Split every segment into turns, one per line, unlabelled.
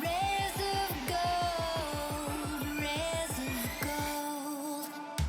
Rays of gold, rays of gold.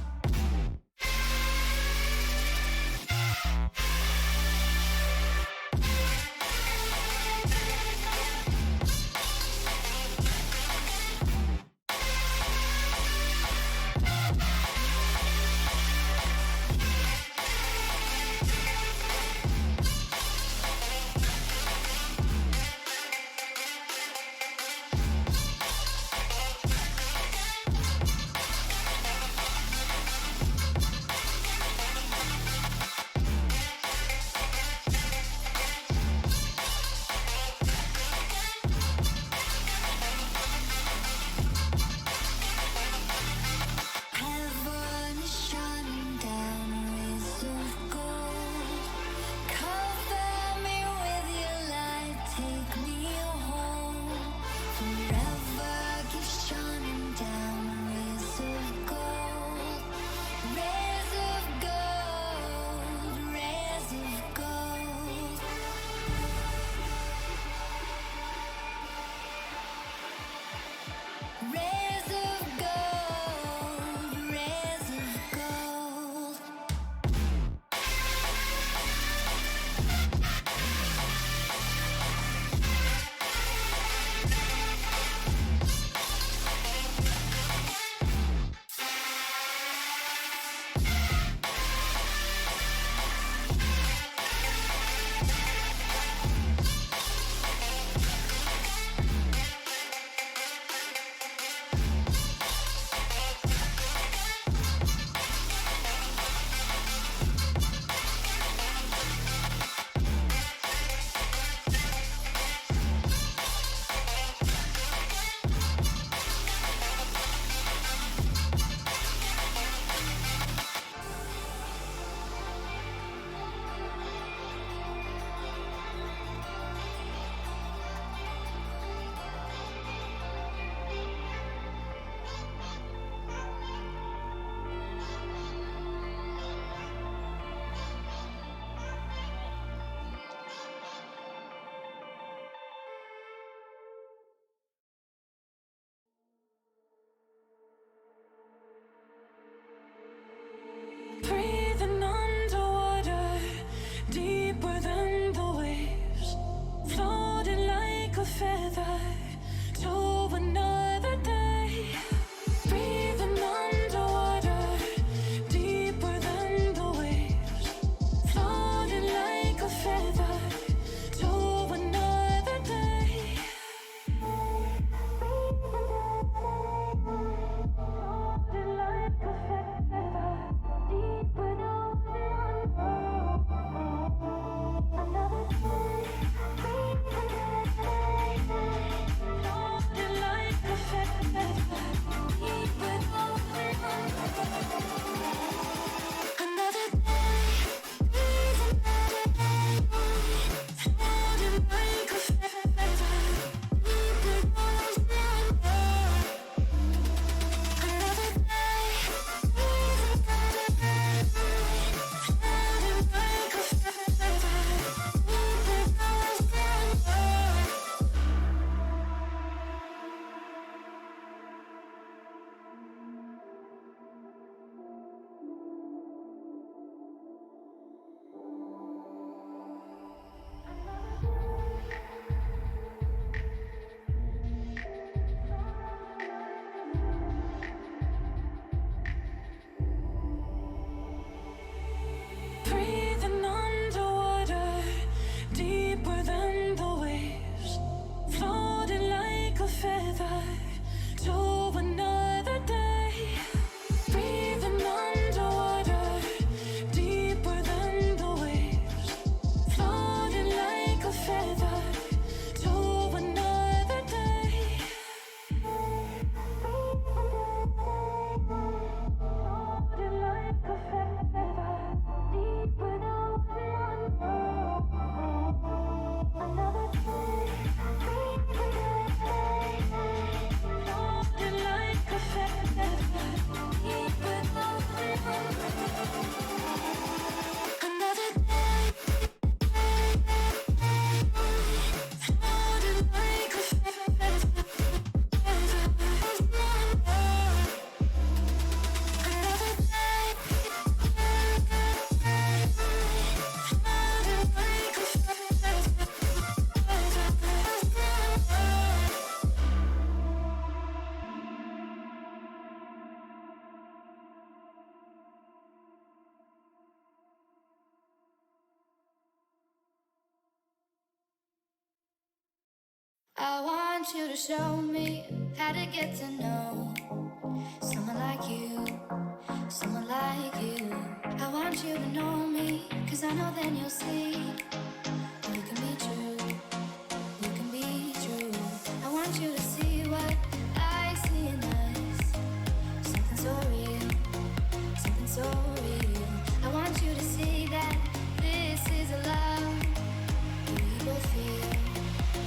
I want you to show me how to get to know someone like you, someone like you. I want you to know me, 'cause I know then you'll see we can be true, we can be true. I want you to see what I see in us, something so real, something so real. I want you to see that this is a love that we both feel,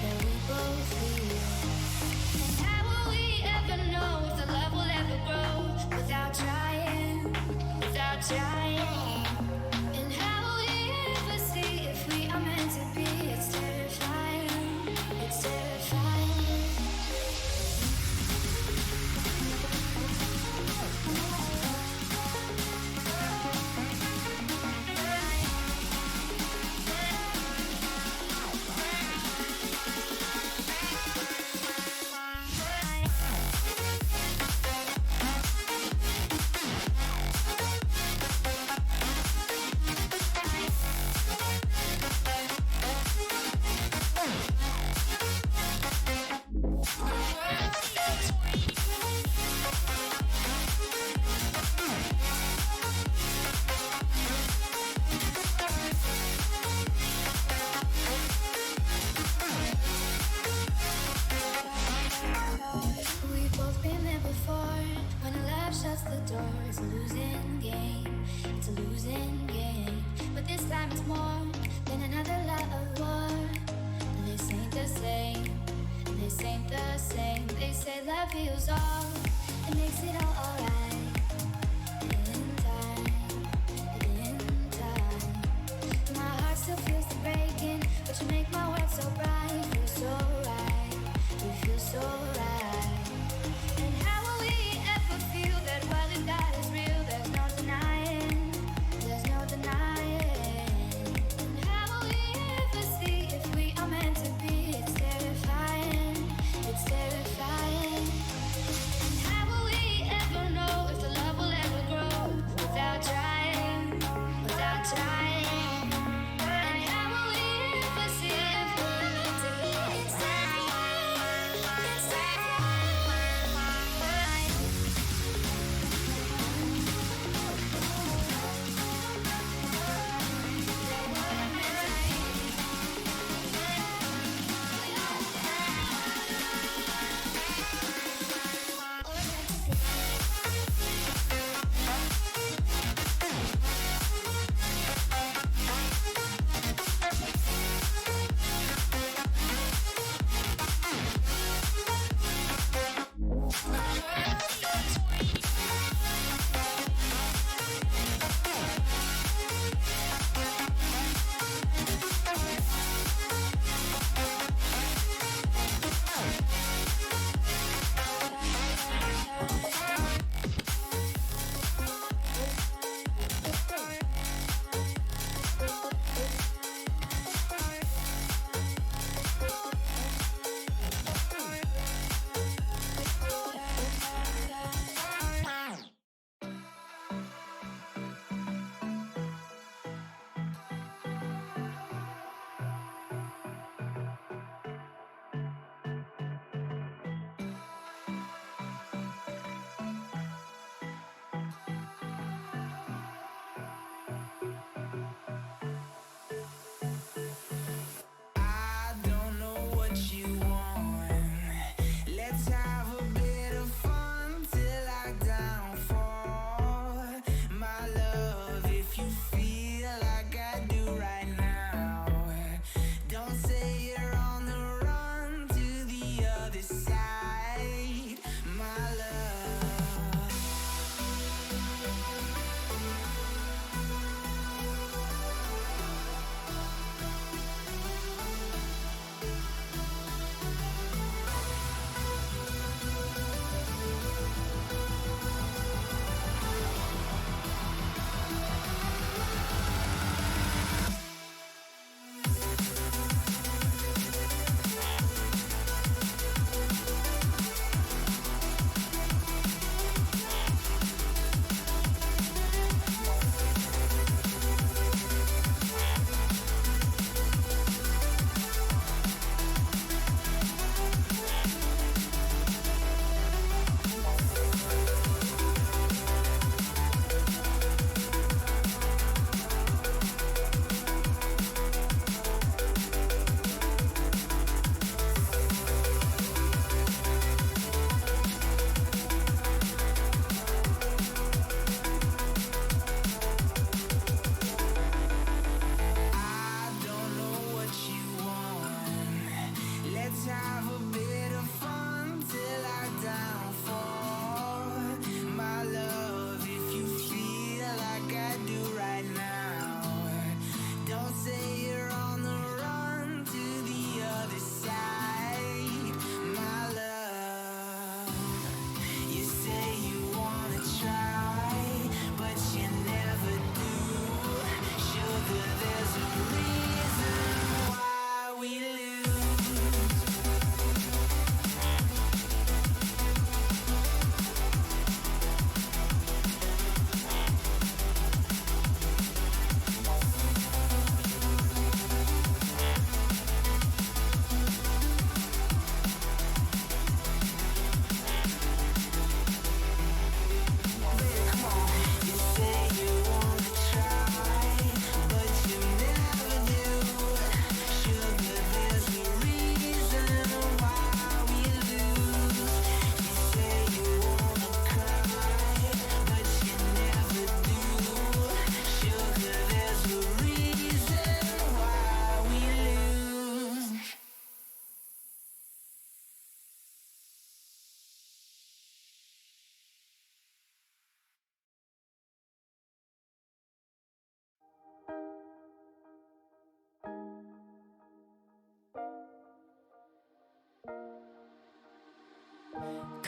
that we both feel. And how will we ever know if the love will ever grow without trying, without trying? And how will we ever see if we are meant to be? It's terrifying, it's terrifying. We've both been there before. When a love shuts the door, it's a losing game. It's a losing game. But this time it's more than another love war. This ain't the same. This ain't the same. They say love heals all. It makes it all alright. In time, in time. My heart still feels the breaking, but you make my world so bright. Feel so right. You feel so right. And how will we ever feel that what we've got is real? There's no denying, there's no denying. And how will we ever see if we are meant to be? It's terrifying, it's terrifying. And how will we ever know if the love will ever grow without trying, without trying? And how will we ever see if we are meant to be? It's terrifying, it's terrifying.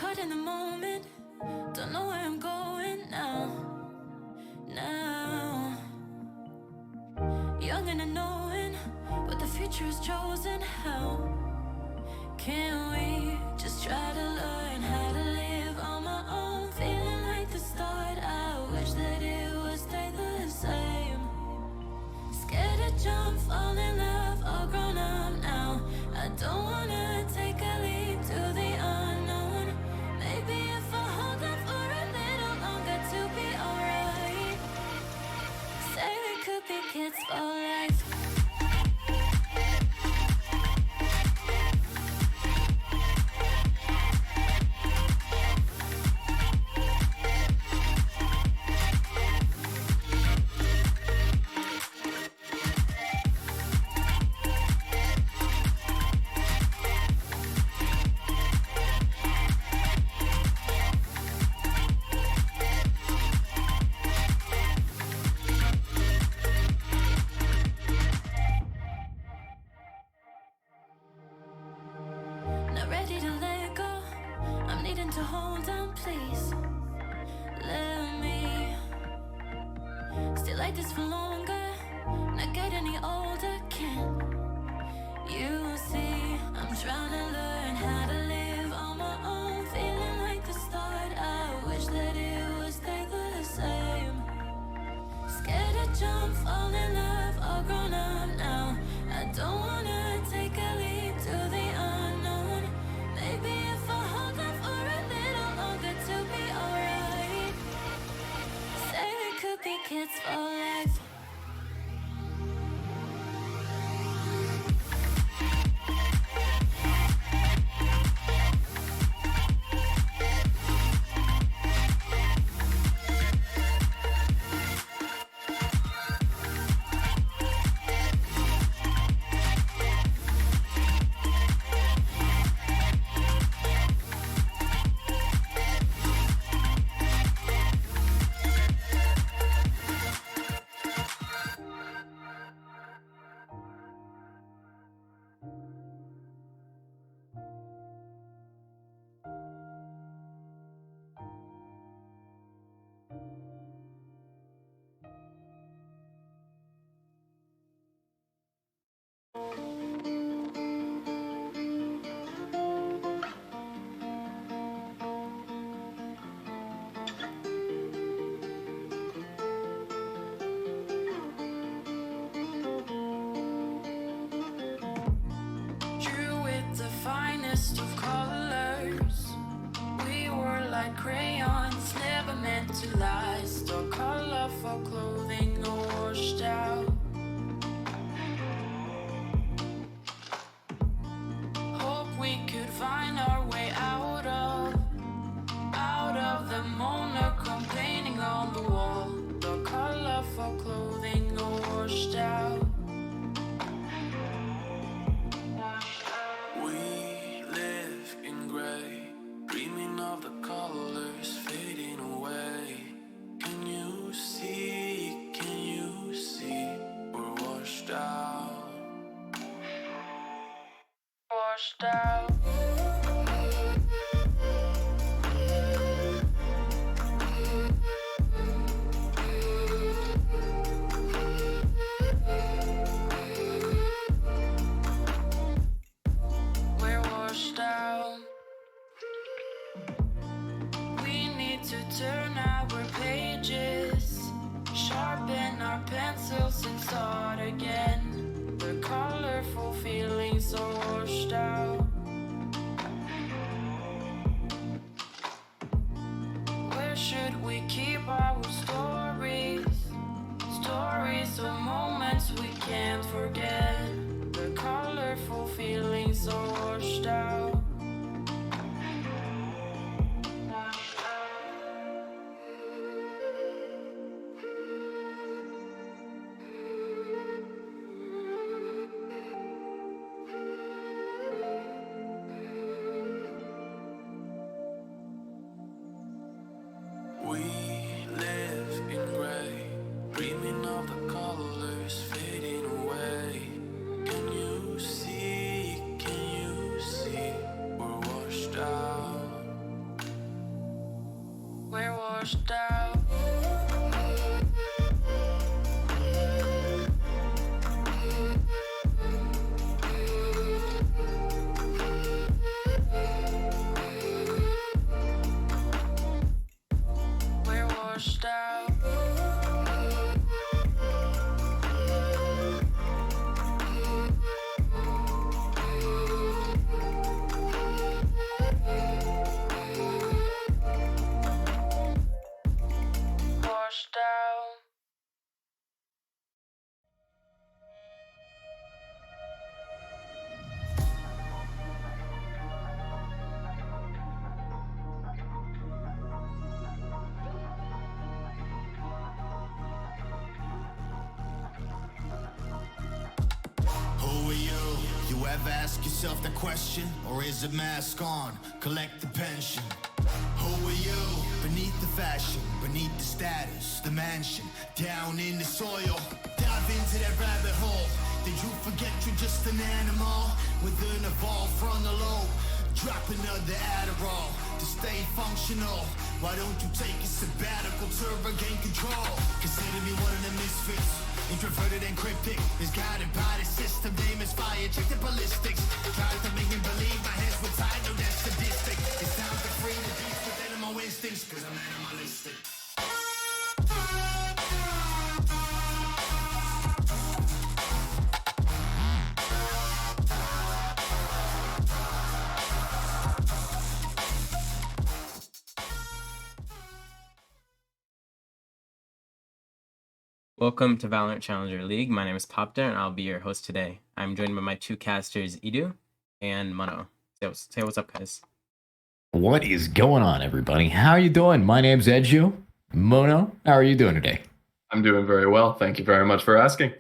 caught in the moment, don't know where I'm going now. Now, young and unknowing, but the future is chosen. How can we just try to learn how to live on my own? Feeling like the start, I wish that it would stay the same. Scared to jump, fall in love, all grown up now. I don't wanna take a leap to the unknown. Maybe if I hold on for a little longer to be alright. Say we could be kids for life. Ready to let go, I'm needing to hold on, please. Let me stay like this for longer, not get any older. Can't you see? I'm trying to learn how to live on my own. Feeling like the start, I wish that it would stay the same. Scared to jump, fall in love, all grown up now. I don't wanna take a leap to the unknown. Maybe if I hold on for a little longer to be alright. Say we could be kids for life. Of colors, we were like crayons, never meant to last. Or colorful clothing washed out. Hope we could find our way out of the moment, complaining on the wall. The colorful clothing washed out.
Dreaming of the colors fading away. Can you see, we're washed out.
Washed out. We're washed out. To turn our pages, sharpen our pencils and start again. The colorful feelings are washed out. Where should we keep our stories? Stories of moments we can't forget. The colorful feelings are washed out.
We live in gray, dreaming of the colors fading away. Can you see, washed out. We're washed out. Washed out.
Who are you? You ever ask yourself the question? Or is it mask on? Collect the pension. Who are you? Beneath the fashion, beneath the status, the mansion, down in the soil. Dive into that rabbit hole. Did you forget you're just an animal with an evolved frontal lobe? Drop another Adderall to stay functional. Why don't you take a sabbatical to regain control? Consider me one of the misfits, introverted and cryptic, is guided by the system. Name is fire, check the ballistics. Tries to make me believe my hands were tied, no that's sadistic. It's time to free the beast with animal instincts, cause I'm animalistic.
Welcome to Valorant Challenger League. My name is Popter, and I'll be your host today. I'm joined by my two casters, Idu and Mono. Say what's up, guys.
What is going on, everybody? How are you doing? My name's Edu. Mono, how are you doing today?
I'm doing very well. Thank you very much for asking.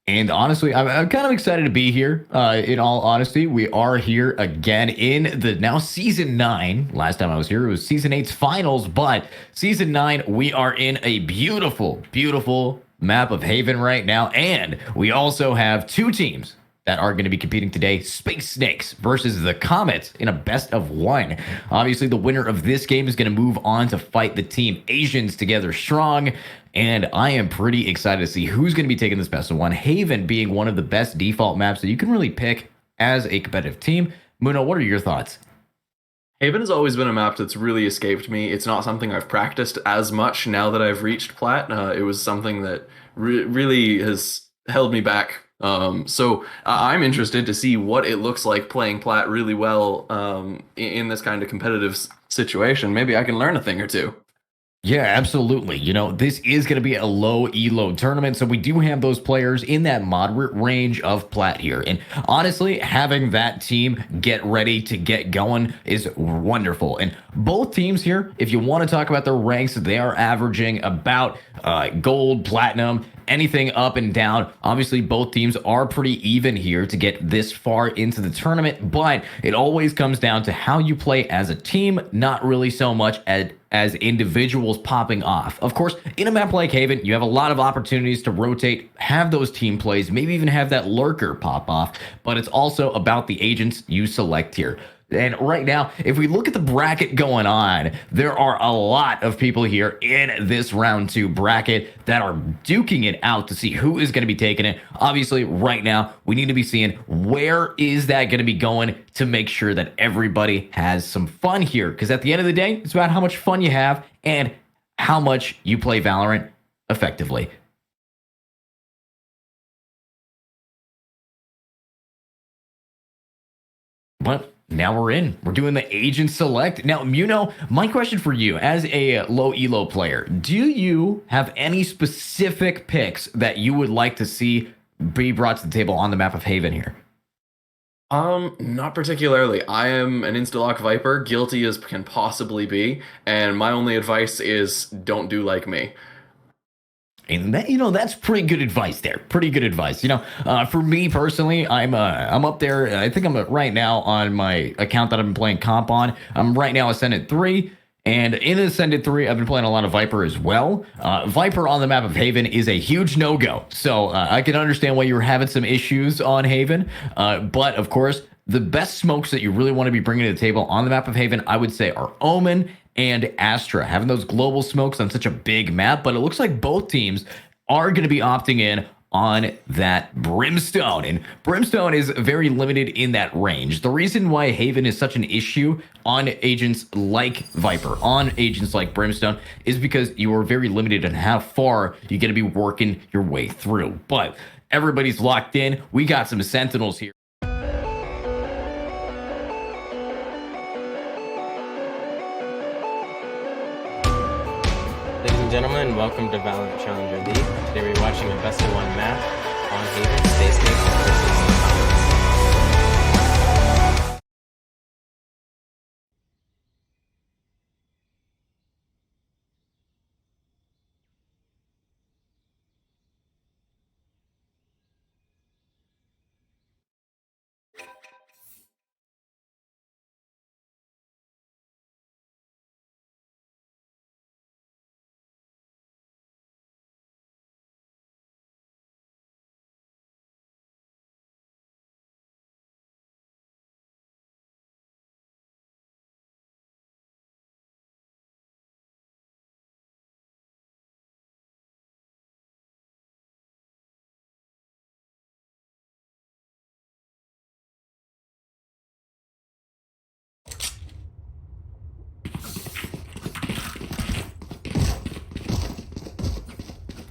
And honestly, I'm kind of excited to be here. In all honesty, we are here again in the now season 9. Last time I was here, it was season 8's finals, but season 9, we are in a beautiful, beautiful map of Haven right now. And we also have two teams that are going to be competing today. Space Snakes versus the Comets in a best of 1. Obviously, the winner of this game is going to move on to fight the team Asians Together Strong. And I am pretty excited to see who's going to be taking this best of 1. Haven being one of the best default maps that you can really pick as a competitive team. Muno, what are your thoughts?
Haven has always been a map that's really escaped me. It's not something I've practiced as much now that I've reached Plat. It was something that really has held me back. So I'm interested to see what it looks like playing Plat really well in this kind of competitive situation. Maybe I can learn a thing or two.
Yeah, absolutely. You know, this is going to be a low elo tournament, so we do have those players in that moderate range of Plat here. And honestly, having that team get ready to get going is wonderful. And both teams here, if you want to talk about their ranks, they are averaging about gold, platinum, anything up and down. Obviously, both teams are pretty even here to get this far into the tournament, but it always comes down to how you play as a team, not really so much as individuals popping off. Of course, in a map like Haven, you have a lot of opportunities to rotate, have those team plays, maybe even have that lurker pop off, but it's also about the agents you select here. And right now, if we look at the bracket going on, there are a lot of people here in this round 2 bracket that are duking it out to see who is going to be taking it. Obviously, right now, we need to be seeing where is that going to be going to make sure that everybody has some fun here. Because at the end of the day, it's about how much fun you have and how much you play Valorant effectively. But now we're doing the agent select. Now, Muno, my question for you as a low elo player, do you have any specific picks that you would like to see be brought to the table on the map of Haven here?
Not particularly. I am an Instalock Viper, guilty as can possibly be, and my only advice is don't do like me.
And that, that's pretty good advice there. Pretty good advice. For me personally, I'm up there. I think I'm right now on my account that I've been playing comp on. I'm right now Ascendant 3. And in Ascendant 3, I've been playing a lot of Viper as well. Viper on the map of Haven is a huge no-go. So I can understand why you were having some issues on Haven. But of course, the best smokes that you really want to be bringing to the table on the map of Haven, I would say, are Omen and Astra. Having those global smokes on such a big map, but it looks like both teams are going to be opting in on that Brimstone. And Brimstone is very limited in that range. The reason why Haven is such an issue on agents like Viper, on agents like Brimstone, is because you are very limited on how far you get to be working your way through. But everybody's locked in. We got some Sentinels here.
Ladies and gentlemen, welcome to Valorant Challenger League. Today we're watching a best of one map on Haven, Space Snakes versus Comets.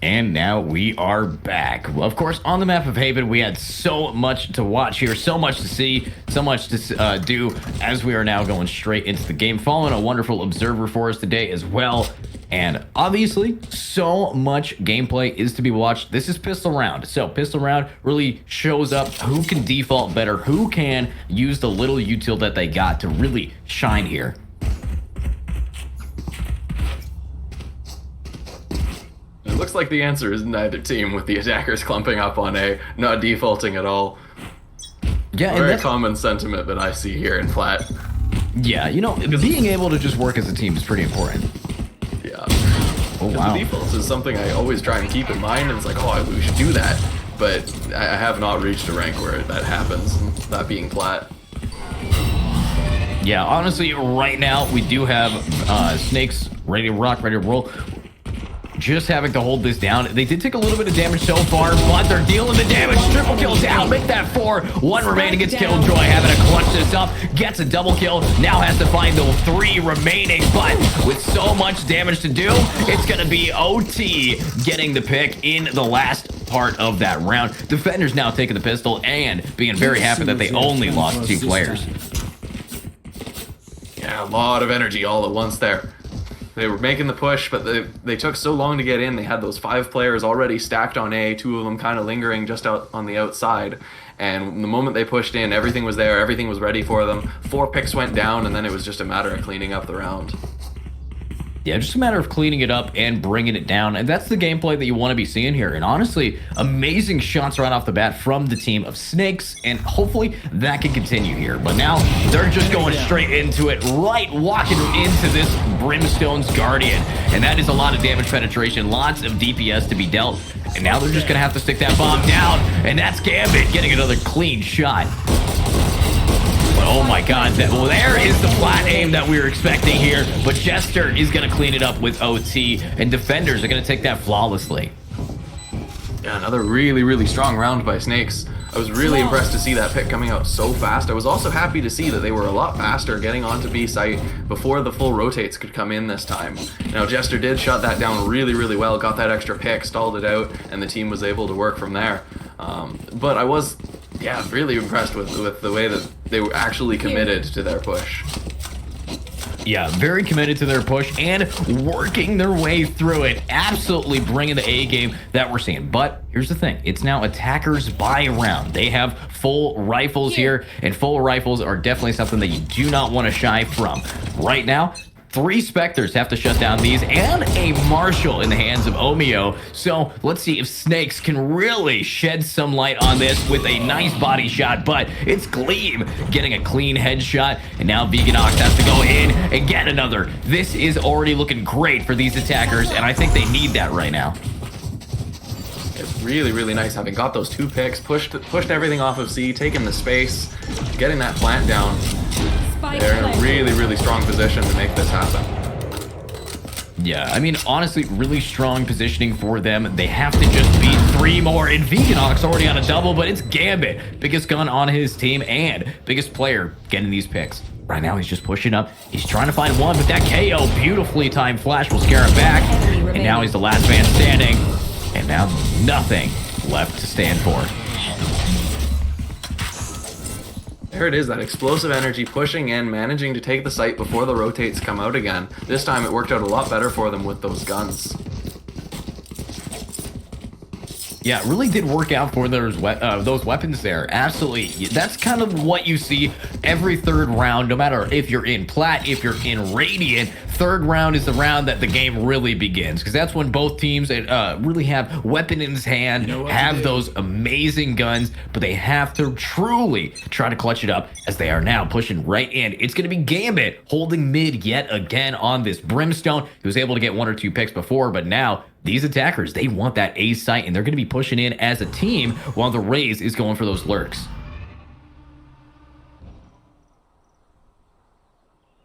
And now we are back. Well, of course, on the map of Haven, we had so much to watch here, so much to see, so much to do, as we are now going straight into the game. Following a wonderful observer for us today as well. And obviously, so much gameplay is to be watched. This is Pistol Round. So Pistol Round really shows up who can default better, who can use the little util that they got to really shine here.
It looks like the answer is neither team, with the attackers clumping up on A, not defaulting at all.
Yeah,
Very common sentiment that I see here in Plat.
Yeah, you know, being able to just work as a team is pretty important.
Yeah.
Oh, wow.
The defaults is something I always try and keep in mind, and it's like, oh, we should do that. But I have not reached a rank where that happens, that being Plat.
Yeah, honestly, right now, we do have Snakes ready to rock, ready to roll. Just having to hold this down. They did take a little bit of damage so far, but they're dealing the damage. Triple kill down, make that 4. 1 remaining against Killjoy, having to clutch this up. Gets a double kill, now has to find the 3 remaining, but with so much damage to do, it's gonna be OT getting the pick in the last part of that round. Defenders now taking the pistol and being very happy that they only lost 2 players.
Yeah, a lot of energy all at once there. They were making the push, but they took so long to get in. They had those 5 players already stacked on A, 2 of them kind of lingering just out on the outside. And the moment they pushed in, everything was there, everything was ready for them. 4 picks went down, and then it was just a matter of cleaning up the round.
Yeah, just a matter of cleaning it up and bringing it down. And that's the gameplay that you want to be seeing here. And honestly, amazing shots right off the bat from the team of Snakes. And hopefully that can continue here. But now they're just going straight into it, right walking into this Brimstone's Guardian. And that is a lot of damage penetration, lots of DPS to be dealt. And now they're just going to have to stick that bomb down. And that's Gambit getting another clean shot. Oh my god, well, there is the flat aim that we were expecting here, but Jester is going to clean it up with OT, and defenders are going to take that flawlessly.
Yeah, another really, really strong round by Snakes. I was really impressed to see that pick coming out so fast. I was also happy to see that they were a lot faster getting onto B site before the full rotates could come in this time. Now, Jester did shut that down really, really well, got that extra pick, stalled it out, and the team was able to work from there. But I was, yeah, really impressed with the way that they were actually committed to their push.
Yeah, very committed to their push and working their way through it. Absolutely bringing the A game that we're seeing. But here's the thing. It's now attackers by round. They have full rifles here, and full rifles are definitely something that you do not want to shy from. Right now, 3 Spectres have to shut down these, and a Marshal in the hands of Omeo. So let's see if Snakes can really shed some light on this with a nice body shot, but it's Gleam getting a clean headshot, and now Veganox has to go in and get another. This is already looking great for these attackers, and I think they need that right now.
really, really nice having got those 2 picks, pushed everything off of C, taken the space, getting that plant down. They're in a really, really strong position to make this happen.
Yeah, I mean, honestly, really strong positioning for them. They have to just beat 3 more, and Veganox already on a double, but it's Gambit, biggest gun on his team and biggest player getting these picks. Right now, he's just pushing up. He's trying to find one, but that KO, beautifully timed flash will scare him back. And now he's the last man standing, and now nothing left to stand for.
There it is, that explosive energy pushing in, managing to take the site before the rotates come out again. This time it worked out a lot better for them with those guns.
Yeah, it really did work out for those weapons there. Absolutely. That's kind of what you see every third round, no matter if you're in Plat, if you're in Radiant. Third round is the round that the game really begins, because that's when both teams really have weapon in his hand, have those amazing guns, but they have to truly try to clutch it up as they are now pushing right in. It's going to be Gambit holding mid yet again on this Brimstone. He was able to get 1 or 2 picks before, but now these attackers, they want that A site, and they're going to be pushing in as a team while the Raze is going for those lurks.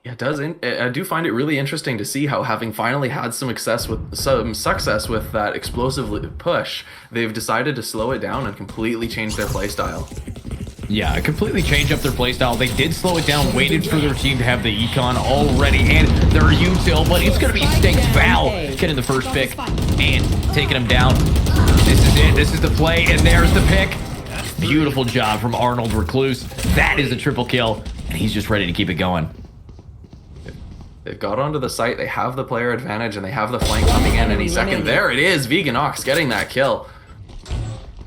Yeah, it does. I do find it really interesting to see how, having finally had some success with that explosive push, they've decided to slow it down and completely change their playstyle.
Yeah, completely change up their playstyle. They did slow it down, waited for their team to have the econ already, and their util, but it's going to be Snake's Val getting the first pick and taking him down. This is it. This is the play, and there's the pick. Beautiful job from Arnold Recluse. That is a triple kill, and he's just ready to keep it going.
They've got onto the site, they have the player advantage, and they have the flank coming in any second. There it is, Veganox getting that kill.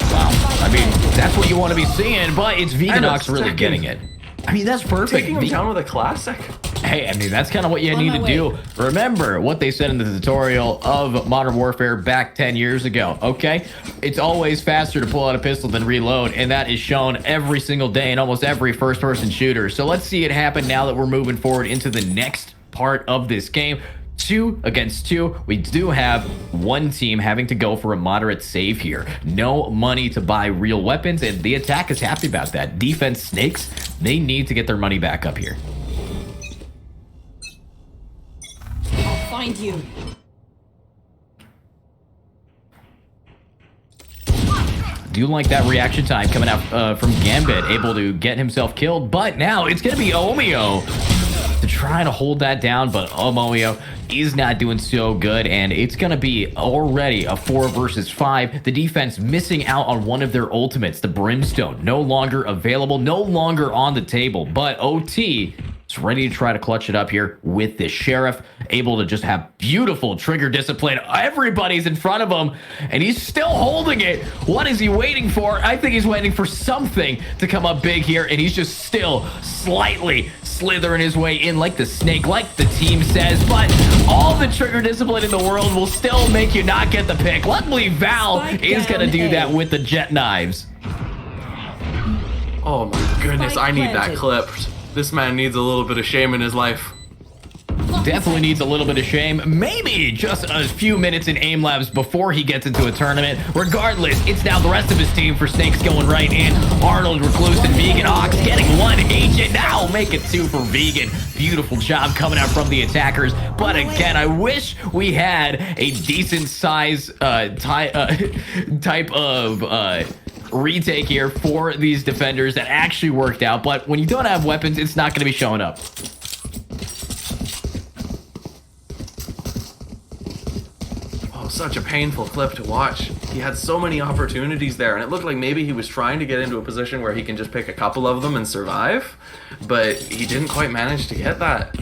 Wow, I mean, that's what you want to be seeing, but it's Veganox really getting it. I mean, that's perfect.
Taking him down with a classic.
Hey, I mean, that's kind of what you need to do. Remember what they said in the tutorial of Modern Warfare back 10 years ago, okay? It's always faster to pull out a pistol than reload, and that is shown every single day in almost every first-person shooter. So let's see it happen now that we're moving forward into the next part of this game. 2 against 2. We do have one team having to go for a moderate save here. No money to buy real weapons, and the attack is happy about that. Defense Snakes, they need to get their money back up here.
I'll find you.
Do like that reaction time coming out from Gambit, able to get himself killed, but now it's going to be Omeo to try to hold that down, but Omeo is not doing so good, and it's going to be already a 4 versus 5. The defense missing out on one of their ultimates, the Brimstone, no longer available, no longer on the table, but OT is ready to try to clutch it up here with this Sheriff, able to just have beautiful trigger discipline. Everybody's in front of him, and he's still holding it. What is he waiting for? I think he's waiting for something to come up big here, and he's just still slightly slithering his way in like the snake, like the team says, but all the trigger discipline in the world will still make you not get the pick. Luckily, Val is going to do that with the jet knives.
Oh my goodness, I need that clipped. This man needs a little bit of shame in his life.
Definitely needs a little bit of shame. Maybe just a few minutes in aim labs before he gets into a tournament. Regardless, it's now the rest of his team for Snakes going right in. Arnold, Recluse, and Veganox getting 1 agent. Now make it 2 for Vegan. Beautiful job coming out from the attackers. But again, I wish we had a decent size type of retake here for these defenders that actually worked out. But when you don't have weapons, it's not going to be showing up.
Such a painful clip to watch. He had so many opportunities there, and it looked like maybe he was trying to get into a position where he can just pick a couple of them and survive, but he didn't quite manage to get that.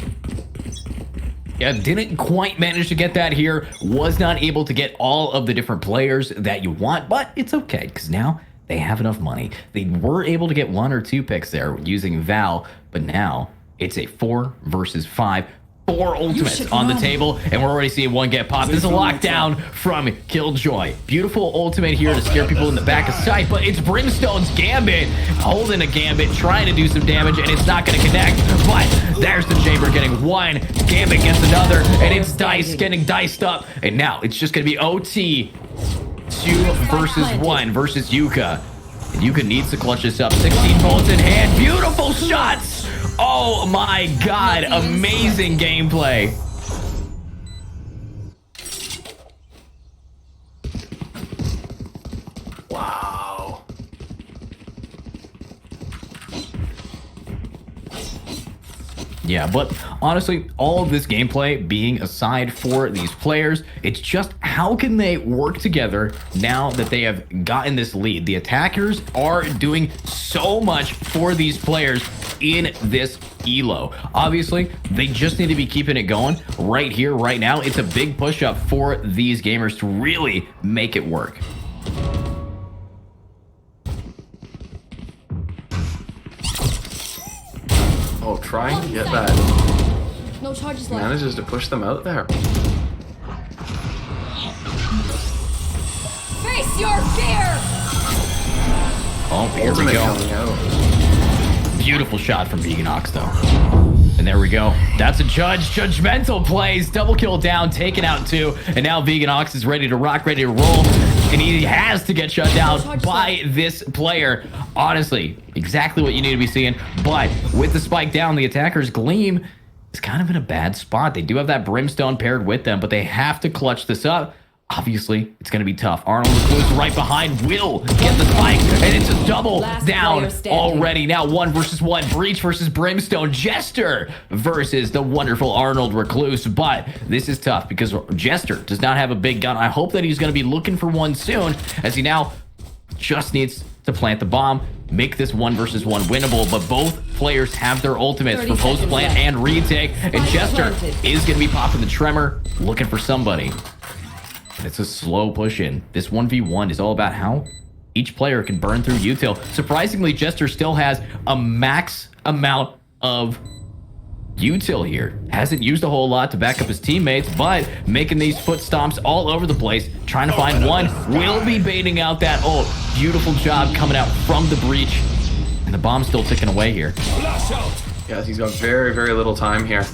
Yeah, didn't quite manage to get that here. Was not able to get all of the different players that you want, but it's okay, because now they have enough money. They were able to get 1 or 2 picks there using Val, but now it's a 4 versus 5. 4 ultimates on the table, and we're already seeing 1 get popped. This is a lockdown from Killjoy. Beautiful ultimate here to scare people in the back of sight, but it's Brimstone's Gambit holding a Gambit, trying to do some damage, and it's not going to connect. But there's the Chamber getting 1. Gambit gets another, and it's Dice getting diced up. And now it's just going to be OT 2 versus 1 versus Yuka. And Yuka needs to clutch this up. 16 bullets in hand. Beautiful shots. Oh my god. Amazing gameplay.
Wow.
Yeah, but honestly, all of this gameplay being aside for these players, it's just how can they work together now that they have gotten this lead? The attackers are doing so much for these players in this elo. Obviously, they just need to be keeping it going right here, right now. It's a big push up for these gamers to really make it work.
Oh, trying to get that.
No charges left.
Manages to push them out there.
Face your fear!
Oh, here we
Ultimate
go.
coming out.
Beautiful shot from Veganox, though. And there we go. That's a judgmental plays. Double kill down, taken out 2. And now Veganox is ready to rock, ready to roll. And he has to get shut down by this player. Honestly, exactly what you need to be seeing. But with the spike down, the attacker's Gleam is kind of in a bad spot. They do have that Brimstone paired with them, but they have to clutch this up. Obviously, it's going to be tough. Arnold Recluse right behind will get the spike, and it's a double down already. Now 1 versus 1, Breach versus Brimstone, Jester versus the wonderful Arnold Recluse. But this is tough because Jester does not have a big gun. I hope that he's going to be looking for one soon, as he now just needs to plant the bomb, make this 1 versus 1 winnable. But both players have their ultimates for post plant and retake, and Jester is going to be popping the tremor, looking for somebody. It's a slow push in. This 1v1 is all about how each player can burn through util. Surprisingly, Jester still has a max amount of util here. Hasn't used a whole lot to back up his teammates, but making these foot stomps all over the place, trying to find one. Will be baiting out that ult. Beautiful job coming out from the breach. And the bomb's still ticking away here.
Yes, he's got very, very little time here.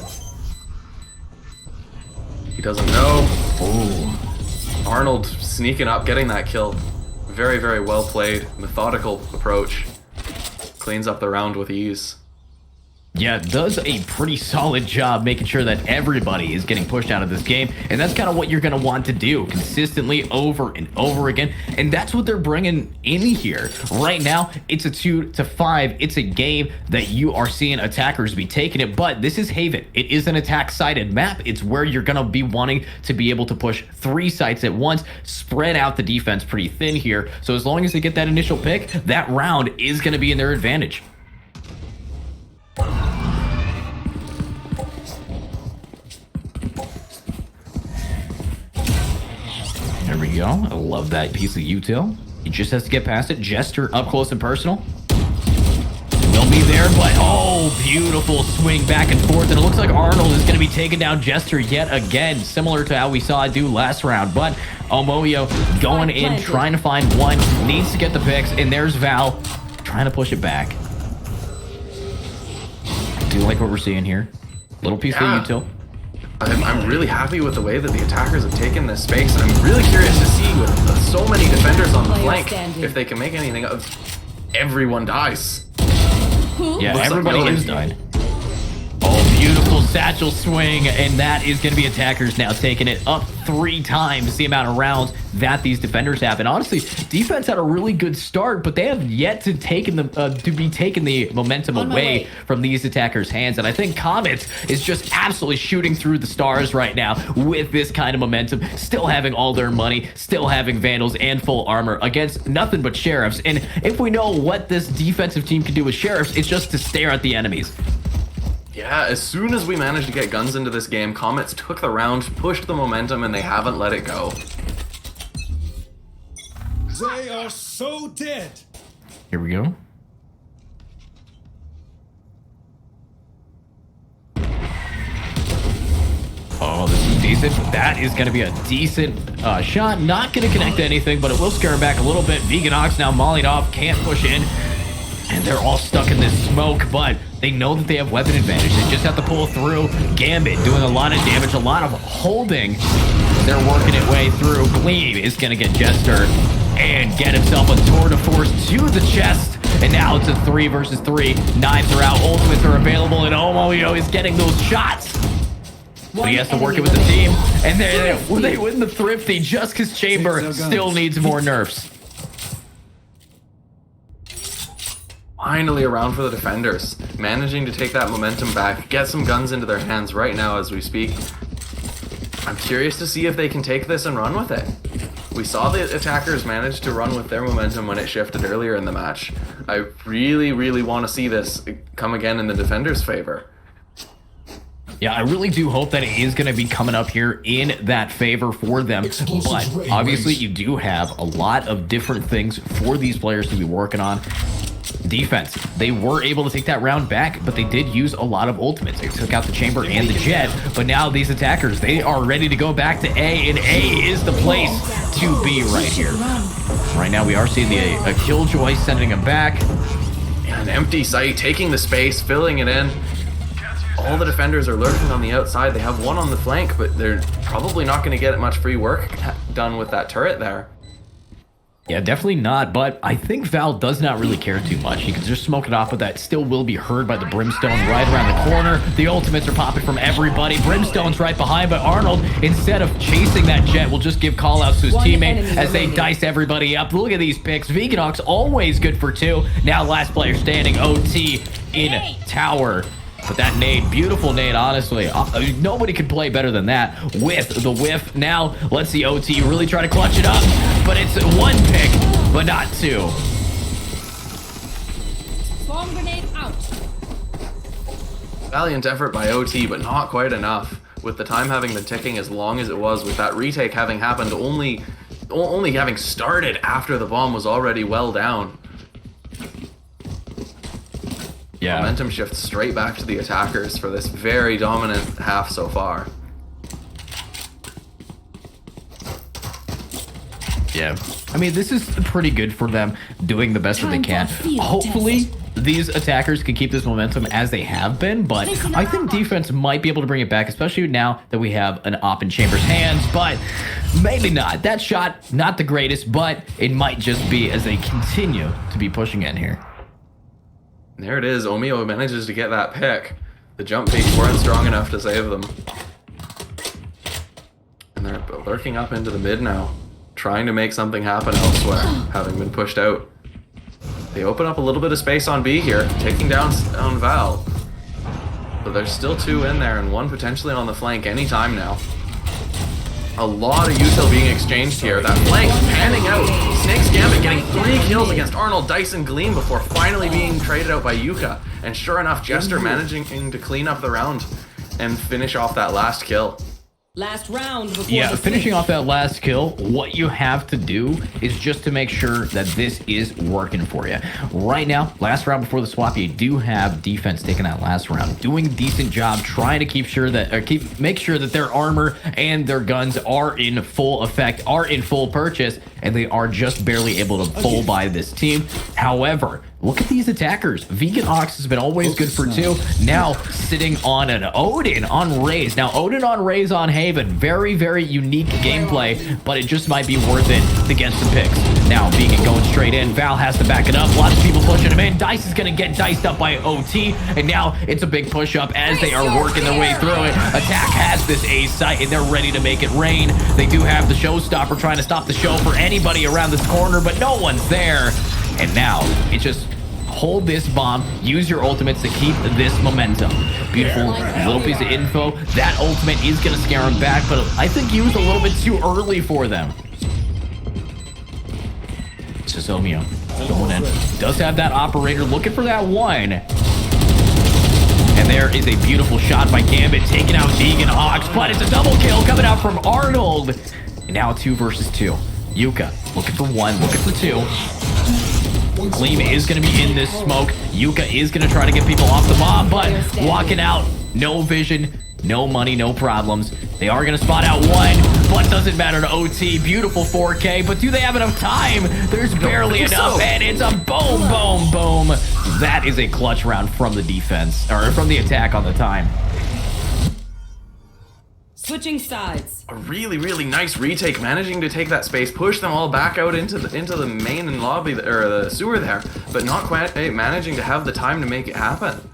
He doesn't know.
Oh.
Arnold sneaking up, getting that kill. Very, very well played. Methodical approach. Cleans up the round with ease.
Yeah, does a pretty solid job making sure that everybody is getting pushed out of this game. And that's kind of what you're going to want to do consistently over and over again. And that's what they're bringing in here. Right now, it's a 2-5. It's a game that you are seeing attackers be taking it. But this is Haven. It is an attack-sided map. It's where you're going to be wanting to be able to push 3 sites at once, spread out the defense pretty thin here. So as long as they get that initial pick, that round is going to be in their advantage. There we go. I love that piece of util. He just has to get past it. Jester up close and personal. They'll be there, but oh, beautiful swing back and forth. And it looks like Arnold is going to be taking down Jester yet again, similar to how we saw it do last round. But Omoyo going in, trying to find one, needs to get the picks. And there's Val trying to push it back. Do you like what we're seeing here? Little piece of util.
I'm really happy with the way that the attackers have taken this space. I'm really curious to see with so many defenders on the flank if they can make anything of. Everyone dies.
Yeah,
Looks
everybody
like
is dying. Oh, beautiful satchel swing, and that is going to be attackers now taking it up 3 times the amount of rounds that these defenders have. And honestly, defense had a really good start, but they have yet to taking the momentum away from these attackers' hands. And I think Comets is just absolutely shooting through the stars right now with this kind of momentum, still having all their money, still having Vandals and full armor against nothing but Sheriffs. And if we know what this defensive team can do with Sheriffs, it's just to stare at the enemies.
Yeah, as soon as we managed to get guns into this game, Comets took the round, pushed the momentum, and they haven't let it go.
They are so dead.
Here we go. Oh, this is decent. That is going to be a decent shot. Not going to connect to anything, but it will scare him back a little bit. Veganox now mollied off, can't push in. And they're all stuck in this smoke, but they know that they have weapon advantage. They just have to pull through. Gambit doing a lot of damage, a lot of holding. They're working it way through. Gleam is going to get Jester and get himself a tour de force to the chest. And now it's a 3 versus 3. Knives are out. Ultimates are available. And Omoyo is getting those shots. But he has to work it with the team. And they win the Thrifty just because Chamber still needs more nerfs.
Finally around for the defenders. Managing to take that momentum back. Get some guns into their hands right now as we speak. I'm curious to see if they can take this and run with it. We saw the attackers manage to run with their momentum when it shifted earlier in the match. I really, really want to see this come again in the defenders' favor.
Yeah, I really do hope that it is going to be coming up here in that favor for them. But obviously, you do have a lot of different things for these players to be working on. Defense, they were able to take that round back, but they did use a lot of ultimates. They took out the Chamber and the Jet, but now these attackers, they are ready to go back to A, and A is the place to be right here. Right now, we are seeing a Killjoy sending him back.
An empty site, taking the space, filling it in. All the defenders are lurking on the outside. They have one on the flank, but they're probably not going to get much free work done with that turret there.
Yeah, definitely not, but I think Val does not really care too much. He can just smoke it off, but that still will be heard by the Brimstone right around the corner. The ultimates are popping from everybody. Brimstone's right behind, but Arnold, instead of chasing that Jet, will just give callouts to his teammate as they dice everybody up. Look at these picks. Veganhawk's always good for 2. Now last player standing, OT in tower. But that nade, beautiful nade, honestly. Nobody could play better than that with the whiff. Now, let's see OT really try to clutch it up. But it's 1 pick, but not 2.
Bomb grenade out.
Valiant effort by OT, but not quite enough. With the time having been ticking as long as it was, with that retake having happened only having started after the bomb was already well down.
Yeah.
Momentum shifts straight back to the attackers for this very dominant half so far.
Yeah. I mean, this is pretty good for them doing the best that they can. Hopefully, these attackers can keep this momentum as they have been, but I think defense might be able to bring it back, especially now that we have an op in Chamber's hands, but maybe not. That shot, not the greatest, but it might just be as they continue to be pushing in here.
There it is. Omio manages to get that pick. The jump peaks weren't strong enough to save them. And they're lurking up into the mid now, trying to make something happen elsewhere, having been pushed out. They open up a little bit of space on B here, taking down on Val. But there's still 2 in there, and 1 potentially on the flank anytime now. A lot of util being exchanged here. That flank panning out. Snake's Gambit getting 3 kills against Arnold, Dice, and Gleam before finally being traded out by Yuka. And sure enough, Jester managing to clean up the round and finish off that last kill.
Last round before
Yeah, finishing off that last kill, what you have to do is just to make sure that this is working for you. Right now, last round before the swap, you do have defense taking that last round, doing a decent job, trying to make sure that their armor and their guns are in full effect, are in full purchase, and they are just barely able to pull by this team. However, look at these attackers. Vegan Ox has been always good for 2. Now sitting on an Odin on Raze. Now Odin on Raze on Haven. Very, very unique gameplay, but it just might be worth it to get some picks. Now Vegan going straight in. Val has to back it up. Lots of people pushing him in. Dice is going to get diced up by OT. And now it's a big push up as they are working their way through it. Attack has this A site and they're ready to make it rain. They do have the showstopper trying to stop the show for anybody around this corner, but no one's there. And now it's just hold this bomb, use your ultimates to keep this momentum. Beautiful little piece of info. That ultimate is going to scare him back, but I think he was a little bit too early for them. Sisomio going in. Does have that operator looking for that 1. And there is a beautiful shot by Gambit taking out Vegan Hawks, but it's a double kill coming out from Arnold. And now 2 versus 2. Yuka looking for 1, looking for 2. Gleam is going to be in this smoke. Yuka is going to try to get people off the bomb, but walking out, no vision, no money, no problems. They are going to spot out 1, but doesn't matter to OT. Beautiful 4K, but do they have enough time? There's barely enough, and it's a boom, boom, boom. That is a clutch round from the defense, or from the attack on the time.
Switching sides.
A really, really nice retake, managing to take that space, push them all back out into the main lobby, or the sewer there, but not quite managing to have the time to make it happen.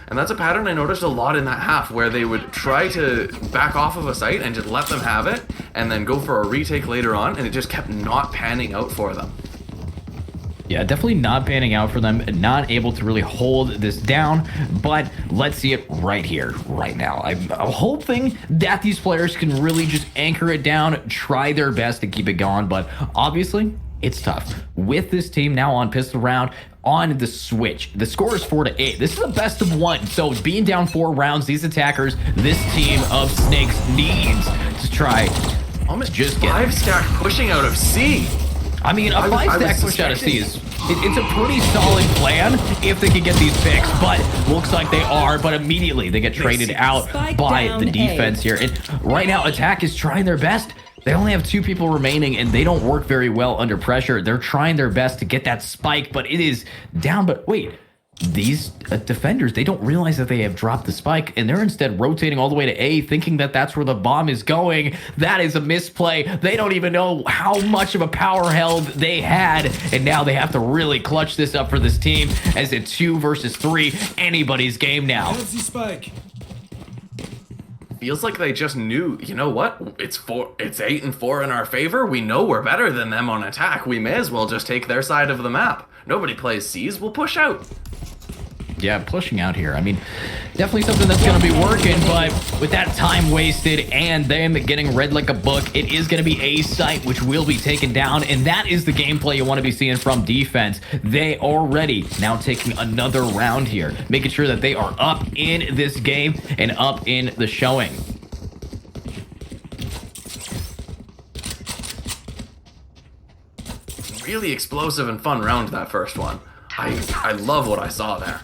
And that's a pattern I noticed a lot in that half, where they would try to back off of a site and just let them have it, and then go for a retake later on, and it just kept not panning out for them.
Yeah, definitely not panning out for them, not able to really hold this down, but let's see it right here, right now. I'm hoping that these players can really just anchor it down, try their best to keep it going, but obviously, it's tough. With this team now on pistol round, on the switch, the score is 4-8. This is a best of 1, so being down 4 rounds, these attackers, this team of Snakes needs to try
Almost
just get
5 stack pushing out of C.
I mean, a 5-stack push out of C is it's a pretty solid plan if they can get these picks, but looks like they are, but immediately they get traded out by the defense here. And right now, attack is trying their best. They only have 2 people remaining, and they don't work very well under pressure. They're trying their best to get that spike, but it is down. But wait, these defenders, they don't realize that they have dropped the spike, and they're instead rotating all the way to A, thinking that that's where the bomb is going. That is a misplay. They don't even know how much of a power held they had, and now they have to really clutch this up for this team as a 2 versus 3, anybody's game now.
Fancy spike.
Feels like they just knew, you know what? It's 8 and 4 in our favor. We know we're better than them on attack. We may as well just take their side of the map. Nobody plays C's. We'll push out.
Yeah, pushing out here. I mean, definitely something that's going to be working, but with that time wasted and them getting read like a book, it is going to be a site which will be taken down, and that is the gameplay you want to be seeing from defense. They already now taking another round here, making sure that they are up in this game and up in the showing.
Really explosive and fun round, that first one. I love what I saw there.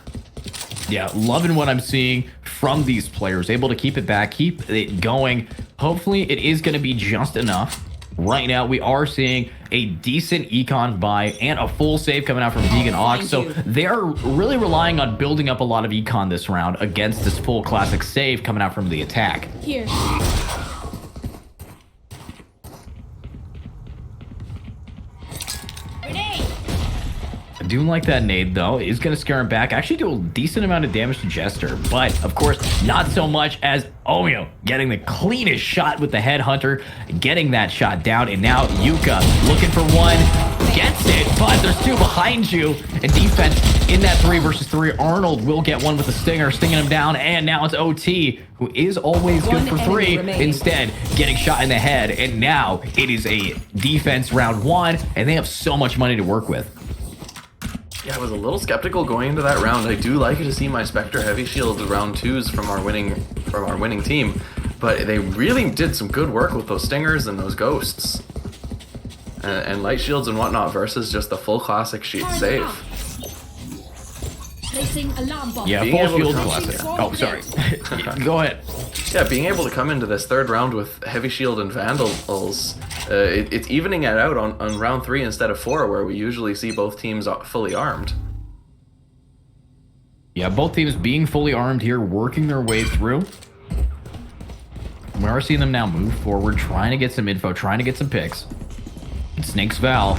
Yeah, loving what I'm seeing from these players. Able to keep it back, keep it going. Hopefully, it is going to be just enough. Right now, we are seeing a decent econ buy and a full save coming out from Vegan Ox. So they're really relying on building up a lot of econ this round against this full classic save coming out from the attack.
Here.
I do like that nade, though. It's going to scare him back. Actually do a decent amount of damage to Jester, but of course, not so much as Omeo getting the cleanest shot with the Headhunter, getting that shot down, and now Yuka looking for one, gets it, but there's 2 behind you, and defense in that 3 versus 3. Arnold will get one with the Stinger, stinging him down, and now it's OT, who is always good for 3, instead getting shot in the head, and now it is a defense round 1, and they have so much money to work with.
Yeah, I was a little skeptical going into that round. I do like to see my Spectre Heavy Shield round 2s from our winning team, but they really did some good work with those Stingers and those Ghosts. And Light Shields and whatnot versus just the full classic save.
Placing alarm bomb.
Yeah,
Being
full
able to
shield
come-
classic. Oh, sorry. Go ahead.
Yeah, being able to come into this 3rd round with Heavy Shield and Vandals, it's evening it out on round 3 instead of 4, where we usually see both teams fully armed.
Yeah, both teams being fully armed here, working their way through. We are seeing them now move forward, trying to get some info, trying to get some picks. And Snake's Val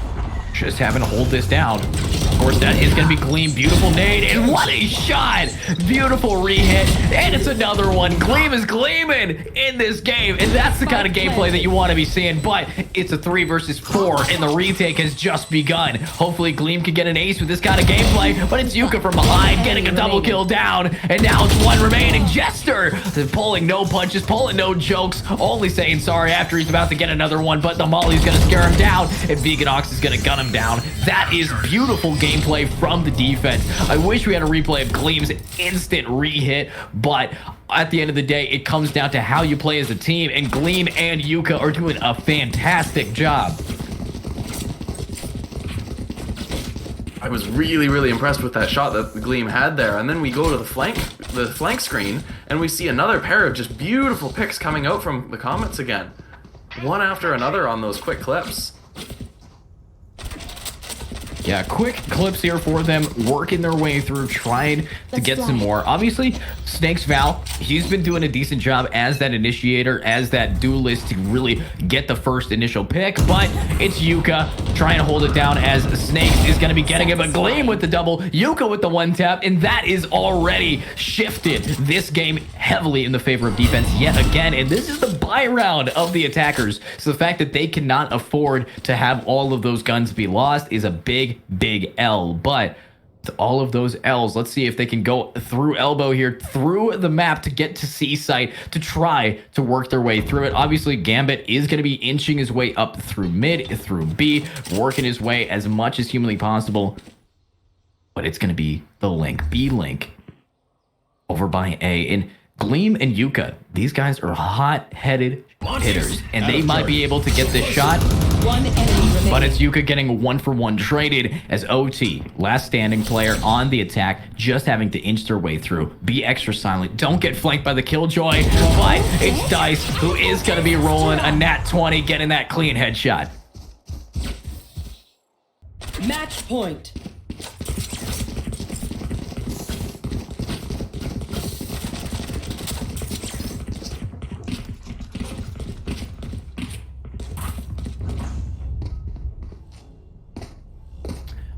just having to hold this down. Of course, that is going to be Gleam. Beautiful nade, and what a shot! Beautiful re-hit, and it's another one. Gleam is gleaming in this game, and that's the kind of gameplay that you want to be seeing, but it's a 3 versus 4, and the retake has just begun. Hopefully, Gleam can get an ace with this kind of gameplay, but it's Yuka from behind getting a double kill down, and now it's 1 remaining. Jester pulling no punches, pulling no jokes, only saying sorry after he's about to get another one, but the Molly's going to scare him down, and Vegan Ox is going to gun him down. That is beautiful gameplay from the defense. I wish we had a replay of Gleam's instant re-hit, but at the end of the day, it comes down to how you play as a team, and Gleam and Yuka are doing a fantastic job.
I was really, really impressed with that shot that Gleam had there, and then we go to the flank screen, and we see another pair of just beautiful picks coming out from the Comets again. One after another on those quick clips.
Yeah, quick clips here for them, working their way through, trying to get some more. Obviously, Snake's Val, he's been doing a decent job as that initiator, as that duelist to really get the first initial pick, but it's Yuka trying to hold it down as Snakes is going to be getting him a Gleam with the double, Yuka with the one tap, and that is already shifted this game heavily in the favor of defense yet again, and this is the buy round of the attackers, so the fact that they cannot afford to have all of those guns be lost is a big L. But to all of those L's, let's see if they can go through elbow here, through the map to get to C site to try to work their way through it. Obviously, Gambit is going to be inching his way up through mid, through B, working his way as much as humanly possible. But it's going to be the link, B link, over by A. And Gleam and Yuka, these guys are hot-headed hitters, and they might be able to get this shot.
One enemy remaining.
But it's Yuka getting 1-for-1 traded as OT, last standing player on the attack, just having to inch their way through. Be extra silent. Don't get flanked by the Killjoy. But it's Dice who is going to be rolling a nat 20, getting that clean headshot.
Match point.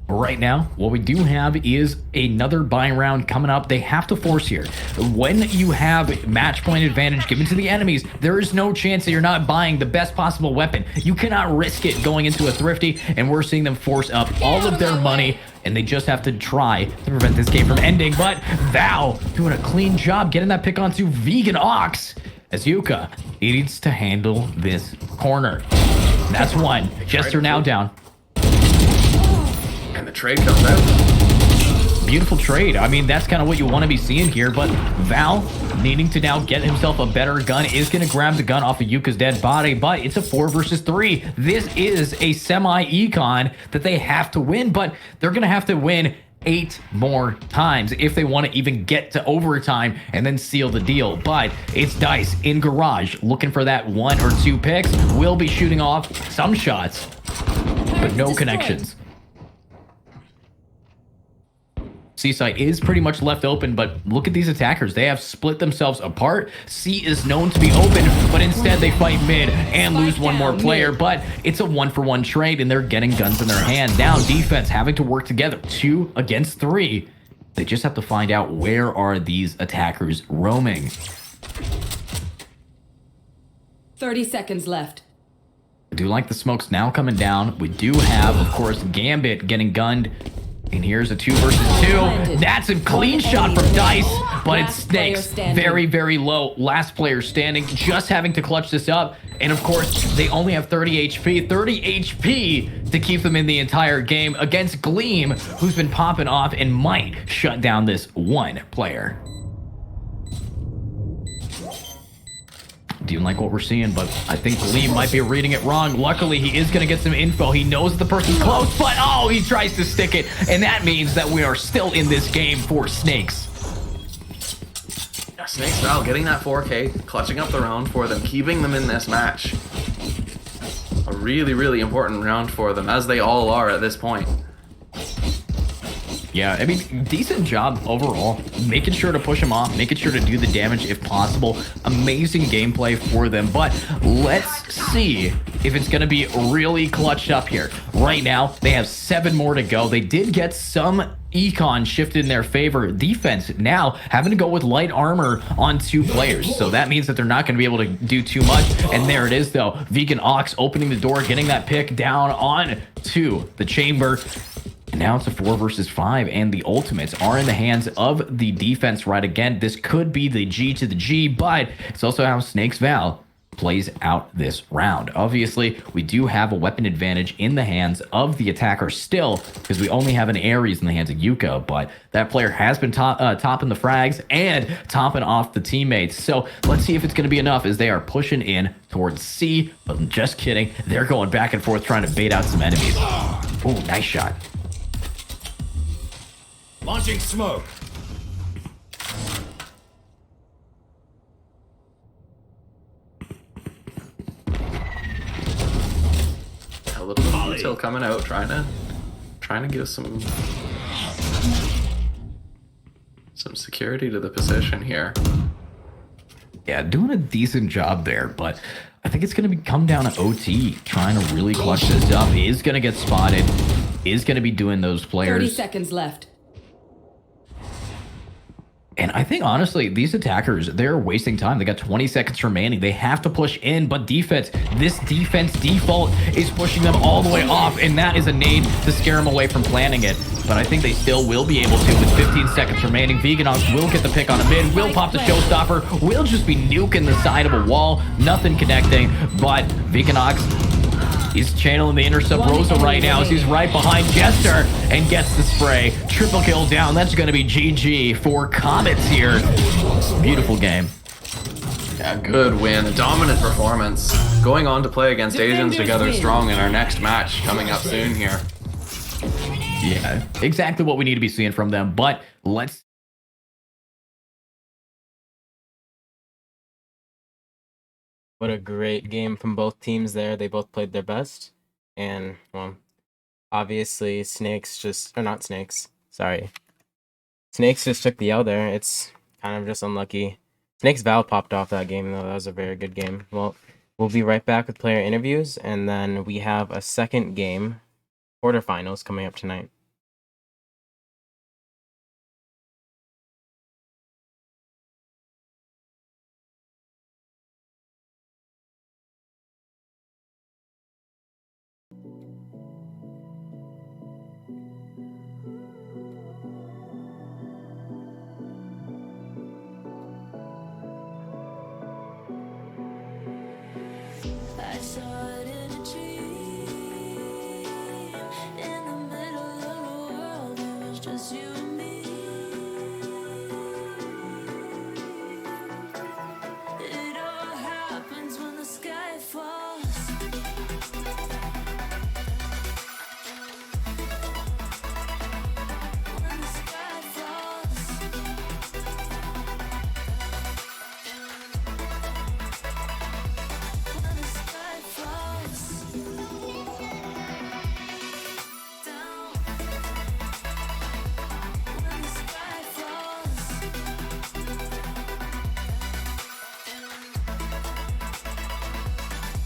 Right now, what we do have is another buy round coming up. They have to force here. When you have match point advantage given to the enemies, there is no chance that you're not buying the best possible weapon. You cannot risk it going into a thrifty, and we're seeing them force up all of their money, and they just have to try to prevent this game from ending. But Val doing a clean job getting that pick onto Vegan Ox as Yuka needs to handle this corner. That's one. Jester now down.
And the trade comes out.
Beautiful trade. I mean, that's kind of what you want to be seeing here, but Val needing to now get himself a better gun is going to grab the gun off of Yuka's dead body, but it's a 4 versus 3. This is a semi-econ that they have to win, but they're going to have to win 8 more times if they want to even get to overtime and then seal the deal. But it's Dice in garage looking for that 1 or 2 picks. Will be shooting off some shots, but no connections. C-site is pretty much left open, but look at these attackers. They have split themselves apart. C is known to be open, but instead they fight mid and lose one more player. But it's a 1-for-1 trade, and they're getting guns in their hand. Now defense having to work together, 2 against 3. They just have to find out where are these attackers roaming.
30 seconds left.
I do like the smokes now coming down. We do have, of course, Gambit getting gunned. And here's a 2 versus 2. That's a clean shot from Dice, but it's Snakes. Very, very low. Last player standing, just having to clutch this up. And of course, they only have 30 HP. 30 HP to keep them in the entire game against Gleam, who's been popping off and might shut down this one player. Do you like what we're seeing? But I think Gleam might be reading it wrong. Luckily, he is going to get some info. He knows the person's close, but oh, he tries to stick it. And that means that we are still in this game for Snakes.
Yeah, Snakes Val getting that 4K, clutching up the round for them, keeping them in this match. A really, really important round for them, as they all are at this point.
Yeah, I mean, decent job overall. Making sure to push him off, making sure to do the damage if possible. Amazing gameplay for them, but let's see if it's going to be really clutched up here. Right now, they have 7 more to go. They did get some econ shifted in their favor. Defense now having to go with light armor on 2 players. So that means that they're not going to be able to do too much. And there it is, though. Vegan Ox opening the door, getting that pick down on to the chamber. And now it's a 4 versus 5, and the ultimates are in the hands of the defense right again. This could be the G to the G, but it's also how Snakes Val plays out this round. Obviously, we do have a weapon advantage in the hands of the attacker still, because we only have an Ares in the hands of Yuka, but that player has been topping the frags and topping off the teammates. So let's see if it's going to be enough as they are pushing in towards C, but just kidding. They're going back and forth trying to bait out some enemies. Oh, nice shot.
Launching smoke.
A little bit of detail coming out, trying trying to give some security to the position here.
Yeah, doing a decent job there, but I think it's going to come down to OT, trying to really clutch this up. He is going to get spotted, is going to be doing those
30
players.
seconds left.
And I think, honestly, these attackers, they're wasting time. They got 20 seconds remaining. They have to push in, but this defense default is pushing them all the way off, and that is a nade to scare them away from planning it. But I think they still will be able to with 15 seconds remaining. Veganox will get the pick on a mid, will pop the showstopper, will just be nuking the side of a wall. Nothing connecting, but Veganox, he's channeling the intercept Rosa right now as he's right behind Jester and gets the spray. Triple kill down. That's going to be GG for Comets here. Beautiful game.
Yeah, good win. A dominant performance. Going on to play against Asians together strong in our next match coming up soon here.
Yeah, exactly what we need to be seeing from them. But let's...
What a great game from both teams there. They both played their best. And, well, obviously Snakes just... Or not Snakes. Sorry. Snakes just took the L there. It's kind of just unlucky. Snakes Val popped off that game, though. That was a very good game. Well, we'll be right back with player interviews. And then we have a second game, quarterfinals, coming up tonight.
I saw it in a dream. In the middle of the world, it was just you and me. It all happens when the sky falls. When the sky falls. When the sky falls down. When the sky falls.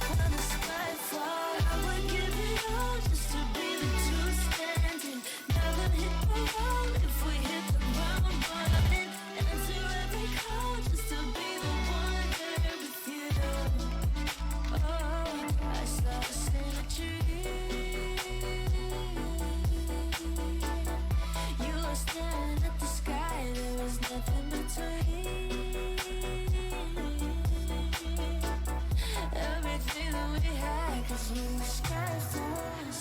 When the sky falls, I would give it all just to be the two standing. Never hit the wall if we hit the ground running. Answer every call just to be the one there with you. Oh, I saw us in a dream. You were staring at the sky, there was nothing between. Everything that we had, 'cause when the sky falls.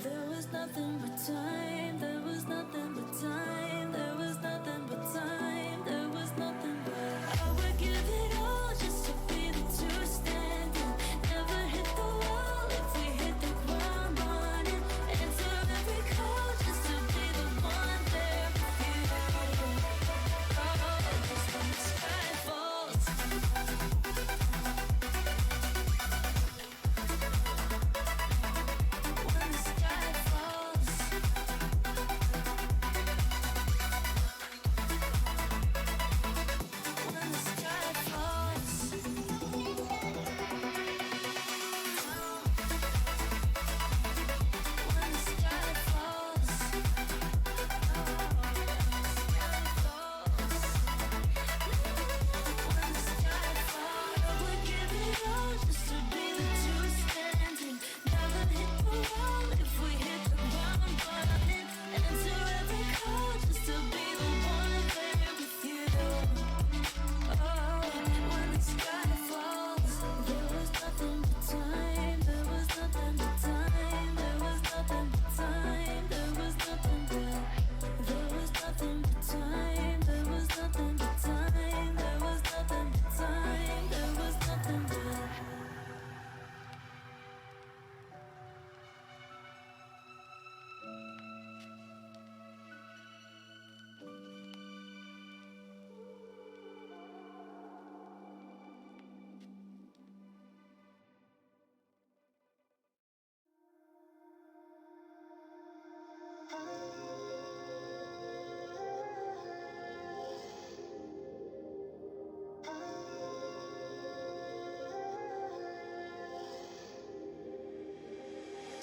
There was nothing but time, there was nothing but time, there was nothing but time, there was nothing but I would give it all just to be the two standing. Never hit the wall if we hit the ground running. Answer every call just to be the one there with you. Oh, 'cause when the sky falls. When the sky falls.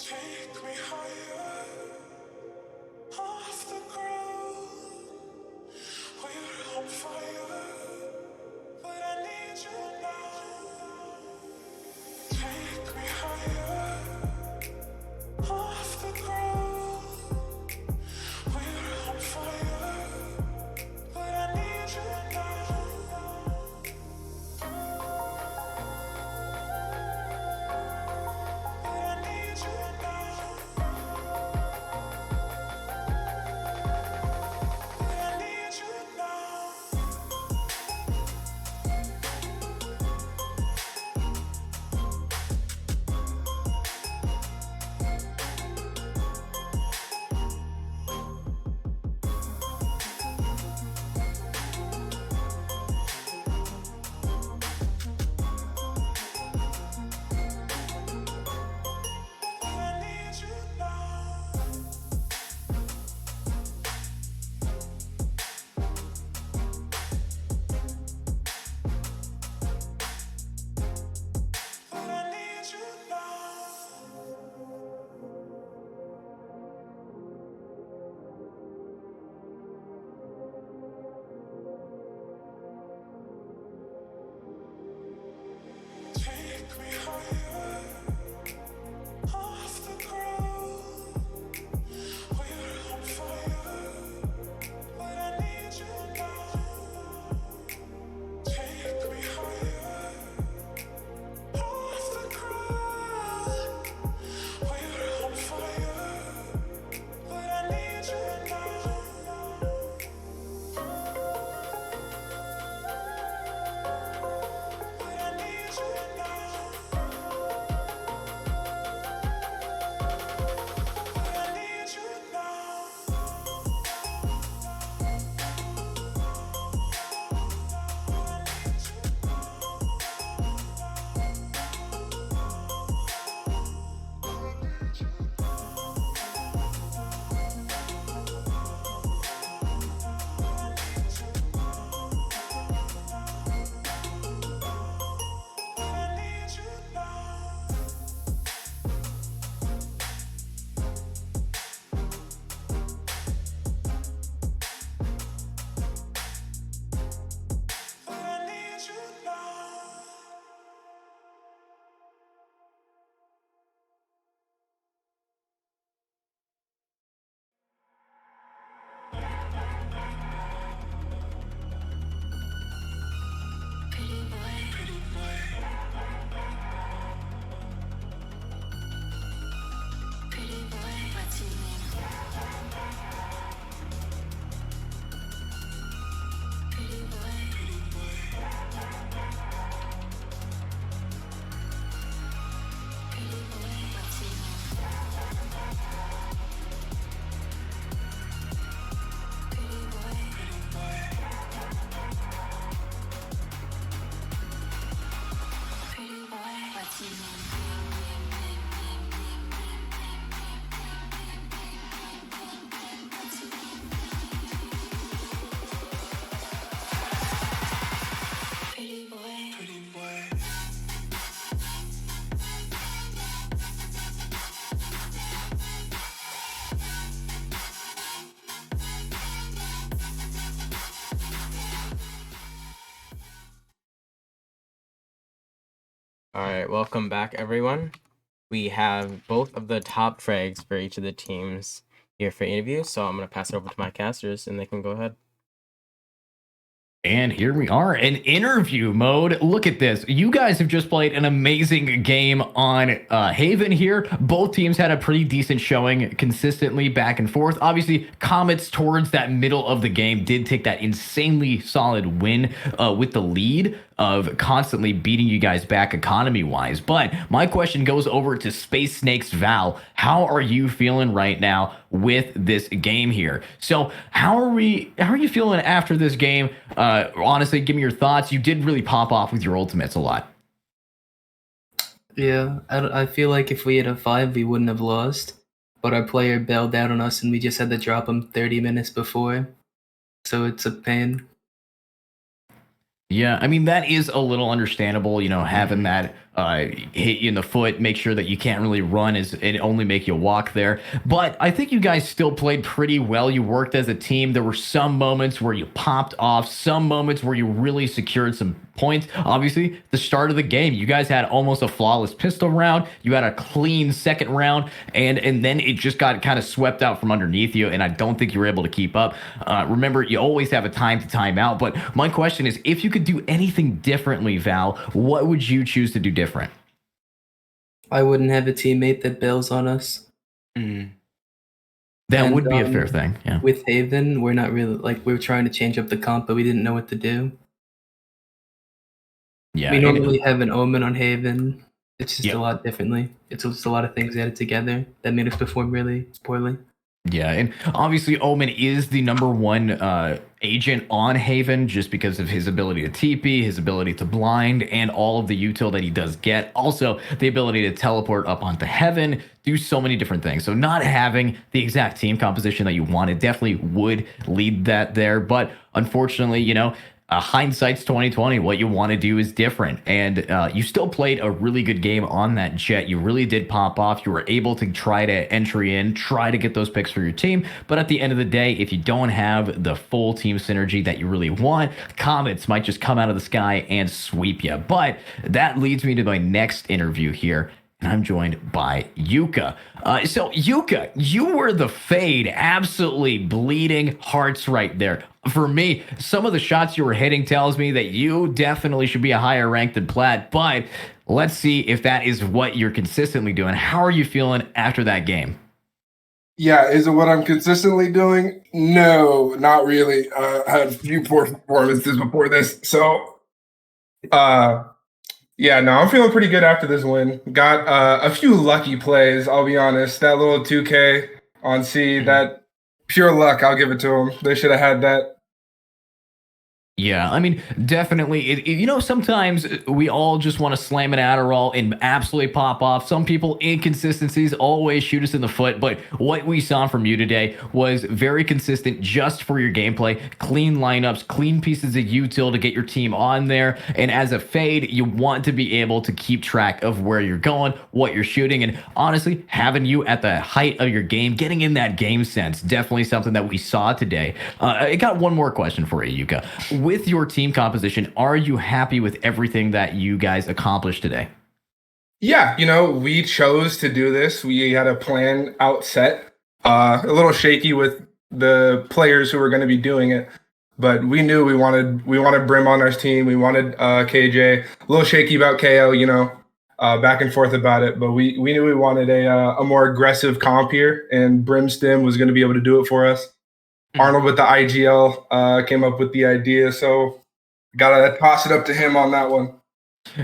Take me higher, off the ground. We're on fire, but I need you now. Take me higher, off the ground. We're on fire, but I need you now. But I need you now. But I need you now. But I need you now. But I need you now. Take me higher, off the ground. We're on fire, but I need you now. Take me higher, off the ground. We're on fire, but I need you now. But I need you now. But I need you now. But I need you now. But I need you now.
Pretty boy, pretty boy, pretty boy, what's your name? Pretty boy, pretty boy, pretty boy, what's your name? Pretty boy, pretty boy, pretty boy, what's your name? Pretty boy, pretty boy.
All right, welcome back, everyone. We have both of the top frags for each of the teams here for interview, so I'm going to pass it over to my casters, and they can go ahead.
And here we are in interview mode. Look at this. You guys have just played an amazing game on Haven here. Both teams had a pretty decent showing consistently back and forth. Obviously, Comets towards that middle of the game did take that insanely solid win with the lead of constantly beating you guys back economy-wise. But my question goes over to Space Snakes Val. How are you feeling right now with this game here? So how are you feeling after this game? Honestly, give me your thoughts. You did really pop off with your ultimates a lot.
Yeah, I feel like if we had a 5, we wouldn't have lost. But our player bailed out on us and we just had to drop him 30 minutes before. So it's a pain.
Yeah, I mean that is a little understandable, having that hit you in the foot, make sure that you can't really run is it only make you walk there. But I think you guys still played pretty well. You worked as a team. There were some moments where you popped off, some moments where you really secured some points. Obviously, the start of the game, you guys had almost a flawless pistol round. You had a clean second round, and then it just got kind of swept out from underneath you, and I don't think you were able to keep up. Remember, you always have a time to time out. But my question is, if you could do anything differently, Val, what would you choose to do different?
I wouldn't have a teammate that bails on us.
That
And,
would be a fair thing. Yeah.
With Haven, we're not really we were trying to change up the comp, but we didn't know what to do.
Yeah.
We normally have an Omen on Haven. It's just
Yep.
a lot differently. It's just a lot of things added together that made us perform really poorly.
Yeah, and obviously Omen is the number one agent on Haven just because of his ability to TP, his ability to blind, and all of the util that he does get. Also, the ability to teleport up onto Heaven, do so many different things. So not having the exact team composition that you wanted definitely would lead that there. But unfortunately, hindsight's 2020. What you want to do is different, and you still played a really good game on that jet. You really did pop off. You were able to try to entry in, try to get those picks for your team. But at the end of the day, if you don't have the full team synergy that you really want, Comets might just come out of the sky and sweep you. But that leads me to my next interview here. And I'm joined by Yuka. So Yuka, you were the fade, absolutely bleeding hearts right there. For me, some of the shots you were hitting tells me that you definitely should be a higher rank than Plat, but let's see if that is what you're consistently doing. How are you feeling after that game?
Yeah, is it what I'm consistently doing? No, not really. I had a few poor performances before this. So, yeah, no, I'm feeling pretty good after this win. Got a few lucky plays, I'll be honest. That little 2K on C, that pure luck, I'll give it to them. They should have had that.
Yeah, I mean, definitely. Sometimes we all just want to slam an Adderall and absolutely pop off. Some people, inconsistencies always shoot us in the foot. But what we saw from you today was very consistent just for your gameplay. Clean lineups, clean pieces of util to get your team on there. And as a fade, you want to be able to keep track of where you're going, what you're shooting. And honestly, having you at the height of your game, getting in that game sense, definitely something that we saw today. I got one more question for you, Yuka. With your team composition, are you happy with everything that you guys accomplished today?
Yeah, we chose to do this. We had a plan out set. A little shaky with the players who were going to be doing it, but we knew we wanted Brim on our team. We wanted KJ. A little shaky about KO, back and forth about it, but we knew we wanted a more aggressive comp here, and Brim Stim was going to be able to do it for us. Arnold with the IGL came up with the idea, so gotta toss it up to him on that one.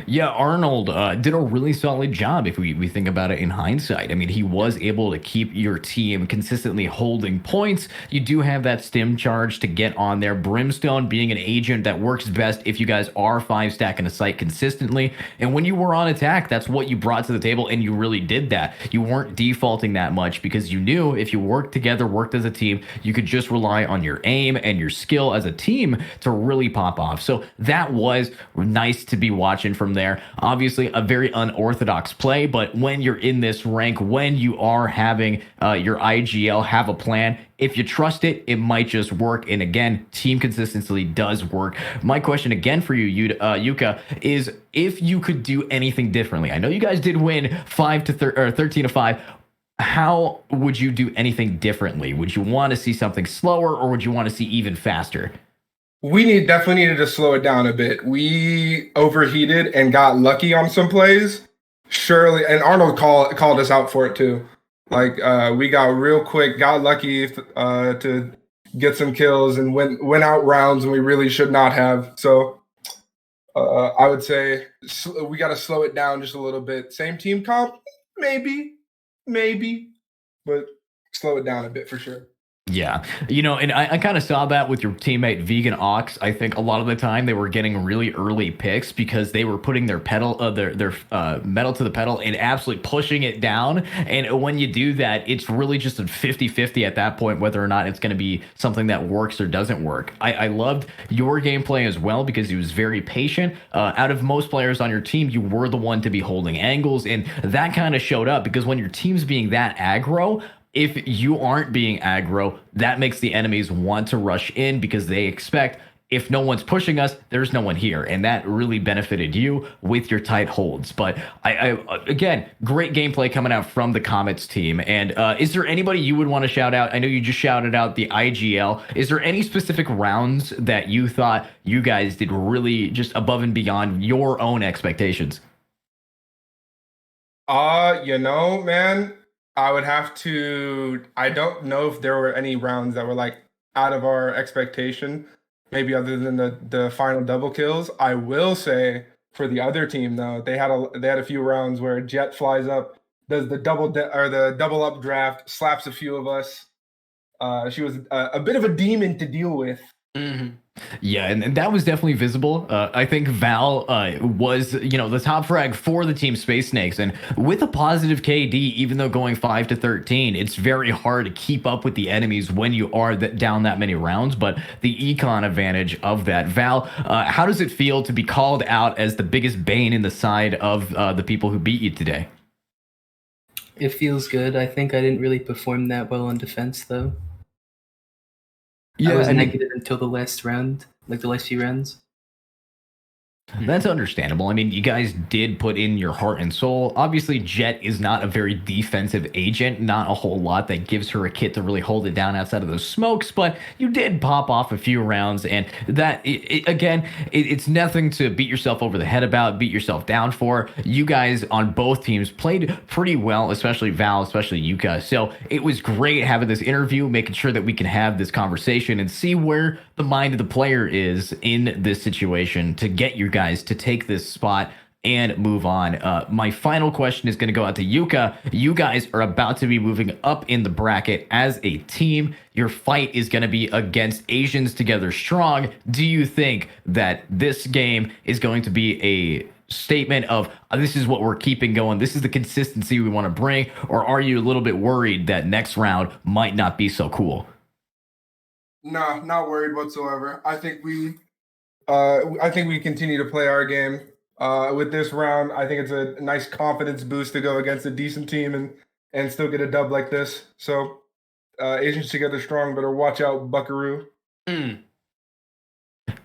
Yeah, Arnold did a really solid job if we think about it in hindsight. I mean, he was able to keep your team consistently holding points. You do have that stim charge to get on there. Brimstone being an agent that works best if you guys are 5-stacking a site consistently. And when you were on attack, that's what you brought to the table, and you really did that. You weren't defaulting that much because you knew if you worked together, worked as a team, you could just rely on your aim and your skill as a team to really pop off. So that was nice to be watching from there. Obviously, a very unorthodox play, but when you're in this rank, when you are having your IGL have a plan, if you trust it, it might just work. And again, team consistency does work. My question again for you, Yuka, is if you could do anything differently. I know you guys did win 13-5. How would you do anything differently? Would you want to see something slower, or would you want to see even faster?
We definitely needed to slow it down a bit. We overheated and got lucky on some plays. Surely, and Arnold called us out for it too. We got real quick, got lucky to get some kills and win out rounds, and we really should not have. So I would say we got to slow it down just a little bit. Same team comp, maybe, but slow it down a bit for sure.
Yeah, and I kind of saw that with your teammate Vegan Ox. I think a lot of the time they were getting really early picks because they were putting their metal to the pedal and absolutely pushing it down. And when you do that, it's really just a 50-50 at that point whether or not it's going to be something that works or doesn't work. I loved your gameplay as well because he was very patient. Out of most players on your team, you were the one to be holding angles, and that kind of showed up because when your team's being that aggro, if you aren't being aggro, that makes the enemies want to rush in because they expect if no one's pushing us, there's no one here. And that really benefited you with your tight holds. But I again, great gameplay coming out from the Comets team. And is there anybody you would want to shout out? I know you just shouted out the IGL. Is there any specific rounds that you thought you guys did really just above and beyond your own expectations?
Man, I would have to. I don't know if there were any rounds that were like out of our expectation, maybe other than the final double kills. I will say for the other team though, they had a few rounds where Jet flies up, does the the double up draft, slaps a few of us. She was a bit of a demon to deal with.
Mm-hmm. Yeah, and that was definitely visible. I think Val was, the top frag for the team Space Snakes, and with a positive KD, even though going 5-13, it's very hard to keep up with the enemies when you are down that many rounds. But the econ advantage of that, Val, how does it feel to be called out as the biggest bane in the side of the people who beat you today?
It feels good. I think I didn't really perform that well on defense, though. I was negative until the last round, like the last few rounds.
That's understandable. I mean, you guys did put in your heart and soul. Obviously, Jet is not a very defensive agent, not a whole lot that gives her a kit to really hold it down outside of those smokes, but you did pop off a few rounds, and that, it's nothing to beat yourself over the head about, beat yourself down for. You guys on both teams played pretty well, especially Val, especially Yuka. So it was great having this interview, making sure that we can have this conversation and see where the mind of the player is in this situation to get you guys to take this spot and move on. My final question is going to go out to Yuka. You guys are about to be moving up in the bracket as a team. Your fight is going to be against Asians Together Strong. Do you think that this game is going to be a statement of this is what we're keeping going, this is the consistency we want to bring, or are you a little bit worried that next round might not be so cool?
No, not worried whatsoever. I think we continue to play our game. With this round, I think it's a nice confidence boost to go against a decent team and still get a dub like this. So, Asians Together Strong, better watch out, Buckaroo.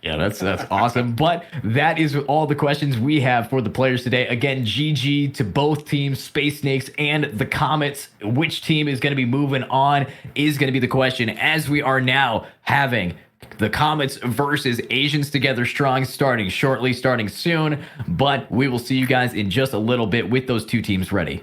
Yeah, that's awesome. But that is all the questions we have for the players today. Again, GG to both teams, Space Snakes and the Comets. Which team is going to be moving on is going to be the question, as we are now having the Comets versus Asians Together Strong starting shortly, starting soon. But we will see you guys in just a little bit with those two teams ready.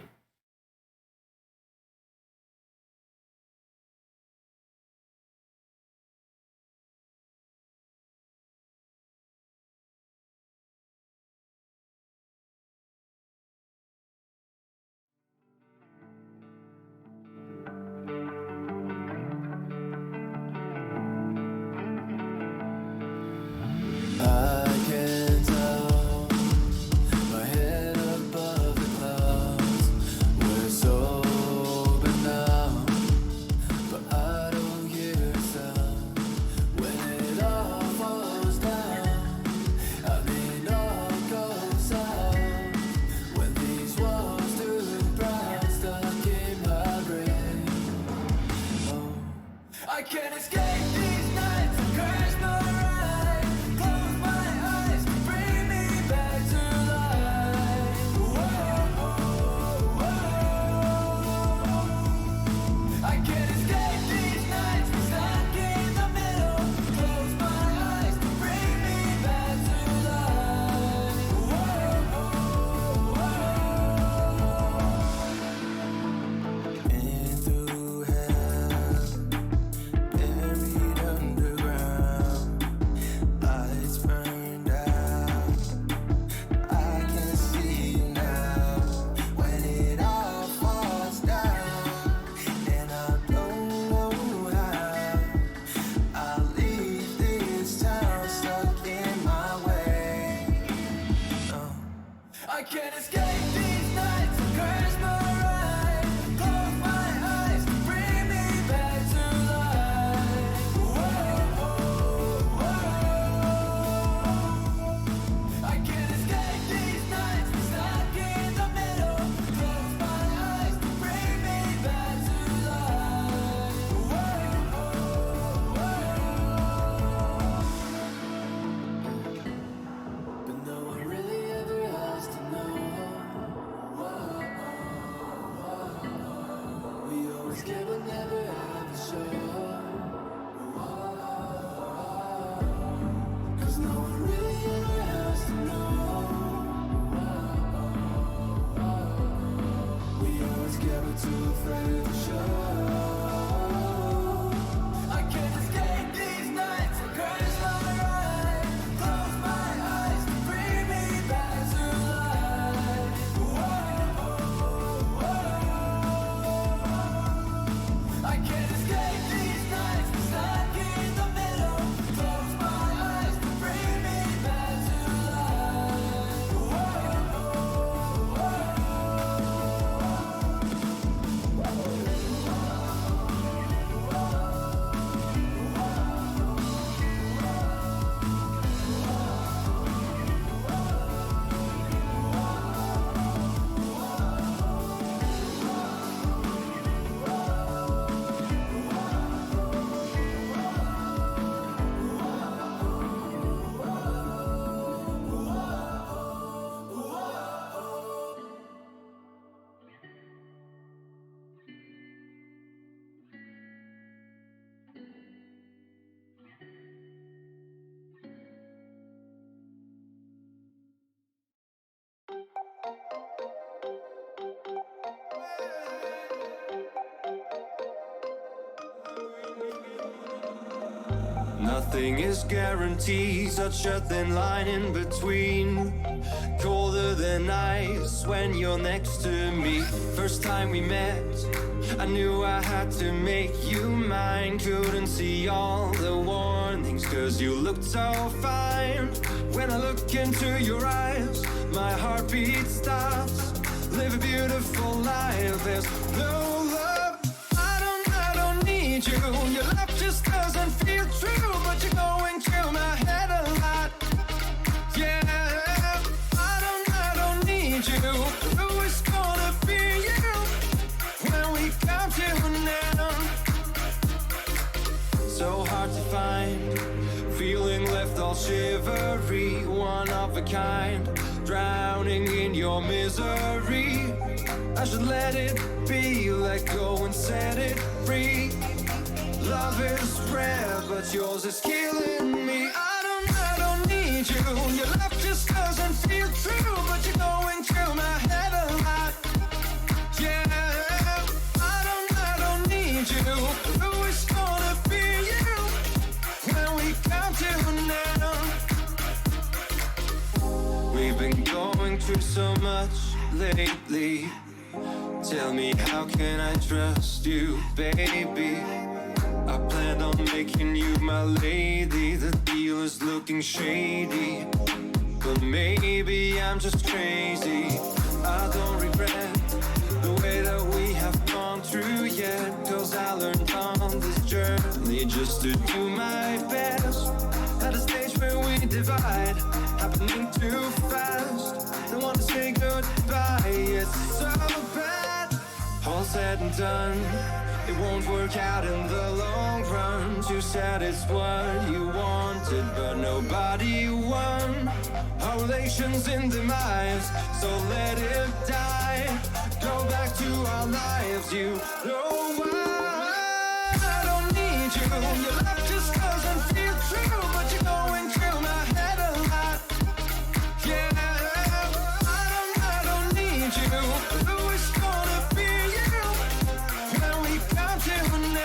Nothing is guaranteed, such a thin line in between. Colder than ice when you're next to me. First time we met, I knew I had to make you mine. Couldn't see all the warnings, cause you looked so fine. When I look into your eyes, my heartbeat stops. Live a beautiful life, there's no love. I don't need you. Your love just doesn't feel true, but you're going through my head a lot. Yeah, I don't need you. Who is gonna be you when we come to an end? So hard to find, feeling left all shivery, one of a kind, drowning in your misery. I should let it be, let go and set it free. Love is rare, but yours is killing me. I don't need you. Your love just doesn't feel true, but you're going through my head a lot. Yeah, I don't need you. Who is gonna be you when we come to an end? We've been going through so much lately. Tell me, how can I trust you, baby? I planned on making you my lady. The deal is looking shady, but maybe I'm just crazy. I don't regret the way that we have gone through yet, cause I learned on this journey just to do my best. At a stage where we divide, happening too fast. Don't want to say goodbye, it's so bad. All said and done, it won't work out in the long run. You said it's what you wanted, but nobody won. Our relation's in demise, so let it die. Go back to our lives, you know why. I don't need you. Your love just doesn't feel true, but you're going through my head a lot. Yeah, I don't need you. Who is gonna be you when we come to an end?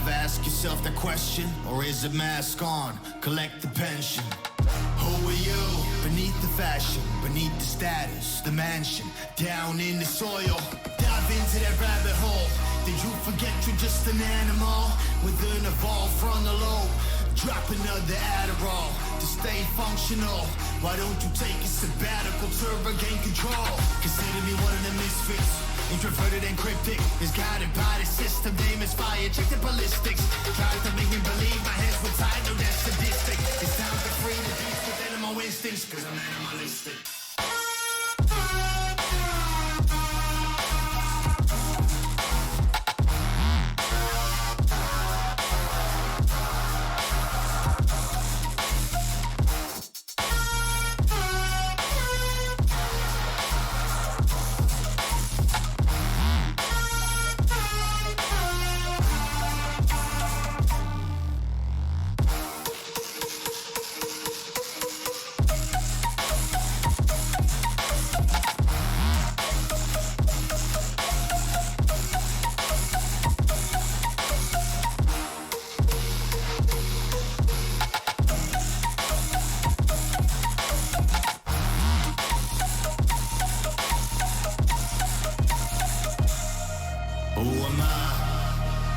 ever ask yourself that question? Or is it mask on, collect the pension? Who are you? Beneath the fashion, beneath the status, the mansion, down in the soil. Dive into that rabbit hole. Did you forget you're just an animal with an evolved frontal lobe? Drop another Adderall to stay functional. Why don't you take a sabbatical to regain control? Consider me one of the misfits, introverted and cryptic, is guided by the system. Name is fire, check the ballistics. Tries to make me believe my hands were tied, no that's sadistic. It's time to free the beast with animal instincts, cause I'm animalistic.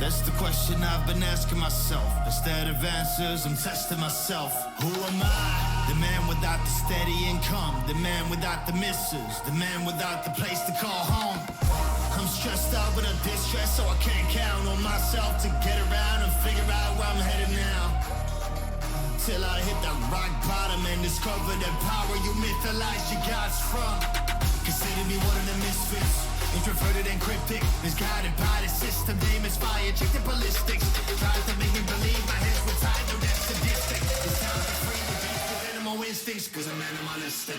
That's the question I've been asking myself. Instead of answers, I'm testing myself. Who am I? The man without the steady income, the man without the misses, the man without the place to call home. I'm stressed out with a distress, so I can't count on myself to get around and figure out where I'm headed now. Till I hit the rock bottom and discover the power you mythologize your gods from. Consider me one of the misfits, introverted and cryptic, misguided by the system. Name is fire, check the ballistics. Tries to make me believe my hands were tied, no that's sadistic. It's time to free the beast with animal instincts, cause I'm animalistic.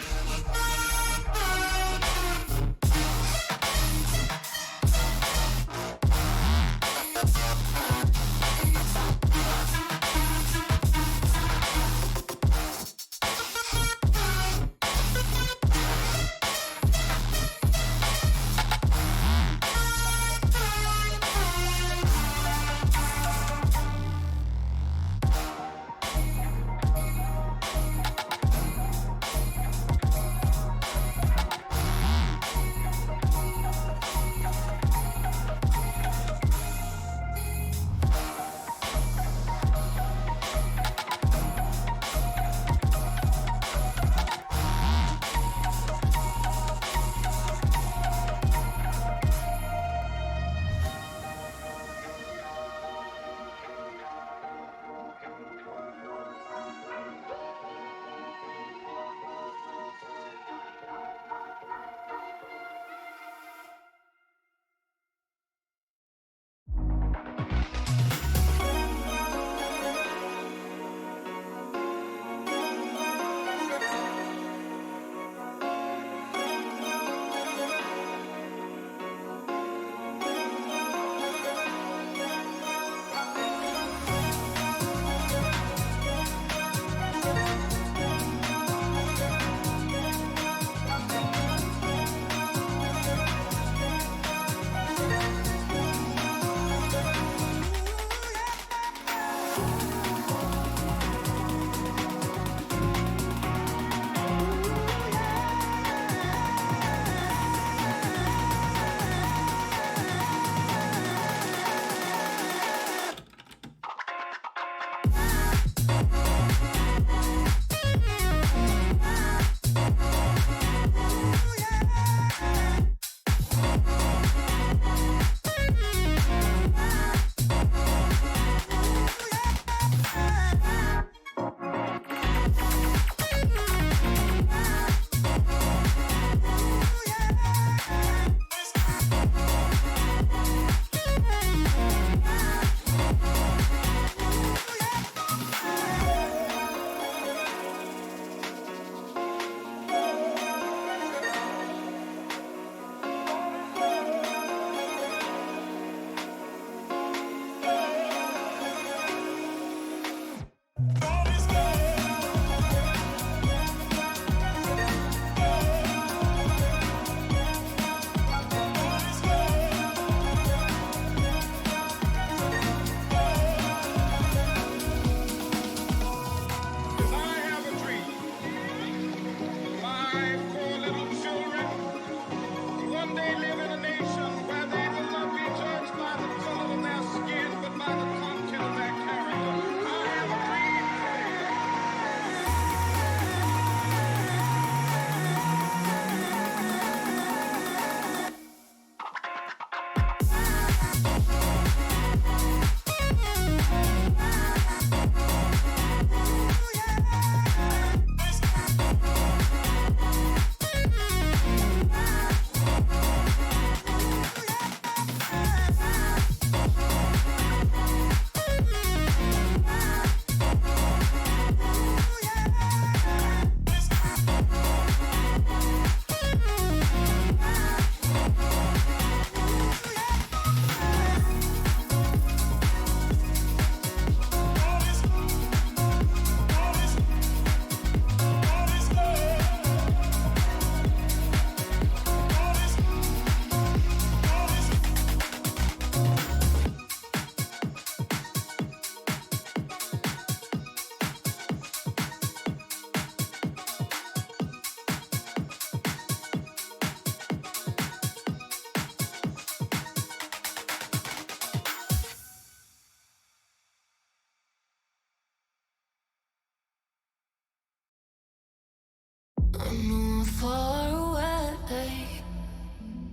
I know I'm far away,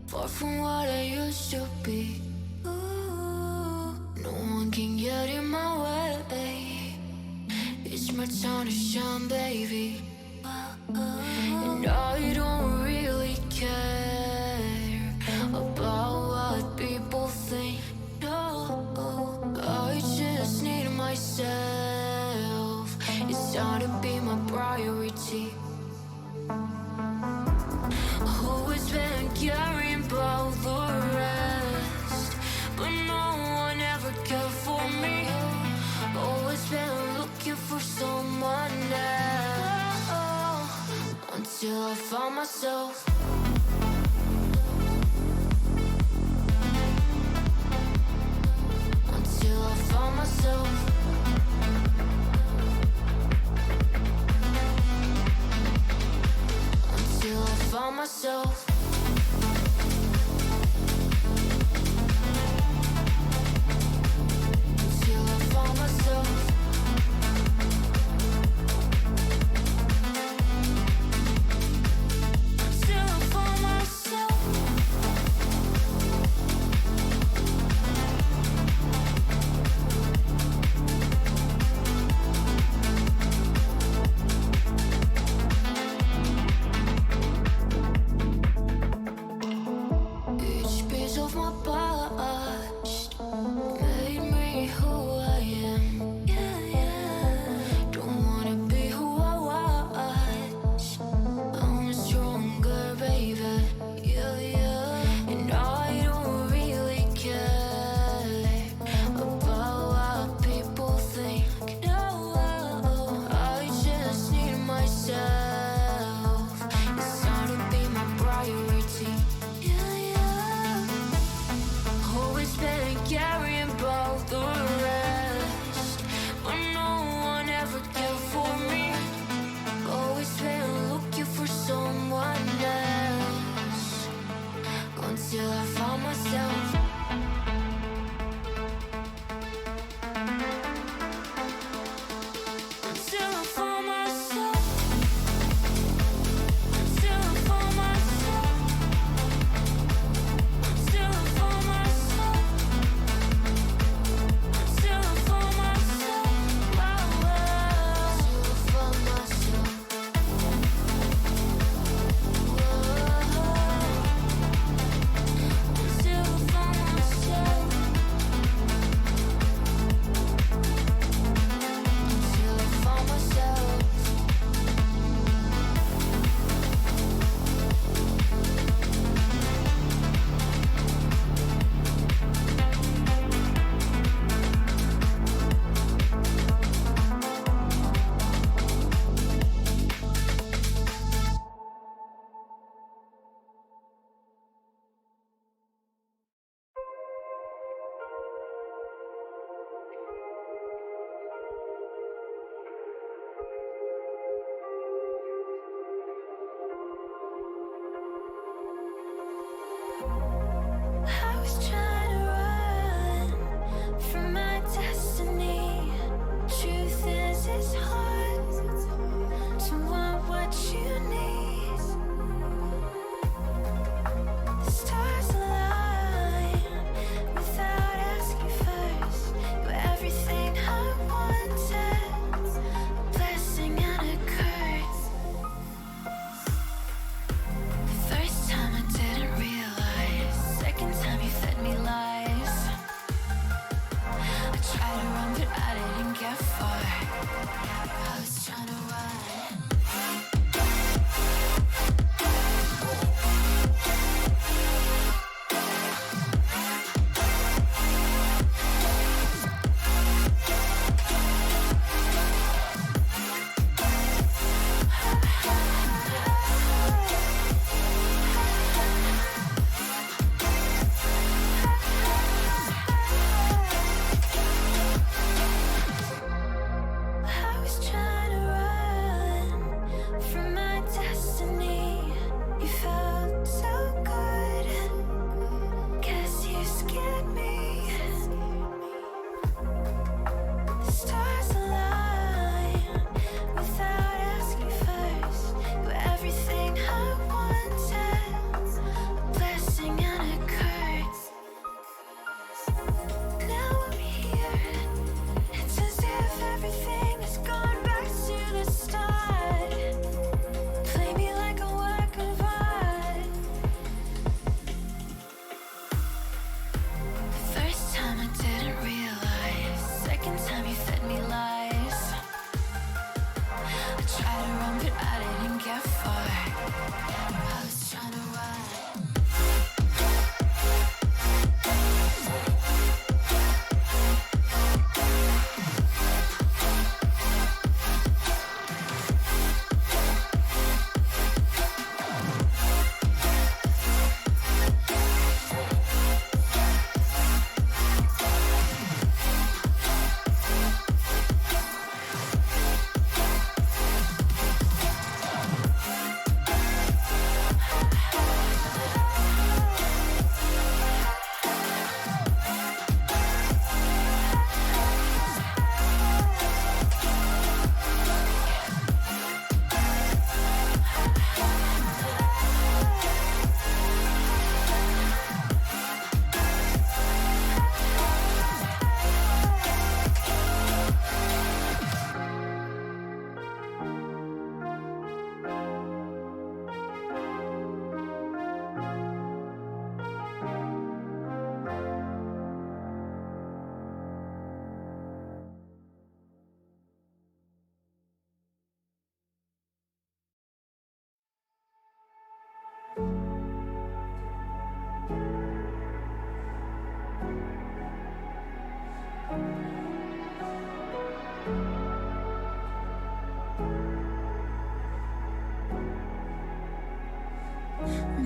far from what I used to be. Ooh, no one can get in my way. It's my time to shine, baby. And I don't really care about what people think. No, I just need myself. It's time to be my priority. Always been caring about the rest, but no one ever cared for me. Always been looking for someone else, until I found myself. Until I found myself. Until I found myself. Until I found myself. Until I found myself.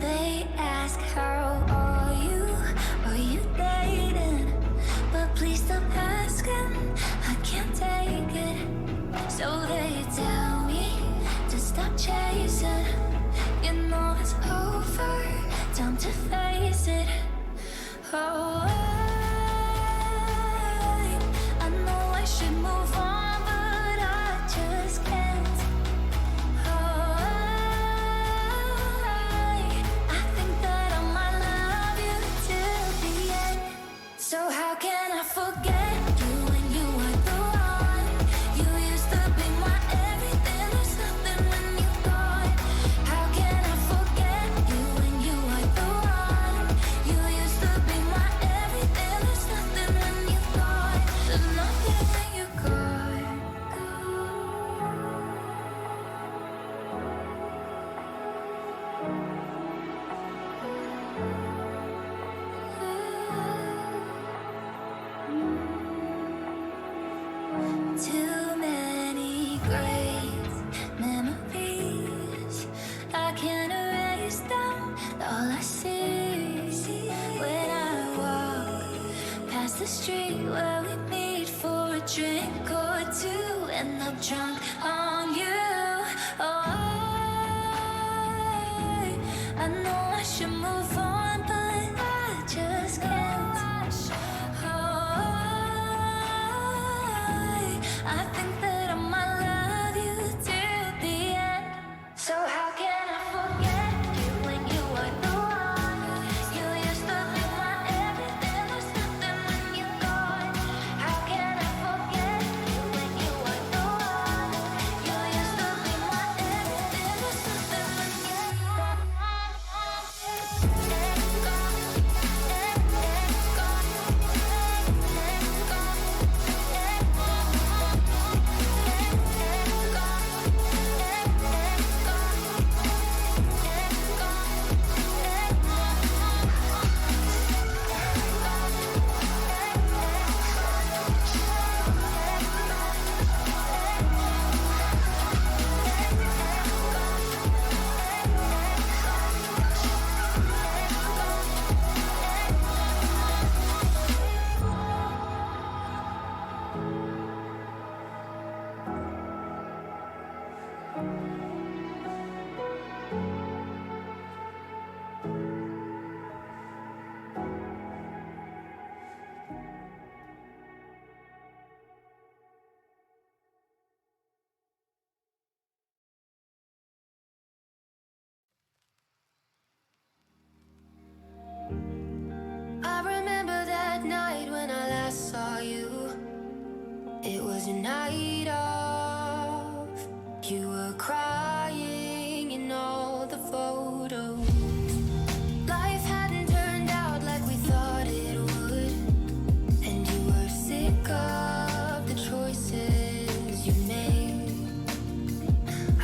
They ask how are you dating? But please stop asking, I can't take it. So they tell me to stop chasing. You know it's over, time to face it. Oh, I know I should move on, but I just can't. Oh, I think that I might love you till the end. So how can I forget you when you were the one? You used to be my everything, there's nothing when you're gone. How can I forget you when you were the one? You used to be my everything, there's nothing when you're gone. There's nothing when you're gone. Too many great memories, I can't erase them. All I see when I walk past the street where we meet for a drink or two, and I'm drunk on you. Oh, I know I should move on, but I just can't. Oh, I think that I might love you till the end. So how can I forget you when you were the one? You used to be my everything, there's nothing when you're gone. How can I forget you when you were the one? You used to be my everything, there's nothing when you're gone. I remember that night when I last saw you. It was a night of, you were crying in all the photos. Life hadn't turned out like we thought it would, and you were sick of the choices you made.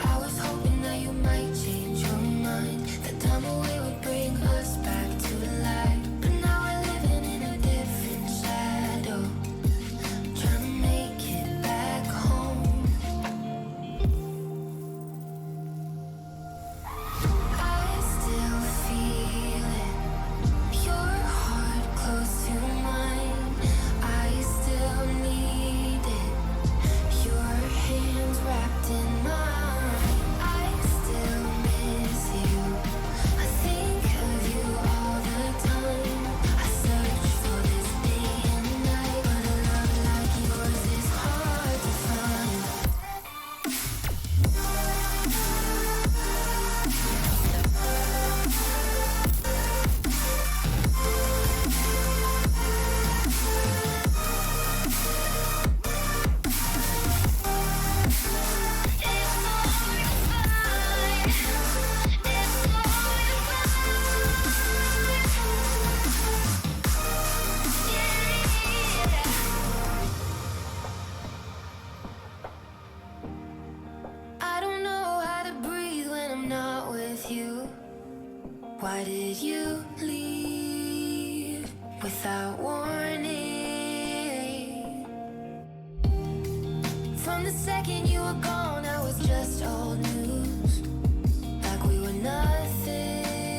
I was hoping that you might change your mind, that time away would bring us back to life. But now we're living in a different shadow, trying to make it back home. I still feel it, your heart close to mine. I still need it, your hands wrapped in mine. I still miss you, I think of you all the time. I search for this day and night, but a love like yours is hard to find. I don't know how to breathe when I'm not with you. Why did you leave without warning? From the second you were gone, I was just old news, like we were nothing.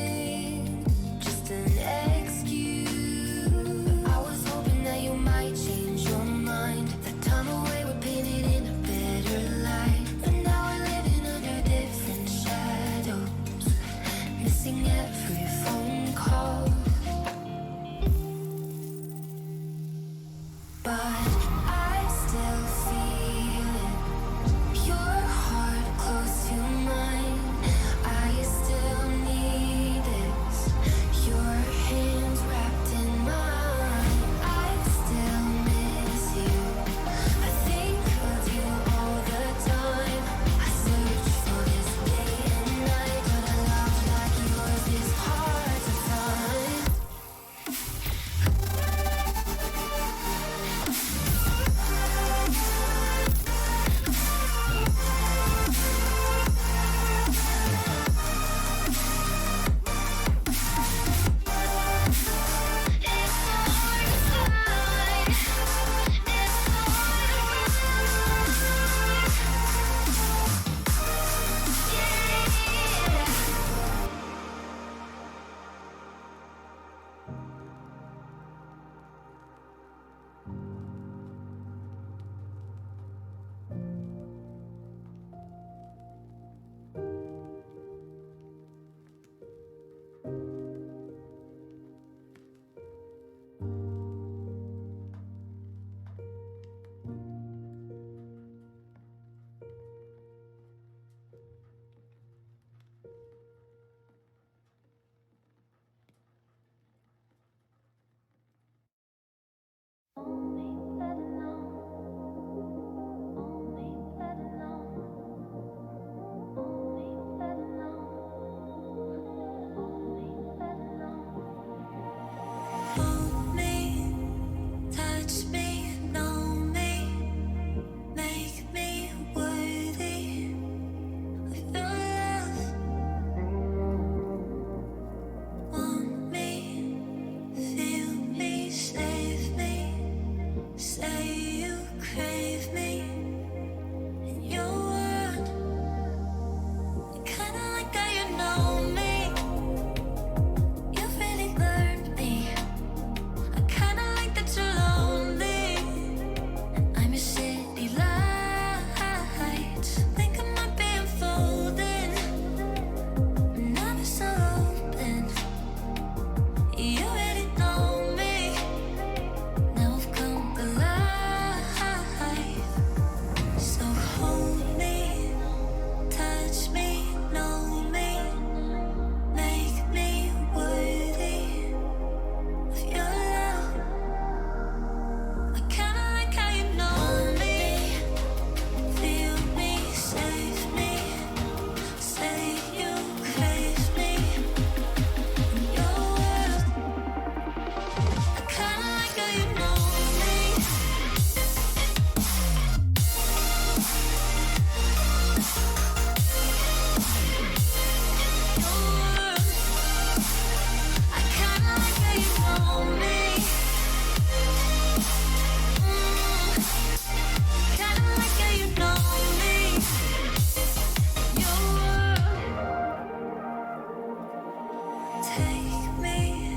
Take me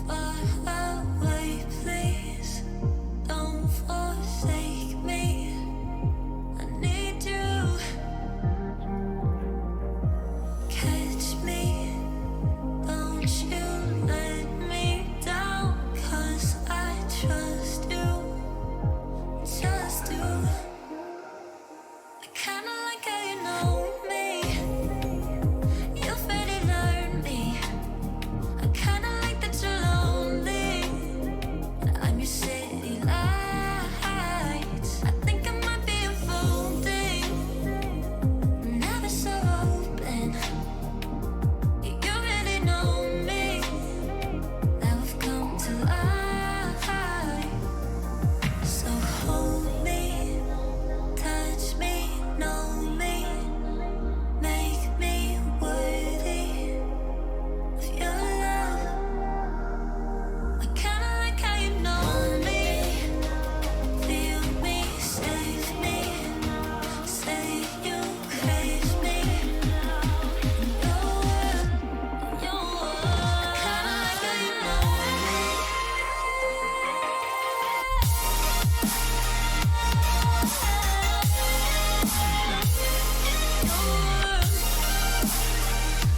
far away, please. Don't forsake me. I need you. Catch me. Don't you let me down. 'Cause I trust you. Just you. I kinda like how you know me. You've already learned me. I kinda like that you're lonely. I'm your city lights. I think I might be unfolding. Never so open. You already know me. Now we've come to life. So hold me, touch me, know me, make me worthy of your love. I kinda like how you know me, feel me, save me, say you crave me. Your world, your world. I kinda like how you know me.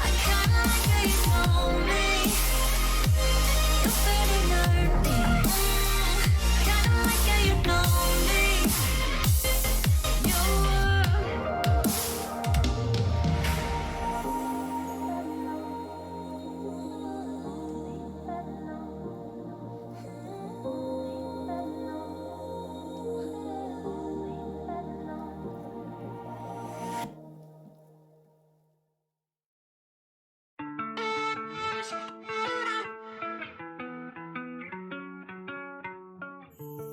I kinda like how you know me. You already learned me. Kinda like how you know me. Your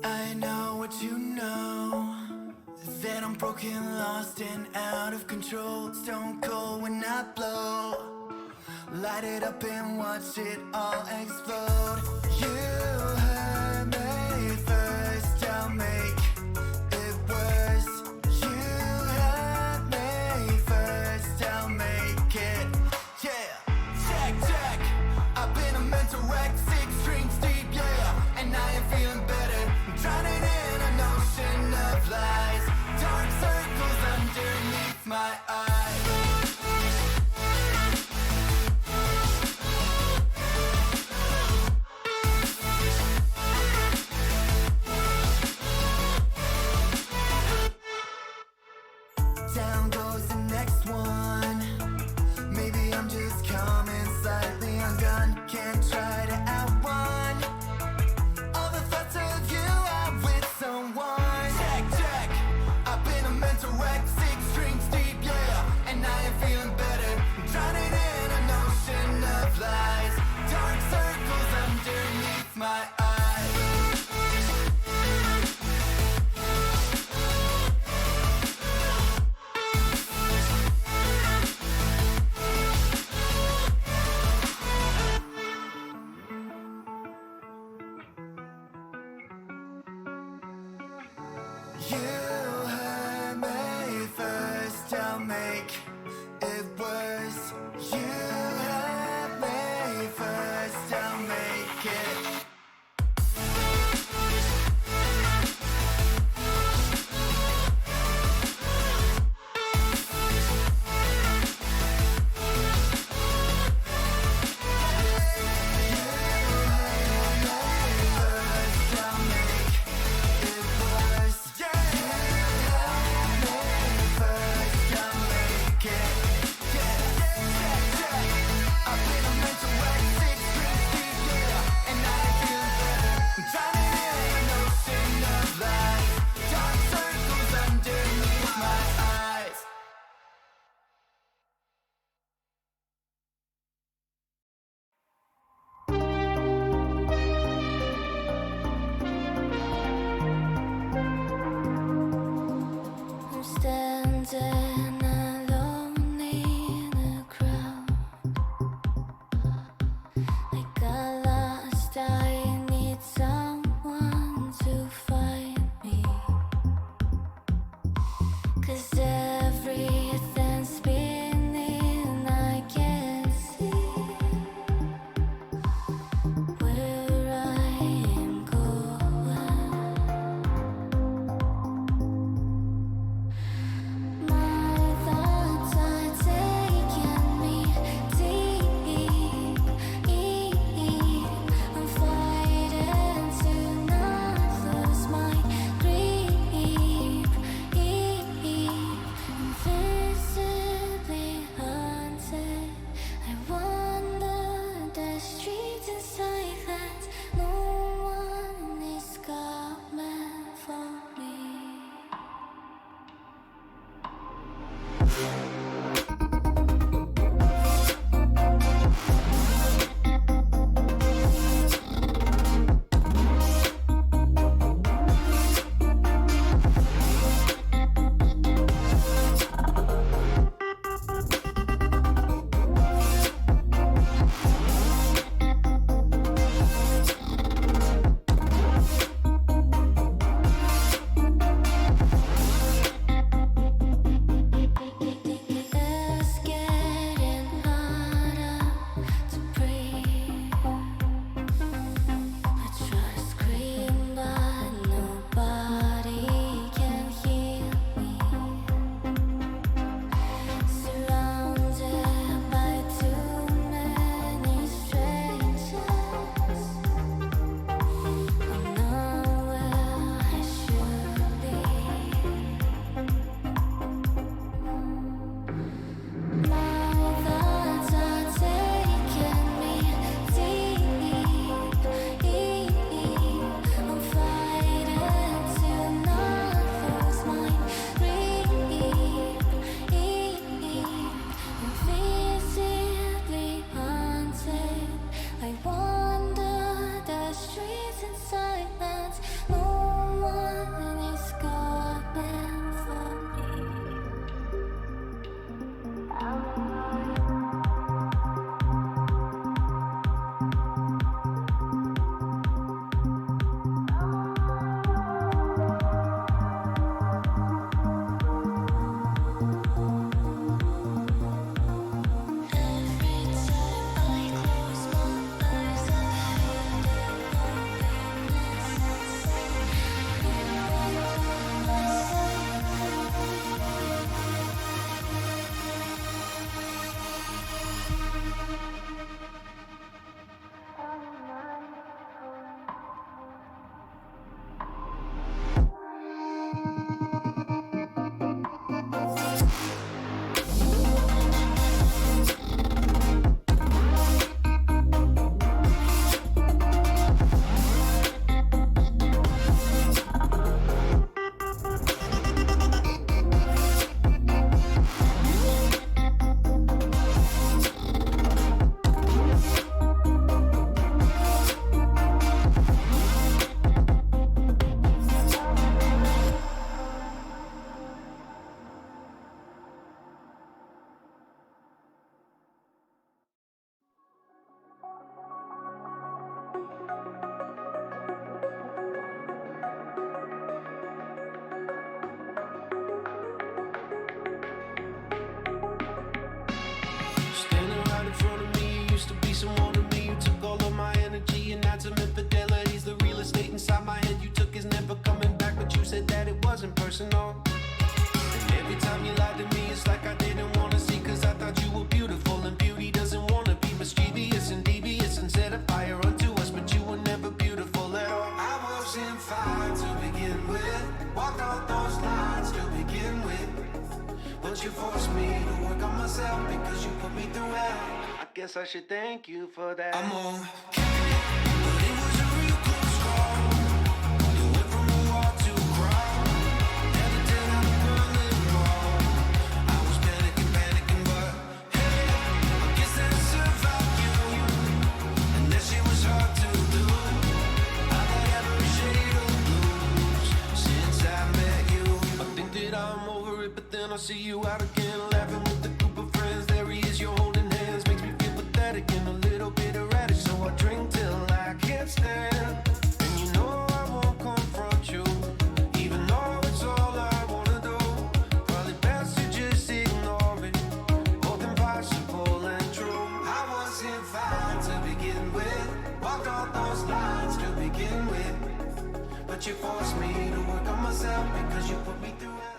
I know what you know, that I'm broken, lost and out of control. Stone cold when I blow, light it up and watch it all explode. You hurt me first, I'll make it worse. You hurt me first, I'll make it. Yeah, check, check. I've been a mental wreck, 6 drinks deep, yeah, and I am feeling better. I'm drowning in an ocean of lies, dark circles underneath my eyes. Down goes the next one. Maybe I'm just coming slightly undone. Can't try to outrun all the thoughts of you out with someone. Check, check. I've been a mental wreck, 6 drinks deep, yeah, and I am feeling better. I'm drowning in an ocean of lies, dark circles underneath my eyes. You hurt me first, I'll make it worse. You hurt me first, I'll make it. Yeah.
Standing right in front of me, you used to be someone to me. You took all of my energy and had some infidelities. The real estate inside my head you took is never coming back, but you said that it wasn't personal. And every time you lied to me, it's like I didn't want to see, cause I thought you were beautiful, and beauty doesn't want to be mischievous and devious and set a fire unto us, but you were never beautiful at all. I wasn't fine to begin with, walked all those lines to begin with, but you forced me to work on myself because you put me through hell. I guess I should thank you for that. I'm okay, but it was a real close call. You went from a wall to a crawl. Never did I burn wall. I was panicking, but hey, I guess that survived you. And that shit was hard to do. I've had every shade of blues since I met you. I think that I'm over it, but then I see you out again, laughing with the group of friends. There he is, you're holding hands, makes me feel pathetic and a little bit erratic. So I drink till I can't stand, and you know I won't confront you, even though it's all I wanna do. Probably best to just ignore it, both impossible and true. I wasn't fine to begin with, walked all those lines to begin with, but you forced me to work on myself because you put me through hell.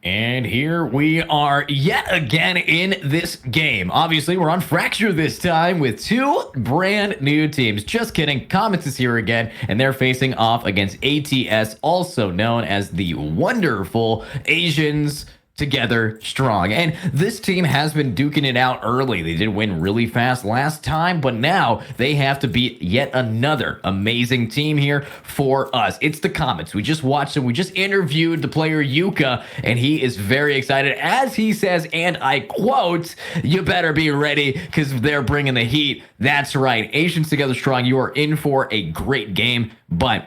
And here we are yet again in this game. Obviously, we're on Fracture this time with two brand new teams. Just kidding. Comets is here again, and they're facing off against ATS, also known as the wonderful Asians Together Strong. And this team has been duking it out early. They did win really fast last time, but now they have to beat yet another amazing team here for us. It's the Comets. We just watched them. We just interviewed the player Yuka, and he is very excited. As he says, and I quote, "You better be ready because they're bringing the heat." That's right. Asians Together Strong, you are in for a great game, but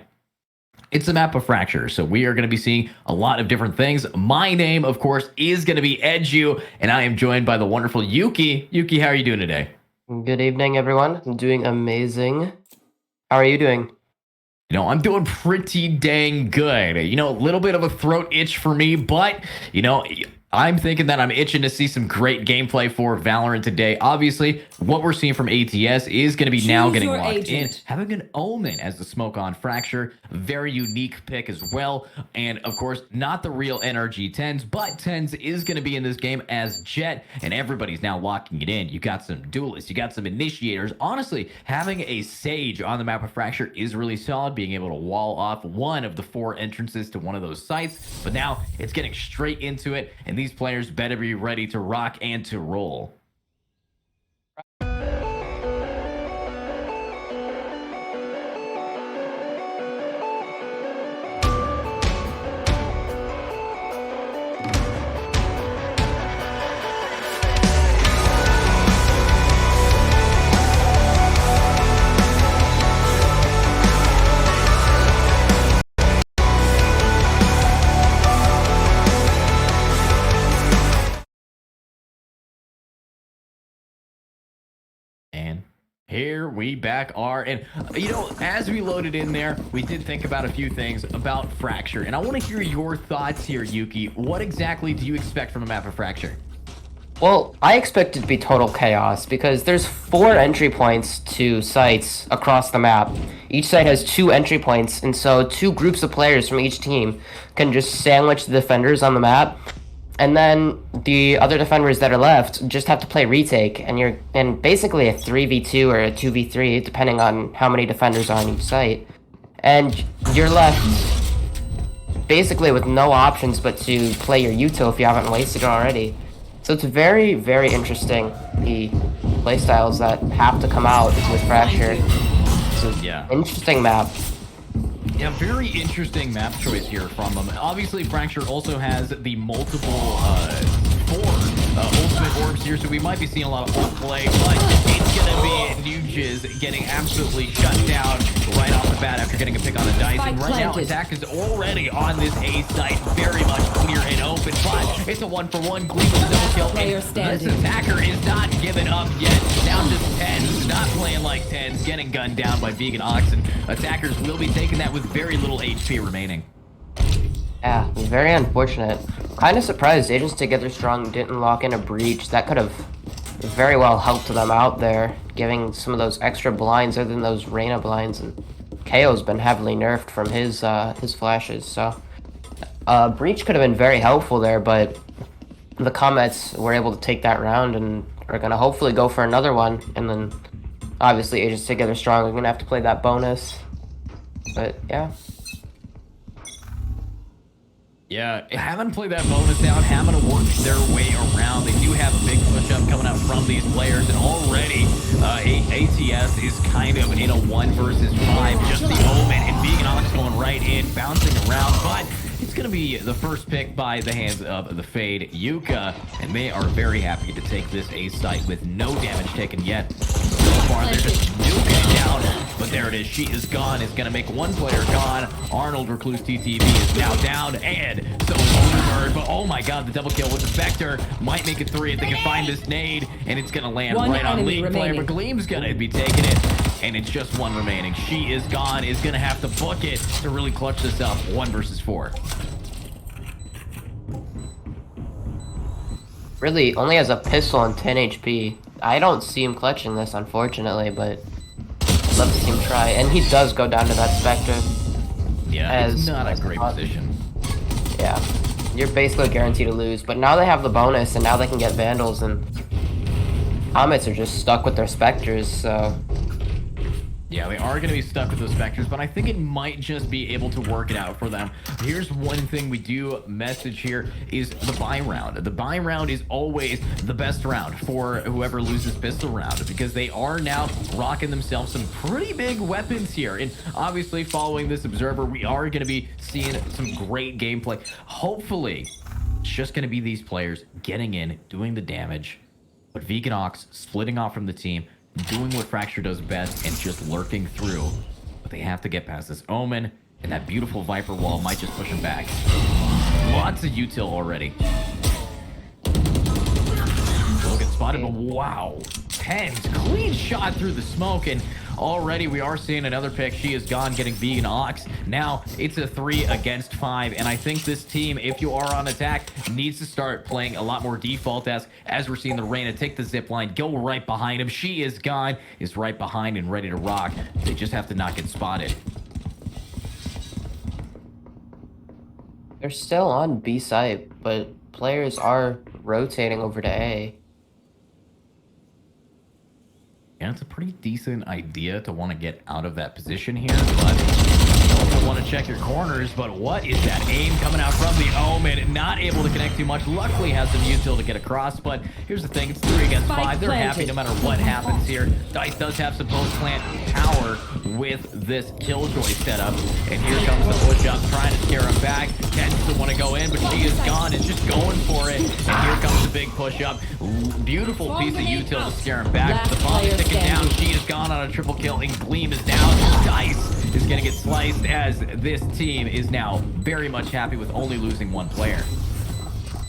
it's a map of Fracture, so we are going to be seeing a lot of different things. My name, of course, is going to be Edu, and I am joined by the wonderful Yuki. Yuki, how are you doing today?
Good evening, everyone. I'm doing amazing. How are you doing?
You know, I'm doing pretty dang good. You know, a little bit of a throat itch for me, but, you know, I'm thinking that I'm itching to see some great gameplay for Valorant today. Obviously, what we're seeing from ATS is going to be now getting locked in. Having an Omen as the smoke on Fracture. Very unique pick as well. And, of course, not the real NRG 10s, but 10s is going to be in this game as Jet. And everybody's now locking it in. You got some duelists. You got some initiators. Honestly, having a Sage on the map of Fracture is really solid. Being able to wall off one of the 4 entrances to one of those sites. But now it's getting straight into it. And these players better be ready to rock and to roll. Here we back are, and you know, as we loaded in there, we did think about a few things about Fracture, and I want to hear your thoughts here, Yuki. What exactly do you expect from a map of Fracture?
Well, I expect it to be total chaos because there's 4 entry points to sites across the map. Each site has 2 entry points, and so 2 groups of players from each team can just sandwich the defenders on the map. And then the other defenders that are left just have to play retake, and you're in basically a 3v2 or a 2v3, depending on how many defenders are on each site. And you're left basically with no options but to play your util if you haven't wasted it already. So it's very, very interesting, the playstyles that have to come out with Fracture. It's an interesting map.
Yeah, very interesting map choice here from them. Obviously, Fracture also has the multiple 4 ultimate orbs here, so we might be seeing a lot of ult play, but it's going to be Nuges getting absolutely shut down right off the bat after getting a pick on a dice. And right now, attack is already on this A site, very much clear and open, but it's a 1-for-1. Gleam with no kill. This attacker is not giving up yet. Down to 10. playing like 10s, getting gunned down by Vegan Ox, and attackers will be taking that with very little HP remaining.
Yeah, very unfortunate. Kind of surprised Agents Together Strong didn't lock in a breach. That could have very well helped them out there, giving some of those extra blinds other than those Reyna blinds. And KO's been heavily nerfed from his flashes, so breach could have been very helpful there. But the Comets were able to take that round and are gonna hopefully go for another one. And then obviously Agents Together Strong are gonna have to play that bonus. But yeah.
Yeah, having to play that bonus down, having to work their way around. They do have a big push-up coming out from these players, and already ATS is kind of in a 1 versus 5. Just the Omen and Vegan Ox going right in, bouncing around, but it's going to be the first pick by the hands of the Fade Yuka, and they are very happy to take this A site with no damage taken yet. So far, they're just nuking it down, but there it is. She is gone. It's going to make one player gone. Arnold Recluse TTV is now down, and so is Bird. But oh my god, the double kill with the Spectre might make it 3 if they can find this nade, and it's going to land right on League player. But Gleam's going to be taking it, and it's just one remaining. She is gone, is going to have to book it to really clutch this up. 1 versus 4.
Really only has a pistol and 10 HP. I don't see him clutching this, unfortunately, but I'd love to see him try. And he does go down to that Spectre.
Yeah, it's not a great position.
Yeah, you're basically guaranteed to lose. But now they have the bonus, and now they can get Vandals, and Comets are just stuck with their Spectres, so...
Yeah, they are going to be stuck with those Spectres, but I think it might just be able to work it out for them. Here's one thing we do message here is the buy round. The buy round is always the best round for whoever loses pistol round, because they are now rocking themselves some pretty big weapons here. And obviously, following this Observer, we are going to be seeing some great gameplay. Hopefully, it's just going to be these players getting in, doing the damage, but Vegan Ox splitting off from the team, doing what Fracture does best and just lurking through. But they have to get past this Omen, and that beautiful Viper wall might just push him back. Lots of util already. We'll get spotted, but wow. Tens, clean shot through the smoke, and already we are seeing another pick. She is gone, getting Vegan Ox. Now it's a 3 against 5, and I think this team, if you are on attack, needs to start playing a lot more default-esque, as we're seeing the Reyna take the zip line, go right behind him. She is gone, is right behind and ready to rock. They just have to not get spotted.
They're still on B site, but players are rotating over to A.
Yeah, it's a pretty decent idea to want to get out of that position here, but you also want to check your corners. But what is that aim coming out from the Omen? Not able to connect too much. Luckily has some util to get across, but here's the thing, it's 3 against 5. They're happy no matter what happens here. Dice does have some post-plant power with this Killjoy setup, and here comes the push-up, trying to scare him back. Tends to want to go in, but she is gone, is just going for it, and here comes the big push-up. Beautiful piece of util to scare him back. The bomb is ticking down. She is gone on a triple kill, and Gleam is down. Dice is going to get sliced, as this team is now very much happy with only losing 1 player.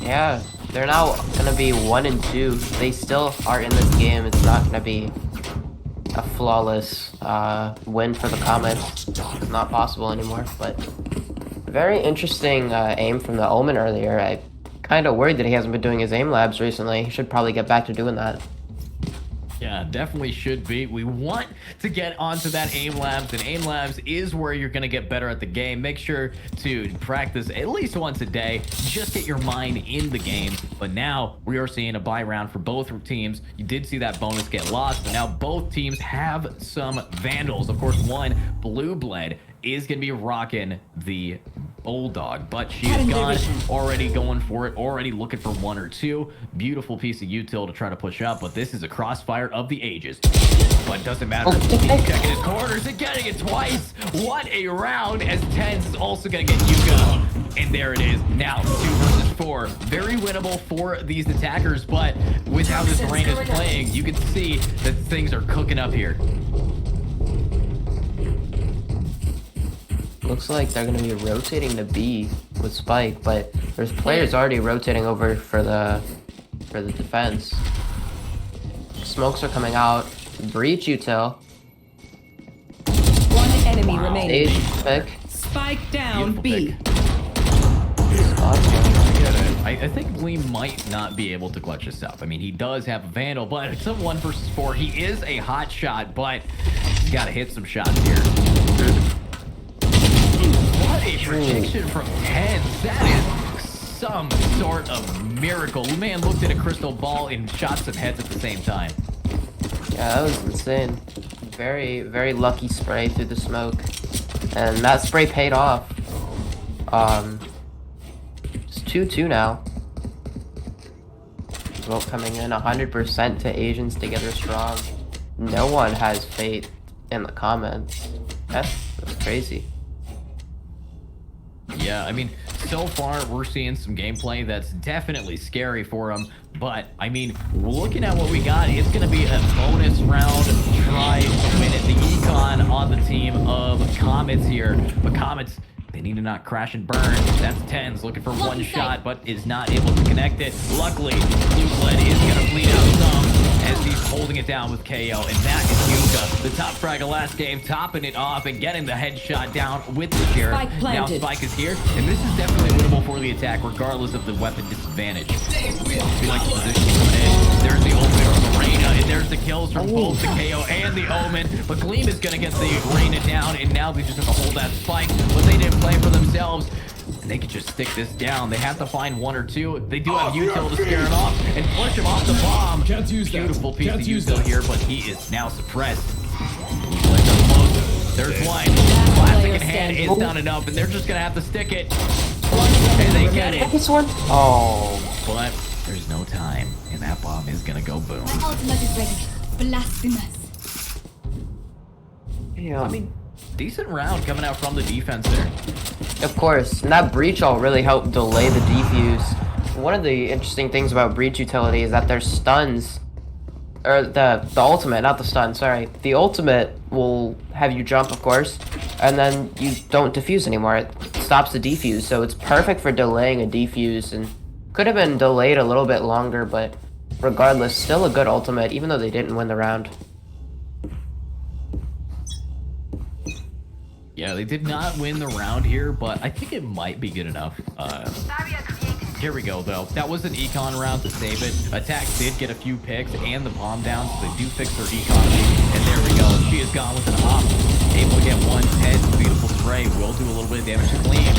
Yeah, they're now going to be 1 and 2. They still are in this game. It's not going to be a flawless win for the Comets. It's not possible anymore, but very interesting aim from the Omen earlier. I kind of worried that he hasn't been doing his aim labs recently. He should probably get back to doing that.
Yeah, definitely should be. We want to get onto that aim labs, and aim labs is where you're going to get better at the game. Make sure to practice at least once a day. Just get your mind in the game. But now we are seeing a buy round for both teams. You did see that bonus get lost, but now both teams have some Vandals. Of course, one Blue Bled is going to be rocking the Bulldog, but she is gone, already going for it, already looking for 1 or 2. Beautiful piece of util to try to push up, but this is a crossfire of the ages. But doesn't matter. He's checking his corners and getting it twice. What a round, as Tens is also going to get Yuka. And there it is. Now 2 versus 4. Very winnable for these attackers, but with how this rain is playing, you can see that things are cooking up here.
Looks like they're going to be rotating to B with Spike, but there's players already rotating over for the defense. Smokes are coming out. Breach util.
One enemy remaining.
Stage pick.
Spike down
Beautiful
B.
pick. I think Gleam might not be able to clutch this up. I mean, he does have a Vandal, but it's a 1 versus 4. He is a hot shot, but he's got to hit some shots here. What a prediction from 10. That is some sort of miracle. Man looked at a crystal ball and shot some heads at the same time.
Yeah, that was insane. Very, very lucky spray through the smoke. And that spray paid off. It's 2-2 now. Vote coming in 100% to Asians Together Strong. No one has faith in the comments. That's crazy.
Yeah, I mean, so far we're seeing some gameplay that's definitely scary for him. But, I mean, looking at what we got, it's going to be a bonus round try to win it. The econ on the team of Comets here. But Comets, they need to not crash and burn. That's Tens looking for one shot, but is not able to connect it. Luckily, Blue Blood is going to bleed out some as he's holding it down with KO. And that is Yuka, the top frag of last game, topping it off and getting the headshot down with the Sheriff. Now Spike is here, and this is definitely winnable for the attack, regardless of the weapon disadvantage. We like the position coming in. There's the Omen from Reyna, and there's the kills from both the KO and the Omen. But Gleam is going to get the Reyna down, and now they just have to hold that Spike. But they didn't play for themselves. And they could just stick this down. They have to find 1 or 2. They do have util to scare it off and push him off the bomb. Beautiful piece of util here, but he is now suppressed. There's one. Classic in hand is not enough, and they're just gonna have to stick it. And they get it.
This one? Oh.
But there's no time, and that bomb is gonna go boom.
My ultimate is ready. Blasphemous.
Yeah.
I mean, decent round coming out from the defense there.
Of course, and that breach all really helped delay the defuse. One of the interesting things about breach utility is that their stuns, or the ultimate, not the stun, sorry. The ultimate will have you jump, of course, and then you don't defuse anymore. It stops the defuse, so it's perfect for delaying a defuse, and could have been delayed a little bit longer, but regardless, still a good ultimate, even though they didn't win the round.
Yeah, they did not win the round here, but I think it might be good enough. Here we go, though. That was an econ round to save it. Attack did get a few picks and the bomb down, so they do fix their economy. And there we go. She is gone with an op. Able to get 110. Beautiful spray. Will do a little bit of damage to Gleam.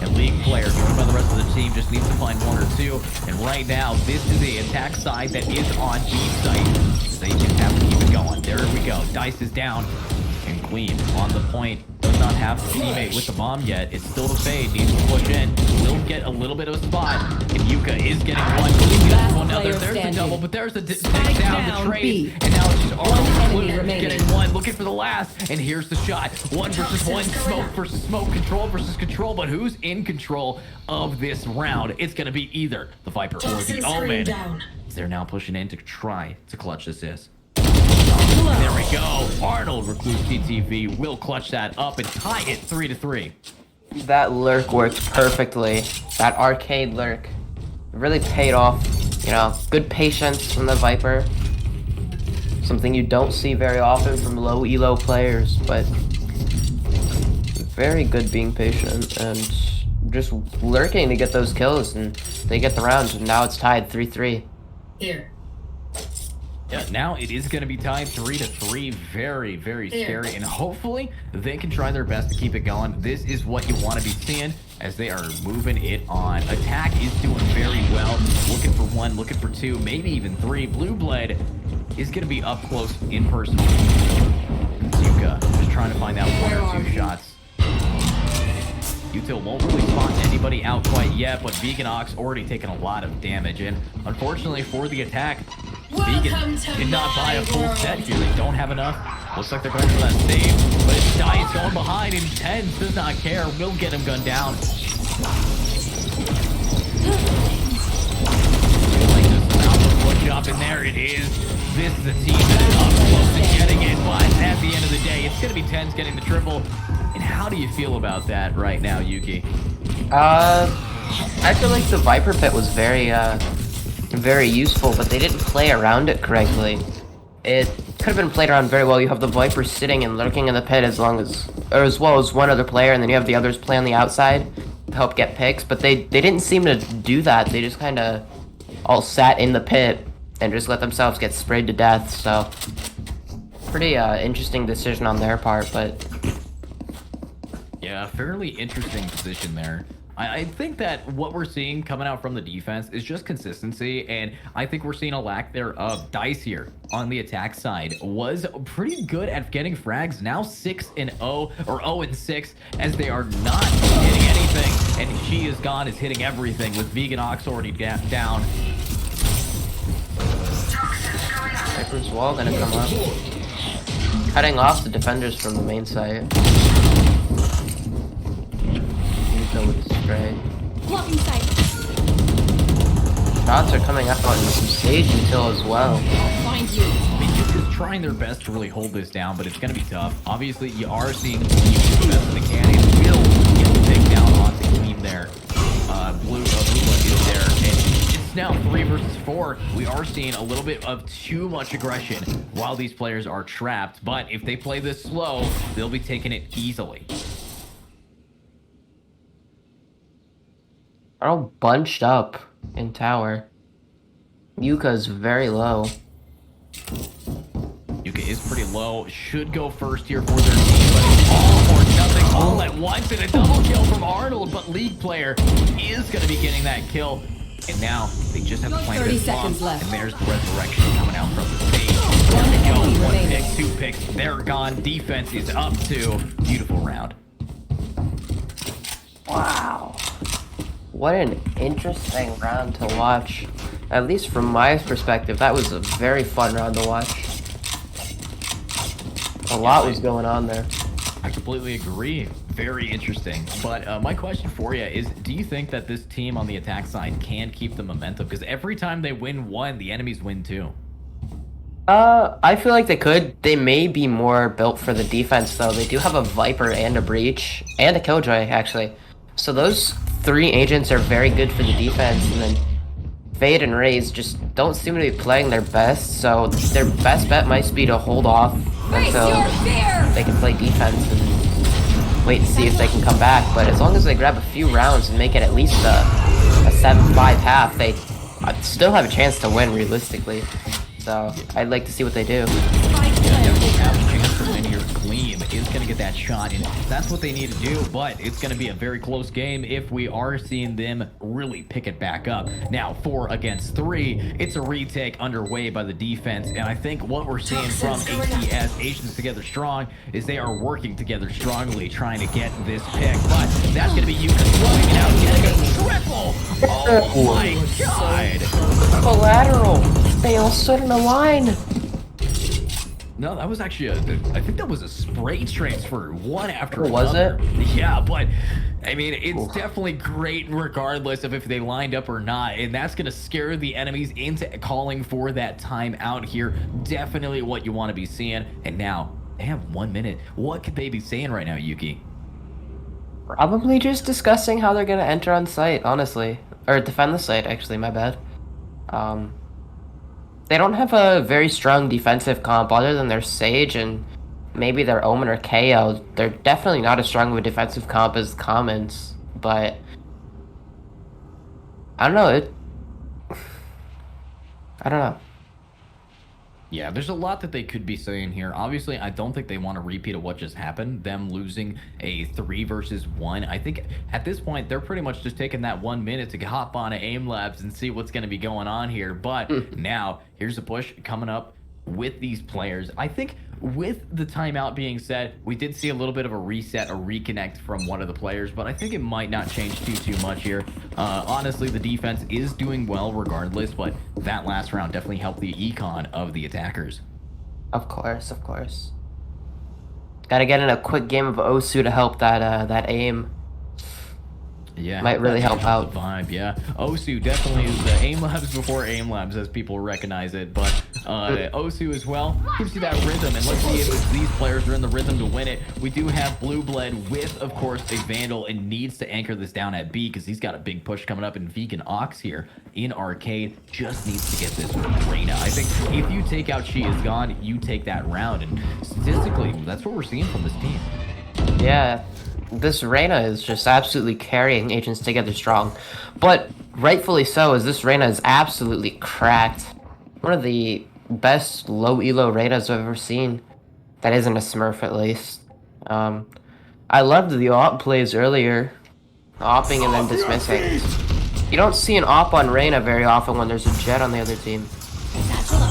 And League player, joined by the rest of the team, just needs to find 1 or 2. And right now, this is the attack side that is on B site. They just have to keep it going. There we go. Dice is down. And Gleam on the point. Does not have a teammate with the bomb yet. It's still the fade. Needs to push in. Will get a little bit of a spot. And Yuka is getting one. Gleam gets one. Now there's the double, but there's the take down the trade. And now it's just Arnold getting one. Looking for the last. And here's the shot. 1 versus 1. Smoke versus smoke. Control versus control. But who's in control of this round? It's going to be either the Viper or the Omen. They're now pushing in to try to clutch this. There we go. Arnold Recluse TTV will clutch that up and tie it 3-3.
That lurk worked perfectly. That arcade lurk really paid off. You know, good patience from the Viper. Something you don't see very often from low elo players, but very good being patient and just lurking to get those kills, and they get the round, and now it's tied 3-3.
Here.
Yeah, now it is going to be tied 3-3. Very, very scary. And hopefully they can try their best to keep it going. This is what you want to be seeing as they are moving it on. Attack is doing very well. Looking for 1, looking for 2, maybe even 3. Blue Blood is going to be up close in person. Yuka just trying to find that 1 or 2 shots. Util won't really spot anybody out quite yet, but Vegan Ox already taken a lot of damage. And unfortunately for the attack, Vegan did not buy a full set here. They don't have enough. Looks like they're going for that save, but it's Dice going behind, and Tens does not care. Will get him gunned down. Like this amount of push up, and there it is. This is a team that is up close to getting it, but at the end of the day, it's going to be Tens getting the triple. And how do you feel about that right now, Yuki?
I feel like the Viper Pit was very useful, but they didn't play around it correctly. It could have been played around very well. You have the Viper sitting and lurking in the pit as well as one other player, and then you have the others play on the outside to help get picks. But they didn't seem to do that. They just kind of all sat in the pit and just let themselves get sprayed to death. So pretty interesting decision on their part, but
yeah, fairly interesting position there. I think that what we're seeing coming out from the defense is just consistency, and I think we're seeing a lack there of Dice here on the attack side. Was pretty good at getting frags, now 6-0 or 0-6, as they are not hitting anything, and She Is Gone is hitting everything with Vegan Ox already down.
Viper's wall gonna come up, cutting off the defenders from the main site. With the spray.
Blocking sight.
Shots are coming up on some Sage Util as well.
I'll find you.
I mean, you're just trying their best to really hold this down, but it's going to be tough. Obviously, you are seeing the best they can. It will get the takedown on the team there. Blue Blood is there, and it's now 3 versus 4. We are seeing a little bit of too much aggression while these players are trapped, but if they play this slow, they'll be taking it easily.
Are all bunched up in tower. Yuka's very low.
Yuka is pretty low. Should go first here for their team, but it's all or nothing all at once, and a double kill from Arnold, but League player is going to be getting that kill. And now they just have to plant
30
this bomb,
seconds left.
and there's the resurrection coming out from the stage. There we go. 1 pick, 2 picks. They're gone. Defense is up 2. Beautiful round.
Wow. What an interesting round to watch. At least from my perspective, that was a very fun round to watch. A lot was going on there.
I completely agree. Very interesting. But my question for you is, do you think that this team on the attack side can keep the momentum? Because every time they win one, the enemies win two.
I feel like they could. They may be more built for the defense, though. They do have a Viper and a Breach, and a Killjoy, actually. So those 3 agents are very good for the defense, and then Fade and Raze just don't seem to be playing their best, so their best bet might be to hold off until they can play defense and wait and see if they can come back. But as long as they grab a few rounds and make it at least a 7-5 half, they still have a chance to win realistically. So I'd like to see what they do.
Definitely have a chance to win here. Gleam is going to get that shot, and that's what they need to do, but it's going to be a very close game if we are seeing them really pick it back up. Now, 4 against 3, it's a retake underway by the defense, and I think what we're seeing from ATS, Asians Together Strong, is they are working together strongly, trying to get this pick, but that's going to be Yuka slowing it out, getting a triple! Oh my god!
Collateral! They all stood in a line!
No, that was actually I think that was a spray transfer, one after another.
Was it?
Yeah, but I mean, it's definitely great regardless of if they lined up or not, and that's going to scare the enemies into calling for that timeout here. Definitely what you want to be seeing. And now, they have 1 minute. What could they be saying right now, Yuki?
Probably just discussing how they're going to enter on site, honestly. Or defend the site, actually, my bad. They don't have a very strong defensive comp other than their Sage and maybe their Omen or KO. They're definitely not as strong of a defensive comp as the Comets, but I don't know. I don't know.
Yeah, there's a lot that they could be saying here. Obviously, I don't think they want a repeat of what just happened, them losing a 3 versus 1. I think at this point, they're pretty much just taking that 1 minute to hop on to AIM Labs and see what's going to be going on here. But now, here's a push coming up with these players. I think with the timeout being set, we did see a little bit of a reset, a reconnect from one of the players, but I think it might not change too much here. Honestly, the defense is doing well regardless, but that last round definitely helped the econ of the attackers.
Of course, of course. Gotta get in a quick game of Osu to help that aim.
Yeah,
might really help out.
The vibe, yeah. Osu definitely is the AIM Labs before AIM Labs, as people recognize it. But Osu as well. Gives you that rhythm, and let's see if these players are in the rhythm to win it. We do have Blue Bled with, of course, a Vandal, and needs to anchor this down at B because he's got a big push coming up, and Vegan Ox here in Arcade just needs to get this Reyna. I think if you take out She Is Gone, you take that round, and statistically, that's what we're seeing from this team.
Yeah, this Reyna is just absolutely carrying Agents Together strong. But rightfully so, as this Reyna is absolutely cracked. One of the best low elo Reynas I've ever seen. That isn't a Smurf, at least. I loved the AWP plays earlier. Opping and then dismissing. You don't see an AWP on Reyna very often when there's a Jet on the other team.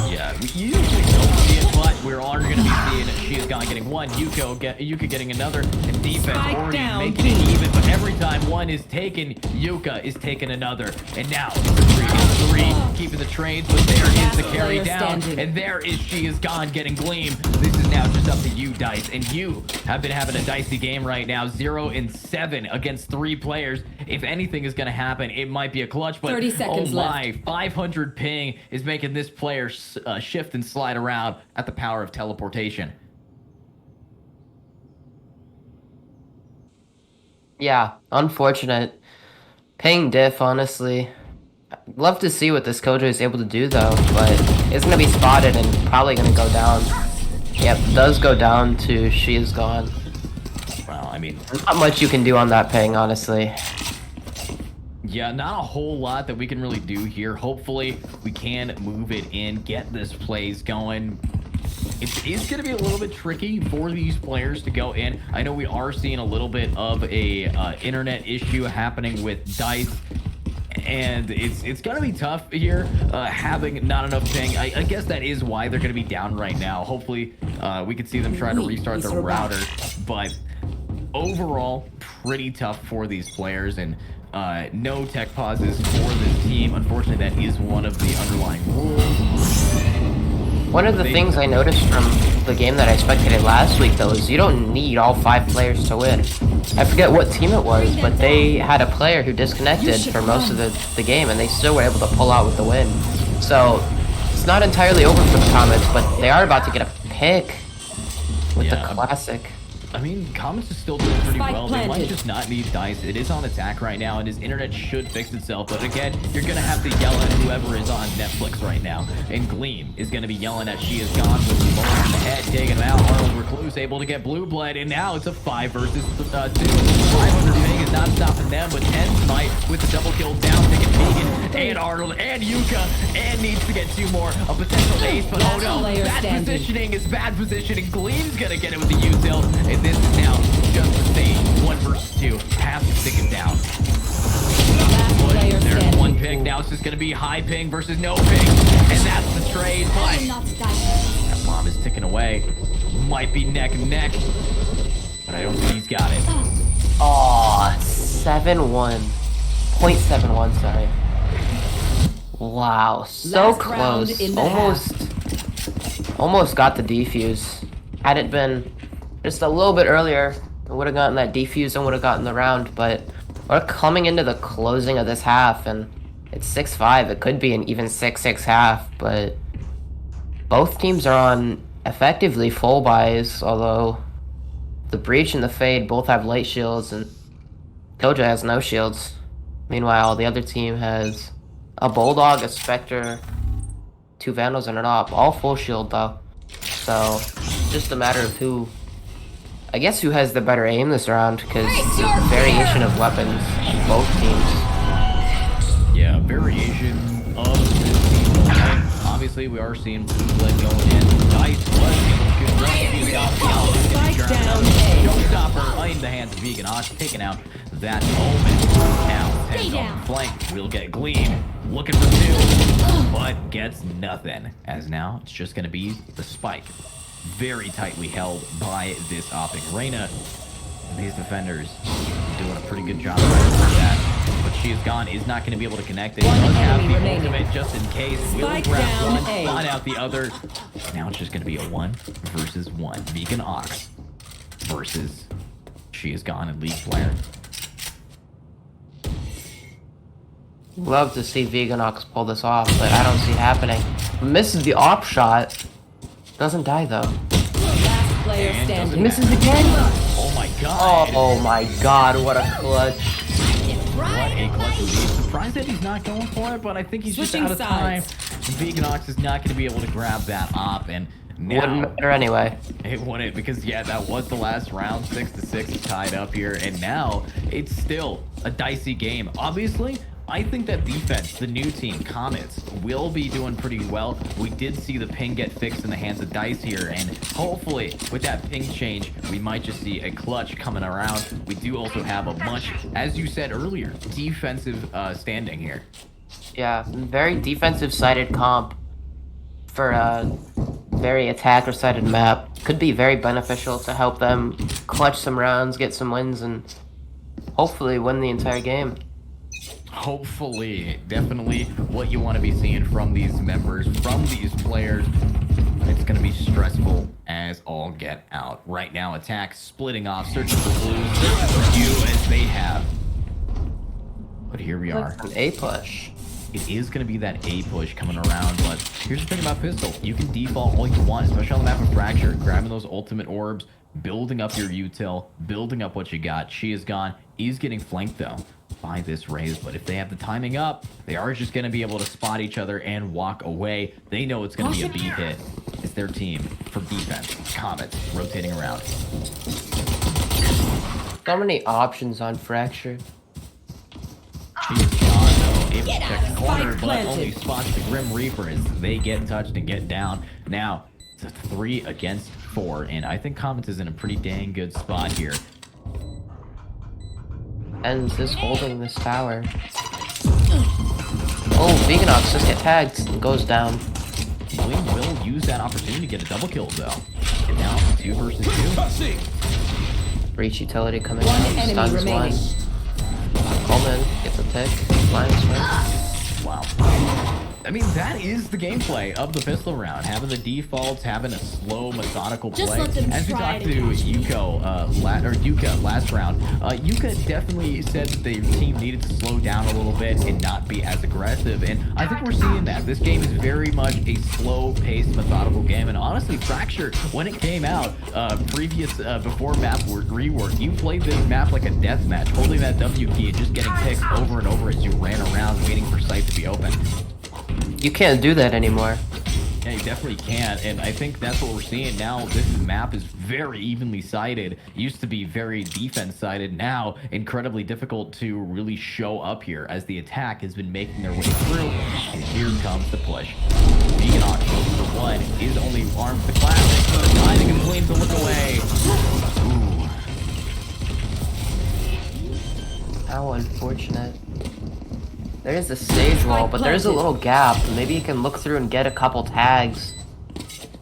Yeah, we usually don't see it, but we're all going to be seeing She Is Gone getting one, Yuka getting another, and defense already making it even, but every time one is taken, Yuka is taking another, and now it's a 3-3, keeping the trades, but there is the carry down, and there is She Is Gone getting Gleam. This is now just up to you, Dice, and you have been having a dicey game right now, 0-7 against 3 players. If anything is going to happen, it might be a clutch, but
30 seconds
my,
left.
500 ping is making this player shift and slide around at the power of teleportation.
Yeah, unfortunate. Paying diff, honestly. I'd love to see what this Kojo is able to do, though, but it's going to be spotted and probably going to go down. Yep, does go down to She Is Gone.
Well, I mean,
not much you can do on that ping, honestly.
Yeah, not a whole lot that we can really do here. Hopefully, we can move it in, get this plays going. It is going to be a little bit tricky for these players to go in. I know we are seeing a little bit of a internet issue happening with Dice, and it's going to be tough here, having not enough ping. I guess that is why they're going to be down right now. Hopefully, we can see them try to restart the router, but overall, pretty tough for these players, and no tech pauses for this team. Unfortunately, that is one of the underlying rules.
One of the things I noticed from the game that I spectated last week, though, is you don't need all 5 players to win. I forget what team it was, but they had a player who disconnected for most of the game, and they still were able to pull out with the win. So, it's not entirely over for the Comets, but they are about to get a pick with the Classic.
I mean, Comets is still doing pretty well. They might just not need Dice. It is on attack right now, and his internet should fix itself. But again, you're going to have to yell at whoever is on Netflix right now. And Gleam is going to be yelling at She Is Gone with the ball in the head, taking him out. Arnold Recluse able to get Blue Blood, and now it's a 5 versus 2. 500 ping is not stopping them, but 10 Smite with the double kill down, taking Vegan and Arnold and Yuka, and needs to get 2 more. A potential ace, but oh no, bad positioning is bad positioning. Gleam's going to get it with the U-tilt, and this is now just the same 1 versus 2. Have to stick him down. There's 1 pick. Now it's just going to be high ping versus no ping. And that's the trade. But that bomb is ticking away. Might be neck and neck. But I don't think he's got it.
Aw, 7-1. 0.71, sorry. Wow, so close. Almost got the defuse. Had it been just a little bit earlier, I would have gotten that defuse and would have gotten the round, but we're coming into the closing of this half, and it's 6-5. It could be an even 6-6 half, but both teams are on effectively full buys, although the Breach and the Fade both have light shields, and Koja has no shields. Meanwhile, the other team has a Bulldog, a Spectre, 2 Vandals, and an Op. All full shield, though. So, just a matter of who has the better aim this round, because it's a variation of weapons in both teams.
Yeah, variation of this team. Obviously, we are seeing Blue Blood going in. Dice was Showstopper in the hands of Vegan Ox, taking out that moment. Now, 10 on the flank. We'll get Gleam. Looking for 2, but gets nothing. As now, it's just going to be the spike. Very tightly held by this Opping Reyna. And these defenders doing a pretty good job right with that. But She Is Gone is not going to be able to connect. It does have the ultimate just in case. Will grab one, spot out the other. Now it's just going to be a 1 versus 1. Vegan Ox versus She Is Gone and League player.
Love to see Vegan Ox pull this off, but I don't see it happening. Misses the op shot. Doesn't die though.
Last player
And
standing.
Misses again.
Oh my god.
Oh my god, what a clutch.
What a clutch lead. Surprised that he's not going for it, but I think he's
Switching
just out of time.
sides.
Veganox is not going to be able to grab that op, and now
Wouldn't matter anyway.
it wouldn't, because yeah, that was the last round. 6-6 tied up here, and now it's still a dicey game. Obviously, I think that defense, the new team, Comets, will be doing pretty well. We did see the ping get fixed in the hands of Dice here, and hopefully with that ping change, we might just see a clutch coming around. We do also have a much, as you said earlier, defensive standing here.
Yeah, very defensive-sided comp for a very attacker-sided map. Could be very beneficial to help them clutch some rounds, get some wins, and hopefully win the entire game.
Hopefully, definitely what you want to be seeing from these members, from these players. It's going to be stressful as all get out. Right now, attack splitting off, searching for blues, searching for you as they have. But here we are.
An A push.
It is going to be that A push coming around, but here's the thing about Pistol. You can default all you want, especially on the map of Fracture, grabbing those ultimate orbs, building up your util, building up what you got. She is gone. He's getting flanked, though, by this Raze, but if they have the timing up, they are just going to be able to spot each other and walk away. They know it's going to be a B hit. It's their team for defense. Comets rotating around.
So many options on Fracture.
She's gone, though, able to check the corner,
Spike
but
planted.
only spots the Grim Reaper as they get touched and get down. Now, it's a 3 against 4, and I think Comets is in a pretty dang good spot here.
Ends is holding this tower. Oh, Veganox just get tagged and goes down.
Bling will use that opportunity to get a double kill, though. And now, 2 versus 2.
Breach utility coming
One
out.
enemy
Stuns
remaining.
one. Coleman gets a pick. Flying swing.
Wow. I mean, that is the gameplay of the pistol round. Having the defaults, having a slow, methodical
Just
play.
let them
As we
try
talked
to
to
catch me.
Yuka last round, Yuka definitely said that the team needed to slow down a little bit and not be as aggressive. And I think we're seeing that. This game is very much a slow-paced, methodical game. And honestly, Fracture, when it came out, before map rework, you played this map like a death match, holding that W key and just getting picked over and over as you ran around waiting for sight to be open.
You can't do that anymore.
Yeah, you definitely can, and I think that's what we're seeing now. This map is very evenly sided. It used to be very defense-sided. Now, incredibly difficult to really show up here as the attack has been making their way through, and here comes the push. Veganox goes for 1, is only armed with the classic, but timing and Flame to look away. Ooh.
How unfortunate. There is a stage wall, but there is a little gap. Maybe you can look through and get a couple tags.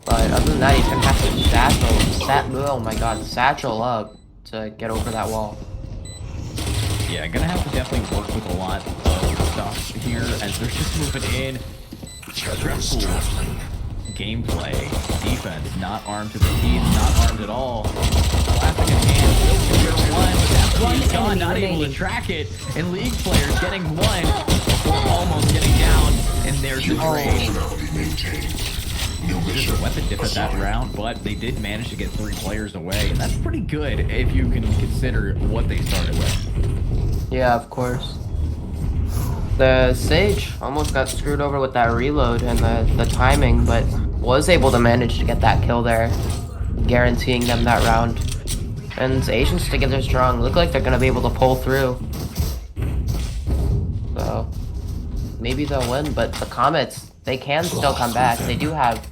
But other than that, he's gonna have to oh my god, satchel up to get over that wall.
Yeah, gonna have to definitely work with a lot of stuff here as they're just moving in. Stressful gameplay, defense, not armed to the teeth, not armed at all. Classic in hand, will secure 1, but that's gone, not able to track it. And League players getting 1 before almost getting down, and there's the trade. There's a weapon diff at that round, but they did manage to get 3 players away, and that's pretty good if you can consider what they started with.
Yeah, of course. The Sage almost got screwed over with that reload and the timing, but was able to manage to get that kill there, guaranteeing them that round. And Asians together strong. Look like they're gonna be able to pull through. So maybe they'll win, but the Comets, they can still come back. They do have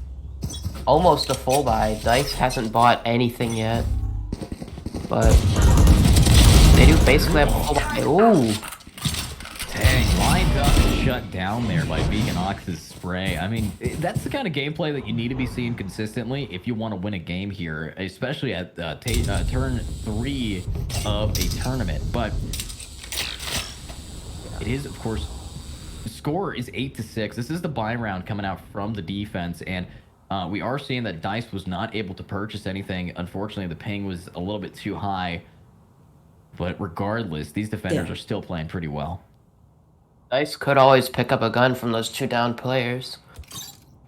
almost a full buy. Dice hasn't bought anything yet, but they do basically have a full buy. Ooh.
Dang, lined up and shut down there by Veganox's spray. I mean, that's the kind of gameplay that you need to be seeing consistently if you want to win a game here, especially at turn 3 of a tournament. But it is, of course, the score is 8-6. This is the buy round coming out from the defense, and we are seeing that Dice was not able to purchase anything. Unfortunately, the ping was a little bit too high. But regardless, these defenders are still playing pretty well.
Dice could always pick up a gun from those 2 down players.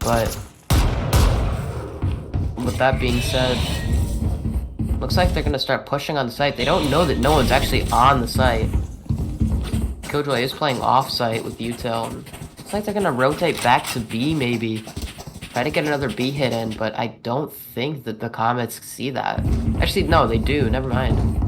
but with that being said, looks like they're gonna start pushing on the site. They don't know that no one's actually on the site. Killjoy is playing off-site with Util. Looks like they're gonna rotate back to B maybe. Try to get another B hit in, but I don't think that the Comets see that. Actually, no, they do. Never mind.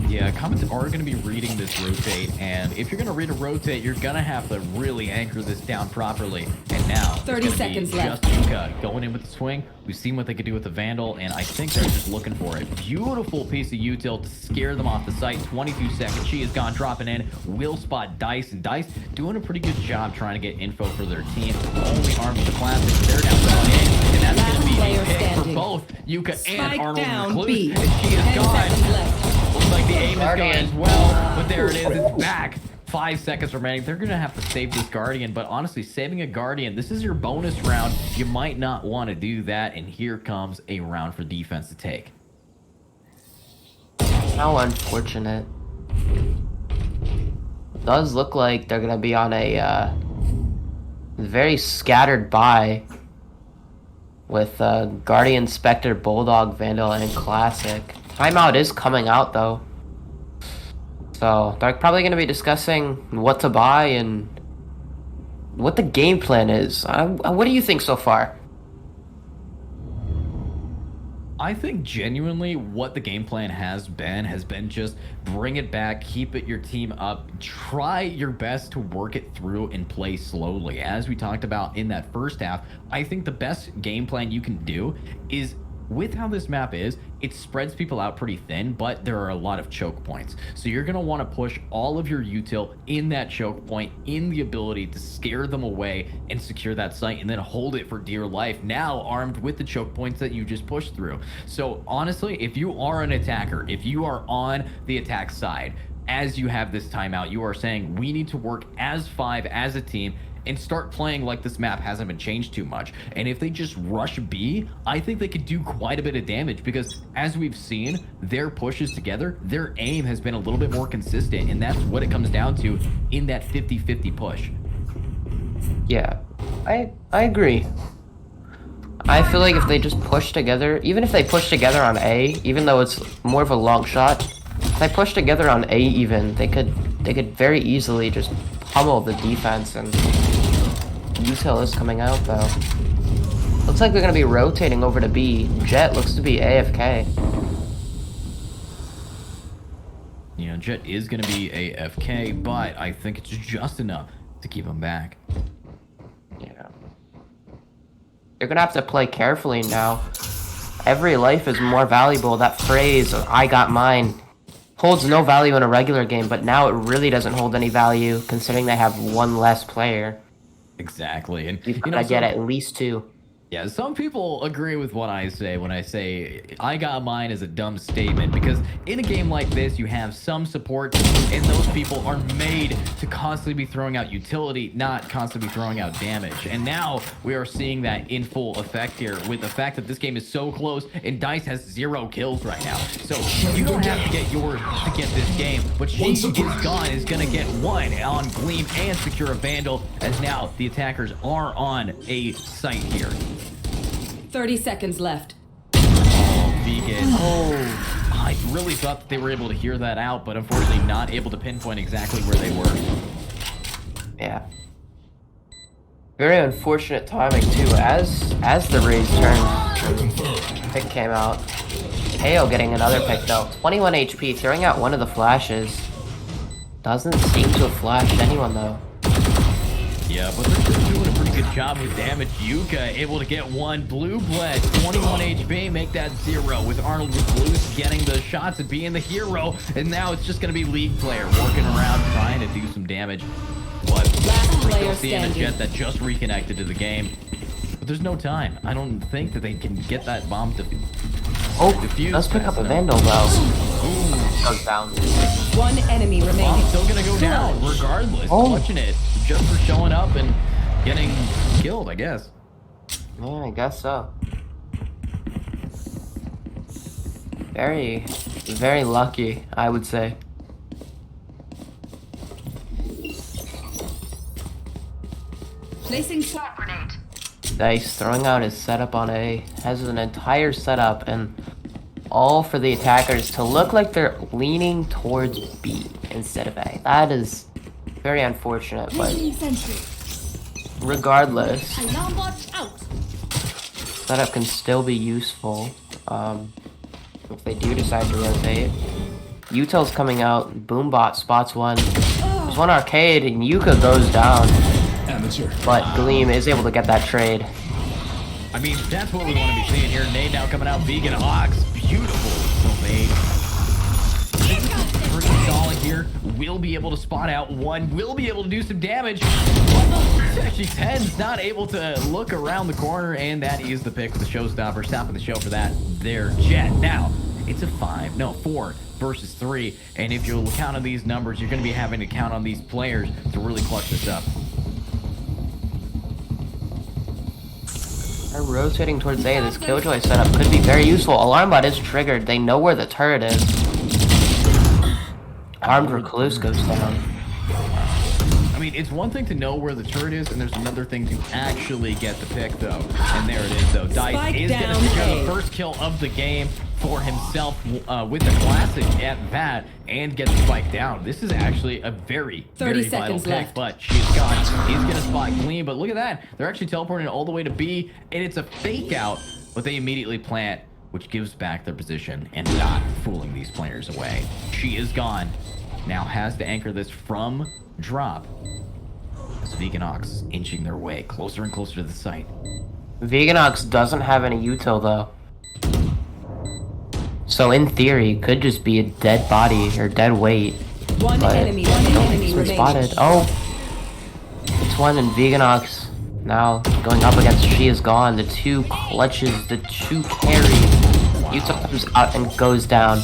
Yeah, Comets are going to be reading this rotate, and if you're going to read a rotate, you're going to have to really anchor this down properly. And now,
30 seconds left.
Just Yuka going in with the swing. We've seen what they could do with the Vandal, and I think they're just looking for it. Beautiful piece of util to scare them off the site. 22 seconds. She is gone, dropping in. Will spot Dice, and Dice doing a pretty good job trying to get info for their team. Only armed with the classics. They're down one in, and that's going to be a pick for both Yuka and Arnold Recluse. And she is gone. Looks like the aim is gone as well, but there it is. It's back. 5 seconds remaining. They're going to have to save this Guardian, but honestly, saving a Guardian, this is your bonus round. You might not want to do that, and here comes a round for defense to take.
How unfortunate. It does look like they're going to be on a very scattered buy with Guardian, Spectre, Bulldog, Vandal, and Classic. Timeout is coming out, though. So, they're probably going to be discussing what to buy and what the game plan is. What do you think so far?
I think genuinely what the game plan has been just bring it back, keep your team up, try your best to work it through and play slowly. As we talked about in that first half, I think the best game plan you can do is, with how this map is, it spreads people out pretty thin, but there are a lot of choke points. So you're going to want to push all of your util in that choke point, in the ability to scare them away and secure that site, and then hold it for dear life, now armed with the choke points that you just pushed through. So honestly, if you are an attacker, if you are on the attack side, as you have this timeout, you are saying we need to work as 5 as a team and start playing like this map hasn't been changed too much. And if they just rush B, I think they could do quite a bit of damage, because as we've seen, their pushes together, their aim has been a little bit more consistent, and that's what it comes down to in that 50-50 push.
Yeah, I agree. I feel like if they just push together, even if they push together on A, even though it's more of a long shot, if they push together on A even, they could very easily just pummel the defense. And util is coming out, though. Looks like they're going to be rotating over to B. Jet looks to be AFK.
Yeah, Jet is going to be AFK, but I think it's just enough to keep him back.
Yeah. They're going to have to play carefully now. Every life is more valuable. That phrase, I got mine, holds no value in a regular game, but now it really doesn't hold any value considering they have one less player.
Exactly. And
you gotta get at least 2.
Yeah, some people agree with what I say when I say I got mine is a dumb statement, because in a game like this, you have some support, and those people are made to constantly be throwing out utility, not constantly throwing out damage. And now we are seeing that in full effect here with the fact that this game is so close, and Dice has 0 kills right now. So you don't have to get yours to get this game, but she is gone, is going to get 1 on Gleam and secure a Vandal, as now the attackers are on a site here.
30 seconds left.
Oh, Vegan. Oh, I really thought that they were able to hear that out, but unfortunately not able to pinpoint exactly where they were.
Yeah. Very unfortunate timing, too. As the raise turned, pick came out. Hale getting another pick, though. 21 HP, throwing out one of the flashes. Doesn't seem to have flashed anyone, though.
Yeah, but they're still doing a pretty good job with damage. Yuka able to get 1. Blue Bled, 21 HP, make that 0, with Arnold Recluse getting the shots and being the hero. And now it's just going to be League player working around trying to do some damage. But we're still seeing a Jet that just reconnected to the game. But there's no time. I don't think that they can get that bomb defused.
Let's pick up a Vandal, though. Goes down.
1 enemy remaining.
Bomb's still going to go down regardless. Clutching it just for showing up and getting killed, I guess.
Yeah, I guess so. Very, very lucky, I would say.
Placing shock grenade.
Dice throwing out his setup on A. Has an entire setup and all for the attackers to look like they're leaning towards B instead of A. That is very unfortunate, but regardless, setup can still be useful if they do decide to rotate. Utel's coming out, Boombot spots one. There's one arcade and Yuka goes down. But Gleam is able to get that trade.
I mean, that's what we want to be seeing here. Nade now coming out, Vegan Ox. Beautiful little nade. Pretty solid here. Will be able to spot out one. Will be able to do some damage. Actually, 10's not able to look around the corner, and that is the pick for the showstopper. Stopping the show for that. There, Jet. Now, it's a 4 versus 3. And if you'll count on these numbers, you're going to be having to count on these players to really clutch this up.
They're rotating towards A. This Killjoy setup could be very useful. Alarm bot is triggered. They know where the turret is. Armed Recluse goes down.
I mean, it's one thing to know where the turret is, and there's another thing to actually get the pick, though. And there it is, though. Dice is going to secure the first kill of the game for himself with the classic at that and get the spike down. This is actually a very, very vital pick, but she's gone. He's going to spot Gleam, but look at that. They're actually teleporting all the way to B, and it's a fake out, but they immediately plant, which gives back their position and not fooling these players away. She is gone. Now has to anchor this from drop. As Vegan Ox inching their way closer and closer to the site.
Vegan Ox doesn't have any util though. So in theory, could just be a dead body or dead weight.
One enemy remaining.
Spotted. Oh, it's one in Vegan Ox. Now going up against She Is Gone. The two clutches, the two carry. Util comes out and goes down.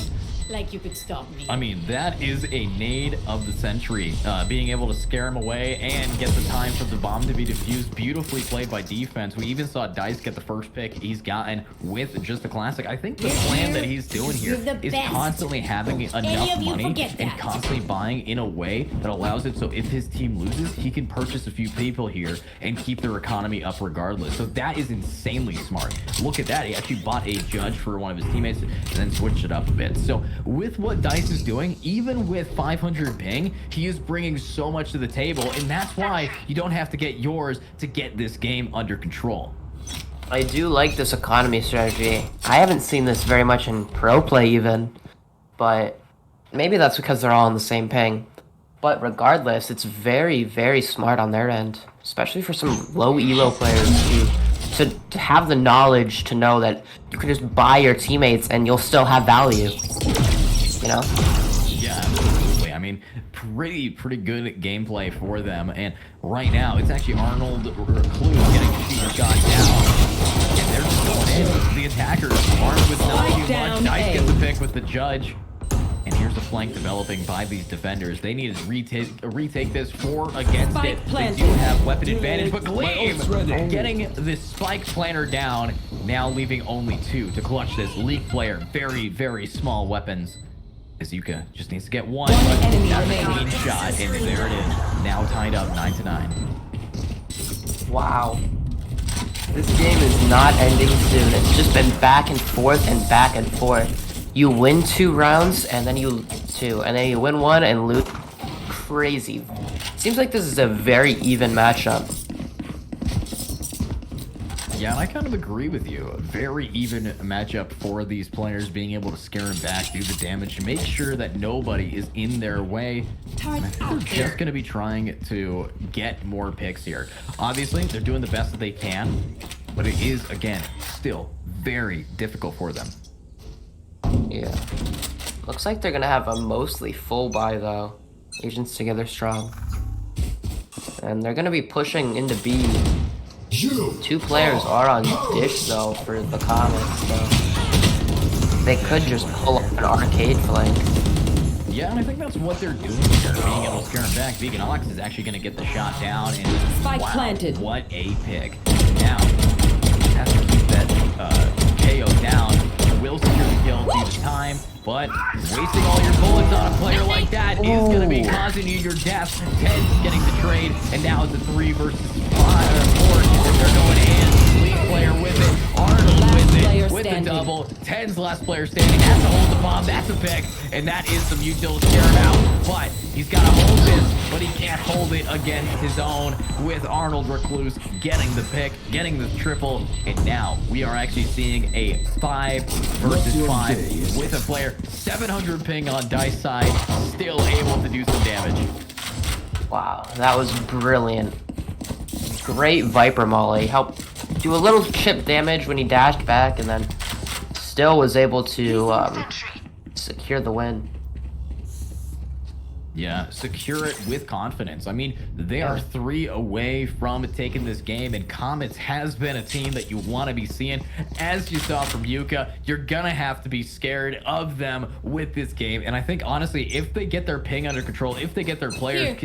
Like you could stop me.
I mean, that is a nade of the century. Being able to scare him away and get the time for the bomb to be defused. Beautifully played by defense. We even saw Dice get the first pick he's gotten with just the classic. I think the plan that he's doing here is constantly having enough money and constantly buying in a way that allows it so if his team loses, he can purchase a few people here and keep their economy up regardless. So that is insanely smart. Look at that. He actually bought a judge for one of his teammates and then switched it up a bit. So with what Dice is doing, even with 500 ping, he is bringing so much to the table, and that's why you don't have to get yours to get this game under control.
I do like this economy strategy. I haven't seen this very much in pro play even, but maybe that's because they're all on the same ping. But regardless, it's very, very smart on their end, especially for some low elo players to have the knowledge to know that you can just buy your teammates and you'll still have value. You know?
Yeah, absolutely. I mean, pretty good gameplay for them. And right now, it's actually Arnold Recluse getting She Got down. And they're just going in. The attackers armed with not too much. Dice gets the pick with the judge. And here's the flank developing by these defenders. They need to retake this 4 against it. They do have weapon advantage, but Gleam getting this spike planter down, now leaving only 2 to clutch this. League player, very, very small weapons. Azuka just needs to get one. That's a clean shot, and there it is. Now tied up 9-9.
Wow. This game is not ending soon. It's just been back and forth and back and forth. You win 2 rounds, and then you win 1 and lose. Crazy. Seems like this is a very even matchup.
Yeah, and I kind of agree with you. A very even matchup for these players, being able to scare them back, do the damage, to make sure that nobody is in their way. And I think they're just going to be trying to get more picks here. Obviously, they're doing the best that they can, but it is, again, still very difficult for them.
Yeah. Looks like they're gonna have a mostly full buy though. Agents together strong. And they're gonna be pushing into B. 2 players are on dish though for the Comets, so they could just pull up an arcade flank.
Yeah, and I think that's what they're doing here, being able to scare him back. Vegan Ox is actually going to get the shot down, and
Spike planted.
What a pick. Now, has to keep that KO down. Will secure the kill due to time, but wasting all your bullets on a player like that is going to be causing you your death. 10's getting the trade, and now it's a 3 versus 4. They're going in. League player with it. Arnold
Last
with
player
it. With the
standing.
double. 10's last player standing. Has to hold the bomb. That's a pick. And that is some utility to care about. But he's got to hold this. But he can't hold it against his own. With Arnold Recluse getting the pick. Getting the triple. And now we are actually seeing a 5 versus 5 with a player 700 ping on Dice side. Still able to do some damage.
Wow, that was brilliant. Great Viper Molly. Helped do a little chip damage when he dashed back, and then still was able to secure the win.
Yeah, secure it with confidence. I mean, they are 3 away from taking this game, and Comets has been a team that you want to be seeing. As you saw from Yuka, you're going to have to be scared of them with this game. And I think, honestly, if they get their ping under control, if they get their players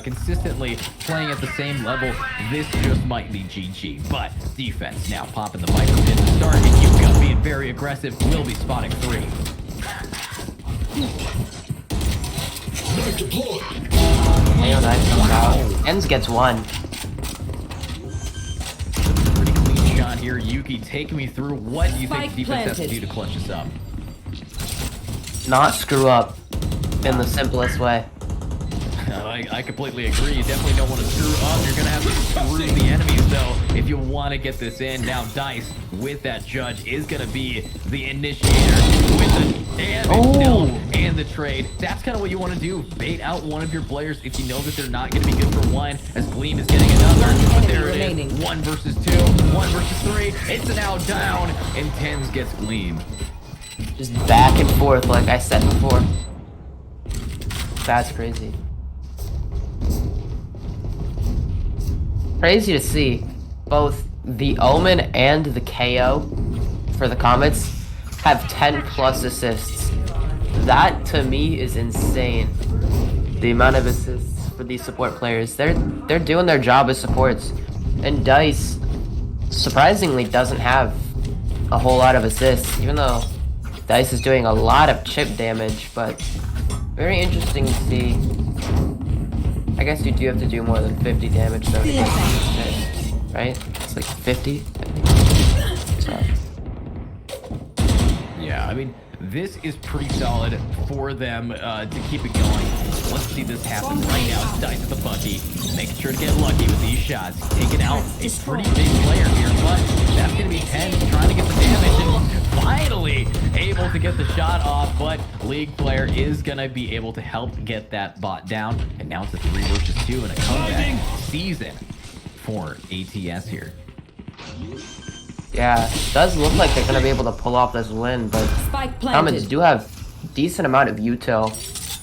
consistently playing at the same level, this just might be GG. But defense now popping the Viper pin to start, and Yuka being very aggressive will be spotting 3.
Ayo Dice comes out. Ends gets 1.
Pretty clean shot here. Yuki, take me through what do you think
Spike
defense has to
planted.
do to clutch this up?
Not screw up in the simplest way.
I completely agree. You definitely don't want to screw up. You're going to have to screw the enemies, though, if you want to get this in. Now, Dice, with that judge, is going to be the initiator with the and the trade. That's kind of what you want to do. Bait out one of your players if you know that they're not going to be good for one, as Gleam is getting another. But there it is. 1 versus 2, 1 versus 3. It's now down, and Tens gets Gleam.
Just back and forth, like I said before. That's crazy. Crazy to see both the Omen and the KO for the Comets have 10 plus assists. That to me is insane. The amount of assists for these support players. They're doing their job as supports. And Dice surprisingly doesn't have a whole lot of assists, even though Dice is doing a lot of chip damage, but very interesting to see. I guess you do have to do more than 50 damage though to get an assist, right? It's like 50? So.
Yeah, I mean, this is pretty solid for them to keep it going. Let's see this happen right now. Dice with the Bucky, making sure to get lucky with these shots. Taking out a pretty big player here, but that's going to be 10 trying to get the damage, and finally able to get the shot off, but League player is going to be able to help get that bot down, and now it's a 3 versus 2 and a comeback season for ATS here.
Yeah, it does look like they're gonna be able to pull off this win, but Comets do have decent amount of util.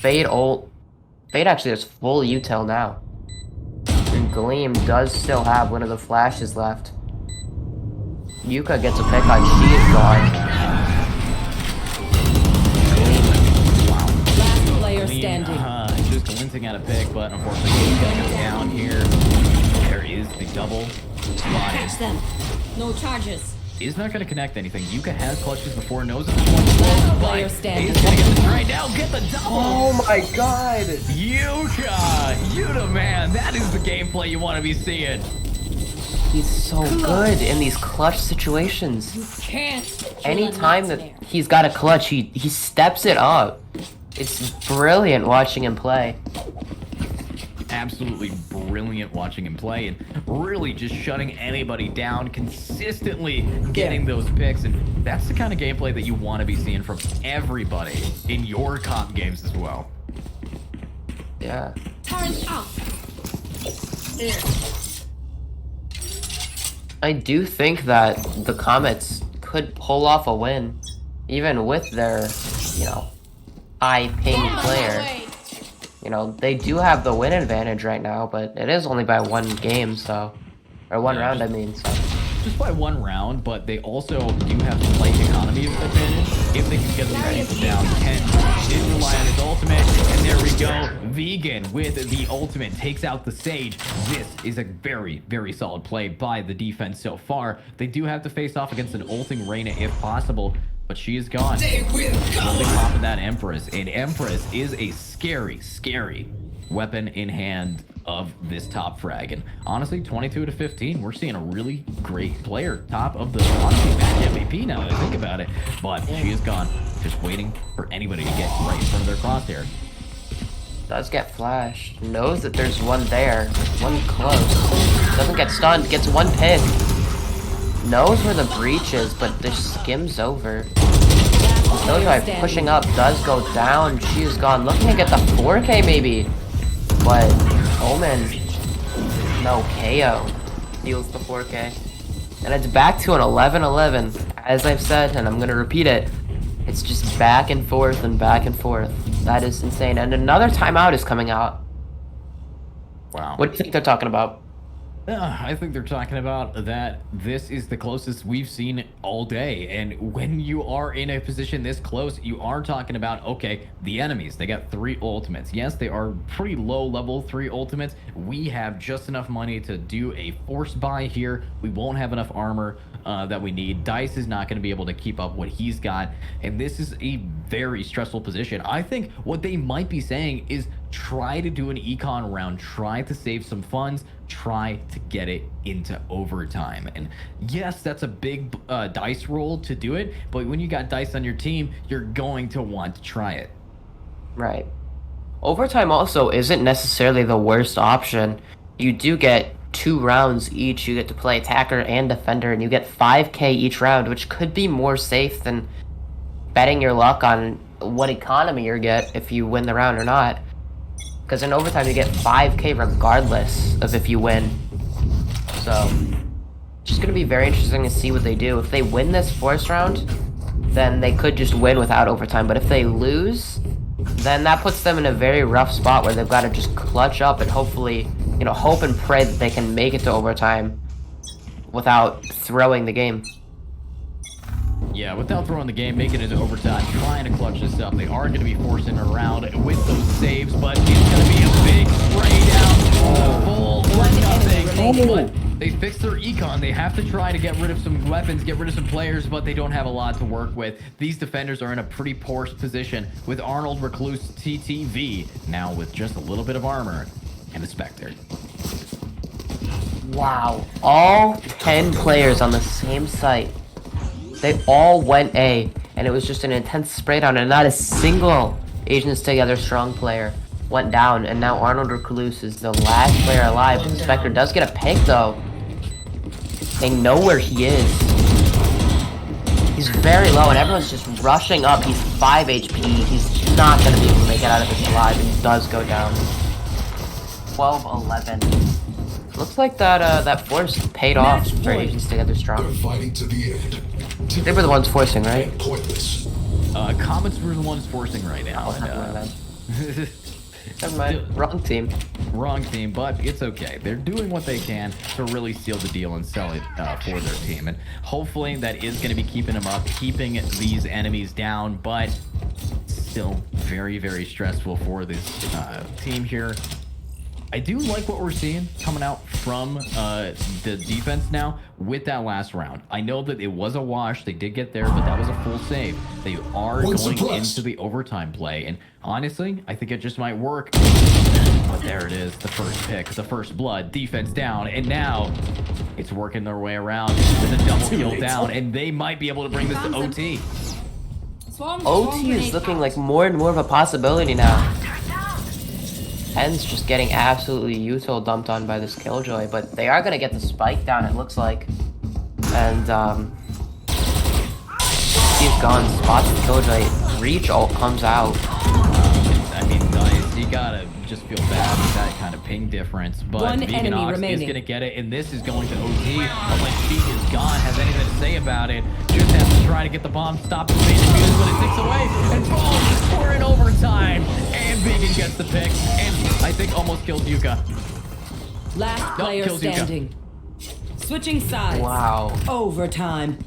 Fade actually has full util now. And Gleam does still have one of the flashes left. Yuka gets a pick on, she is gone.
Last player standing.
Just glancing at a pick, but unfortunately he's gonna go down here. There is the double spotted.
Catch them. No charges.
Is not going to connect anything. Yuka has clutches before, knows it's going to blow.
Player standing.
He's going to get the trade now. Get the double.
Oh my god.
Yuka. You the man. That is the gameplay you want to be seeing.
He's so good in these clutch situations.
You can't.
Anytime that he's got a clutch, he steps it up. It's brilliant watching him play.
Absolutely brilliant watching him play, and really just shutting anybody down, consistently getting those picks, and that's the kind of gameplay that you want to be seeing from everybody in your comp games as well.
Yeah.
Turn up.
I do think that the Comets could pull off a win, even with their, high ping player. They do have the win advantage right now, but it is only by 1 game, so... Or 1 round, I mean, so...
Just by 1 round, but they also do have slight economy advantage if they can get them people down. 10 did rely on his ultimate, and there we go. Vegan with the ultimate takes out the Sage. This is a very, very solid play by the defense so far. They do have to face off against an ulting Reyna if possible, but she is gone. Really popping that Empress, and Empress is a scary, scary weapon in hand of this top frag. And honestly, 22 to 15, we're seeing a really great player. Top of the honestly match MVP now that I think about it. But she is gone, just waiting for anybody to get right in front of their crosshair.
Does get flashed. Knows that there's one there. One close. Doesn't get stunned. Gets one pick. Knows where the breach is, but just skims over. Killjoy pushing up. Does go down. She is gone. Looking to get the 4K maybe. But Omen. No, KO. Steals the 4K. And it's back to an 11-11. As I've said, and I'm going to repeat it. It's just back and forth and back and forth. That is insane. And another timeout is coming out.
Wow.
What do you think they're talking about?
I think they're talking about that this is the closest we've seen all day. And when you are in a position this close, you are talking about, okay, the enemies, they got 3 ultimates. Yes, they are pretty low level 3 ultimates. We have just enough money to do a force buy here. We won't have enough armor that we need. Dice is not going to be able to keep up what he's got. And this is a very stressful position. I think what they might be saying is try to do an econ round, try to save some funds, try to get it into overtime. And yes, that's a big dice roll to do it, but when you got dice on your team, you're going to want to try it.
Right. Overtime also isn't necessarily the worst option. You do get 2 rounds each. You get to play attacker and defender, and you get 5K each round, which could be more safe than betting your luck on what economy you get if you win the round or not. Because in overtime, you get 5K regardless of if you win. So, just going to be very interesting to see what they do. If they win this force round, then they could just win without overtime. But if they lose, then that puts them in a very rough spot where they've got to just clutch up and hopefully, you know, hope and pray that they can make it to overtime without throwing the game.
Yeah, without throwing the game, making it into overtime, trying to clutch this up. They are going to be forcing around with those saves, but it's going to be a big spray down. Full or nothing. But they fixed their econ. They have to try to get rid of some weapons, get rid of some players, but they don't have a lot to work with. These defenders are in a pretty poor position with Arnold, Recluse, TTV, now with just a little bit of armor and a Spectre.
Wow. All 10 players on the same site. They all went A, and it was just an intense spray down, and not a single Agents Together strong player went down, and now Arnold Recluse is the last player alive. The Spectre does get a pick, though. They know where he is. He's very low, and everyone's just rushing up. He's 5 HP. He's not going to be able to make it out of this alive, and he does go down. 12-11. Looks like that force paid off for Agents Together strong.
Fighting to the end.
They were the ones forcing, right?
Comets were the ones forcing right now.
Never mind. Wrong team.
Wrong team, but it's okay. They're doing what they can to really seal the deal and sell it for their team. And hopefully that is going to be keeping them up, keeping these enemies down, but still very, very stressful for this team here. I do like what we're seeing coming out from the defense now with that last round. I know that it was a wash. They did get there, but that was a full save. They are going into the overtime play. And honestly, I think it just might work. But there it is, the first pick, the first blood, defense down. And now it's working their way around with a double kill down. And they might be able to bring this to OT.
OT is looking like more and more of a possibility now. Ten's just getting absolutely util dumped on by this Killjoy, but they are gonna get the spike down, it looks like. And he's gone, spots the Killjoy, reach ult comes out.
I mean, Dice, you gotta just feel bad with that kind of ping difference, but
One enemy
Vegan Ox
remaining.
is gonna get it, and this is going to OT. Unless she is gone, has anything to say about it. Just has to try to get the bomb, stop the phase fuse, but it ticks away, and boom, we're in overtime. And Vegan gets the pick, and I think almost kills Yuka.
Last player
kills Yuka.
standing. Switching sides.
Wow.
Overtime.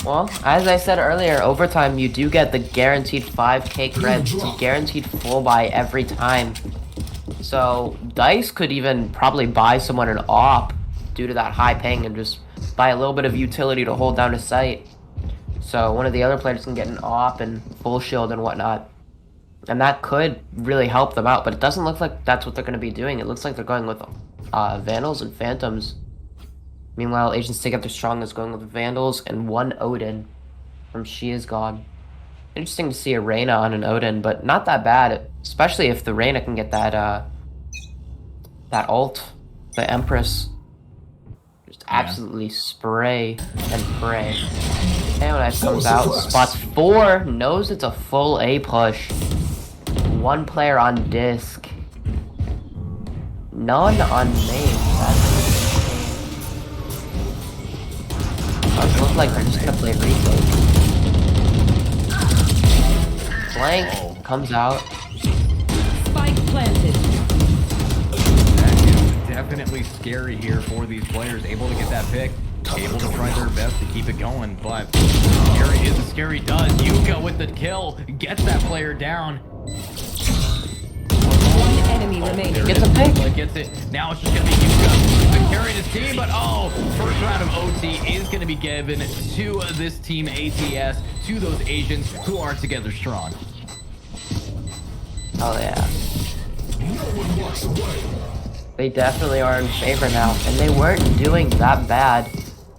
Well, as I said earlier, overtime you do get the guaranteed 5K credits. It's a guaranteed full buy every time. So Dice could even probably buy someone an AWP due to that high ping and just buy a little bit of utility to hold down his site. So one of the other players can get an AWP and full shield and whatnot. And that could really help them out, but it doesn't look like that's what they're going to be doing. It looks like they're going with Vandals and Phantoms. Meanwhile, Agents Together Strong is going with Vandals and one Odin from She Is Gone. Interesting to see a Reyna on an Odin, but not that bad, especially if the Reyna can get that that ult, the Empress. Just absolutely spray and pray. And when that comes out, spots 4, knows it's a full A push. One player on disc. None on main. Does look like they're just gonna play retake. Blank comes out.
Spike planted.
That is definitely scary here for these players. Able to get that pick. Able to try their best to keep it going, but scary is as scary does. Yuka with the kill gets that player down.
One enemy remaining.
Gets a pick.
Gets it. Now it's just gonna be Yuka carrying his team, but first round of OT is gonna be given to this team ATS, to those agents who are together strong.
Oh yeah. They definitely are in favor now, and they weren't doing that bad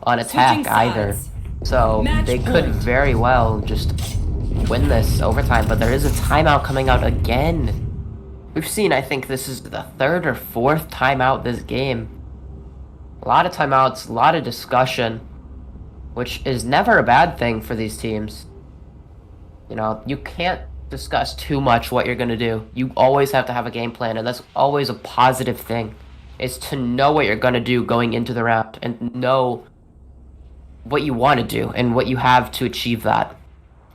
on attack
Switching
either.
sides.
So
Match
they could
point.
very well just win this overtime, but there is a timeout coming out again. We've seen, I think this is the 3rd or 4th timeout this game. A lot of timeouts, a lot of discussion, which is never a bad thing for these teams. You know, you can't discuss too much what you're going to do. You always have to have a game plan, and that's always a positive thing. Is to know what you're going to do going into the round and know what you want to do and what you have to achieve that.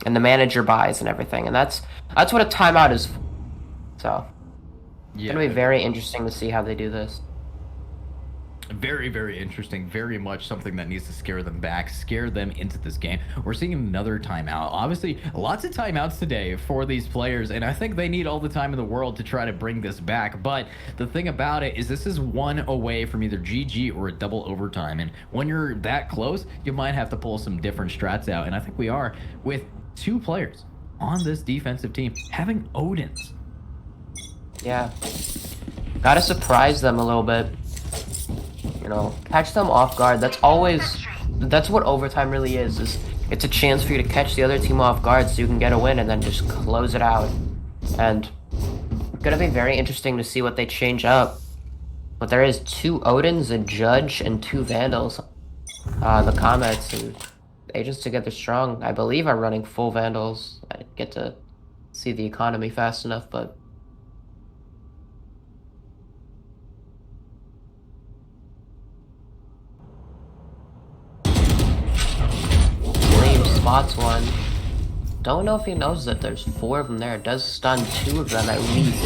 And the manager buys and everything. And that's what a timeout is. So, it's going to be very interesting to see how they do this.
Very, very interesting. Very much something that needs to scare them back, scare them into this game. We're seeing another timeout. Obviously, lots of timeouts today for these players, and I think they need all the time in the world to try to bring this back. But the thing about it is this is one away from either GG or a double overtime. And when you're that close, you might have to pull some different strats out. And I think we are with 2 players on this defensive team having Odins.
Yeah. Gotta surprise them a little bit. You know, catch them off guard. That's what overtime really is it's a chance for you to catch the other team off guard so you can get a win and then just close it out. And it's gonna be very interesting to see what they change up. But there is 2 Odins, a Judge, and 2 Vandals. The Comets and Agents Together Strong, I believe, are running full Vandals. I didn't get to see the economy fast enough, but spots one. Don't know if he knows that there's 4 of them there. It does stun 2 of them at least.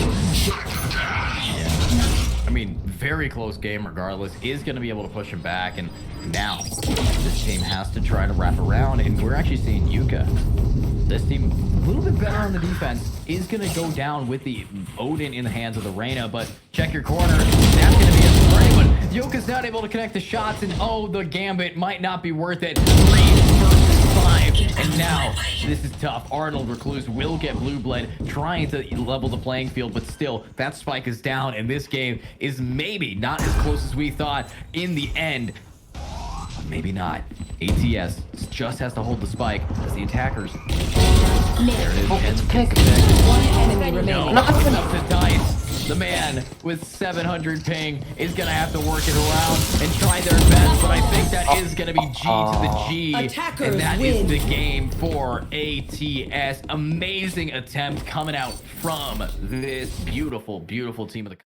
I mean, very close game regardless. Is going to be able to push him back, and now this team has to try to wrap around, and we're actually seeing Yuka. This team a little bit better on the defense, is going to go down with the Odin in the hands of the Reyna, but check your corner. That's going to be a spray, but Yuka's not able to connect the shots, and the Gambit might not be worth it. 3 versus 5, and now this is tough. Arnold Recluse will get blue bled, trying to level the playing field, but still, that spike is down, and this game is maybe not as close as we thought in the end. Maybe not. ATS just has to hold the spike as the attackers. There it is.
It's a pick.
One enemy remaining.
Not enough to dice. The man with 700 ping is going to have to work it around and try their best, but I think that is going to be G to the G.
Attackers
and that
win.
is the game for ATS. Amazing attempt coming out from this beautiful, beautiful team of the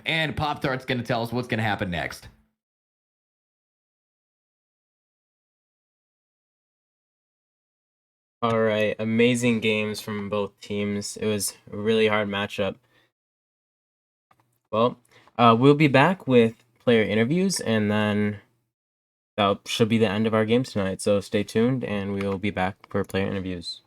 and Pop-Tart's going to tell us what's going to happen next.
All right, amazing games from both teams. It was a really hard matchup. Well, we'll be back with player interviews, and then that should be the end of our games tonight. So stay tuned, and we will be back for player interviews.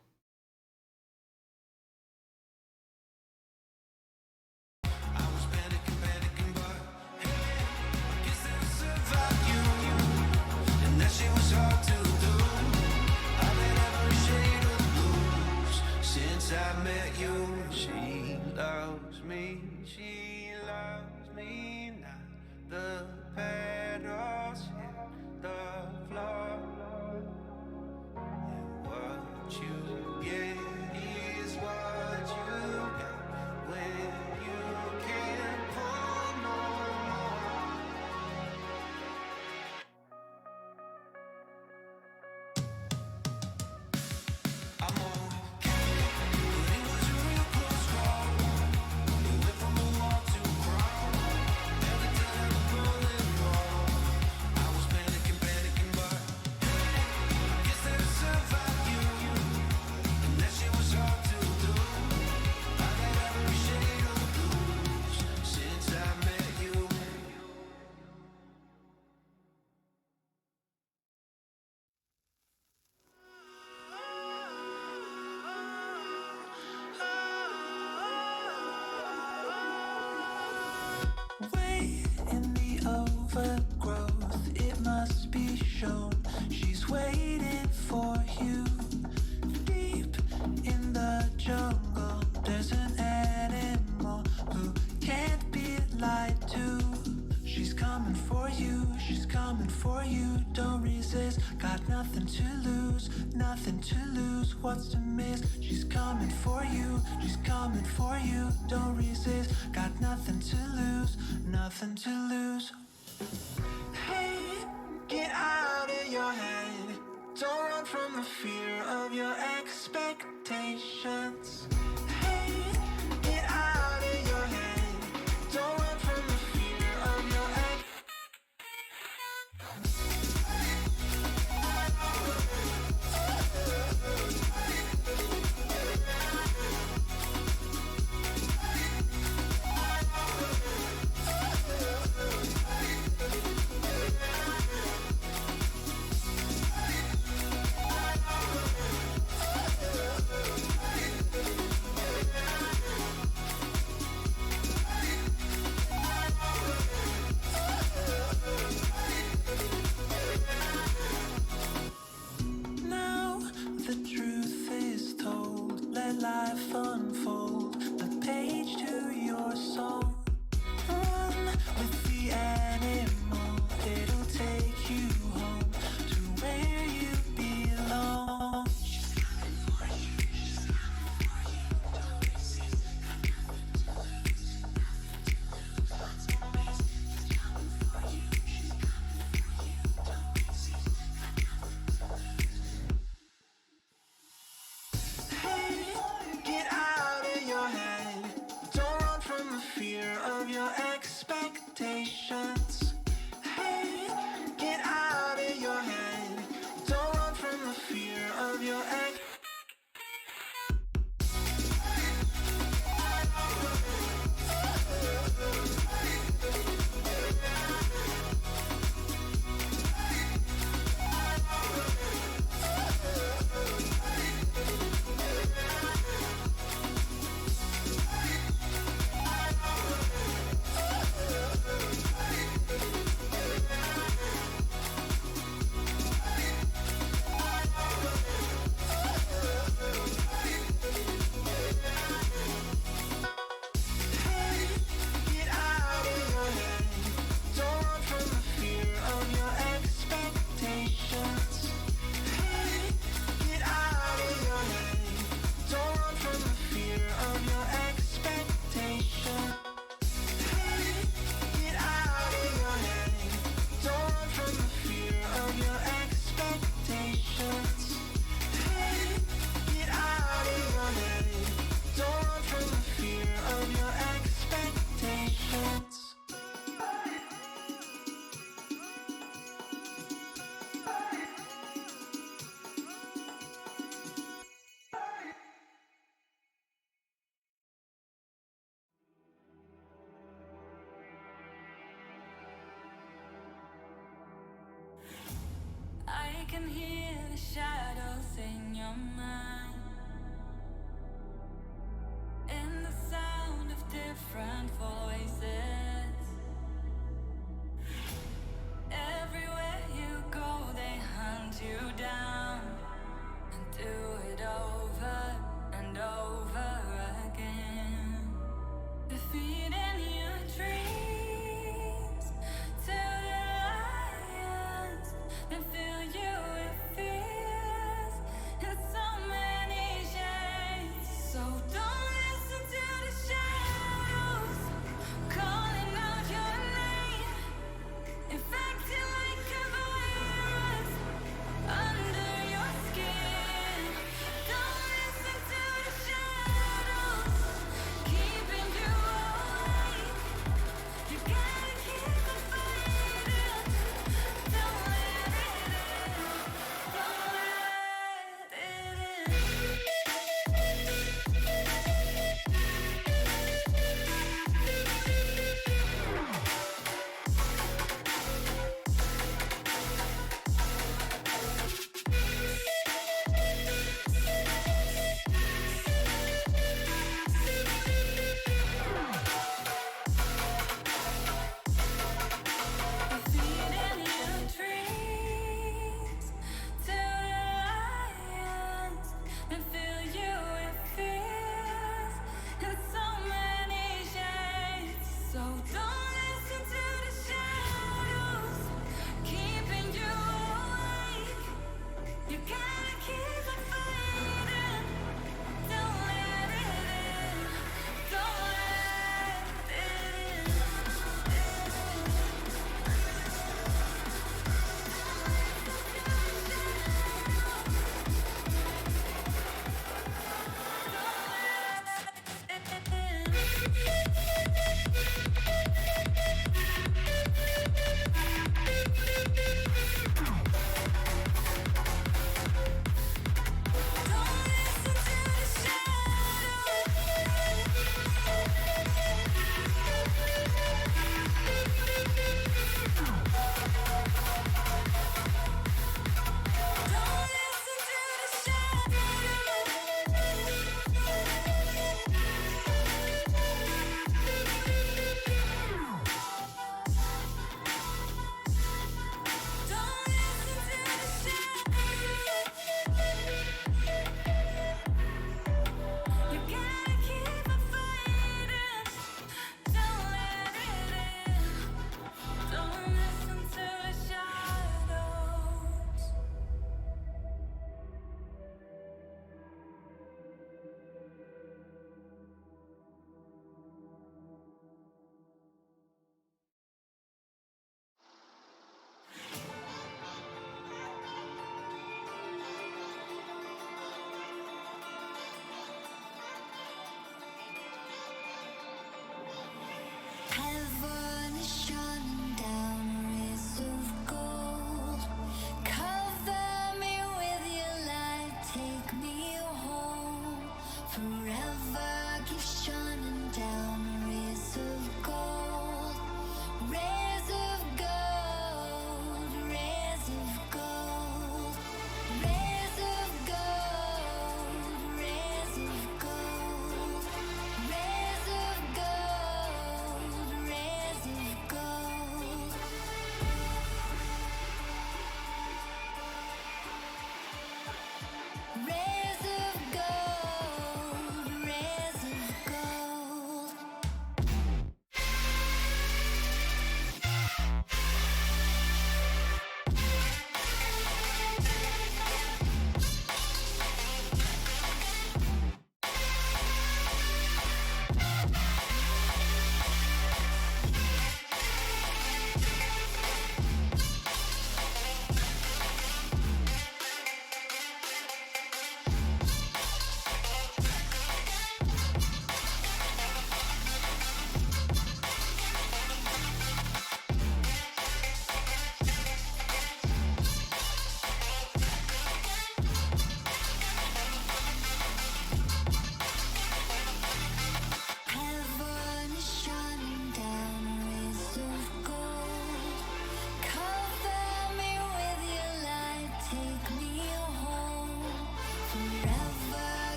coming for you, don't resist. Got nothing to lose, nothing to lose. What's to miss? She's coming for you, she's coming for you, don't resist. Got nothing to lose, nothing to lose. Hey, get out of your head. Don't run from the fear of your expectations. Hey, get out of your head. Don't run from the fear of your Now the truth is told, let life unfold, the page to your soul. Run with the animal, it'll take you home to where you belong. Hey, get out of your head. Don't run from the fear of your expectations. Hey, get out of your head. Don't run from the fear of your Get out of your head. Don't run from the fear of your expectations. Hey, get out of your head. Don't run from the fear of your expectations. Hey, get out of your head. Don't run from the fear of your expectations. Hey, get out of your head. Don't run from the fear of your expectations.
I can hear the shadows in your mind, in the sound of different voices. Everywhere you go, they hunt you down and do it over and over again. Defeating your dreams to the lions that fill you with fears in so many shades. So don't listen to the shadows calling out your name, infecting like a virus under your skin. Don't listen to the shadows keeping you alive.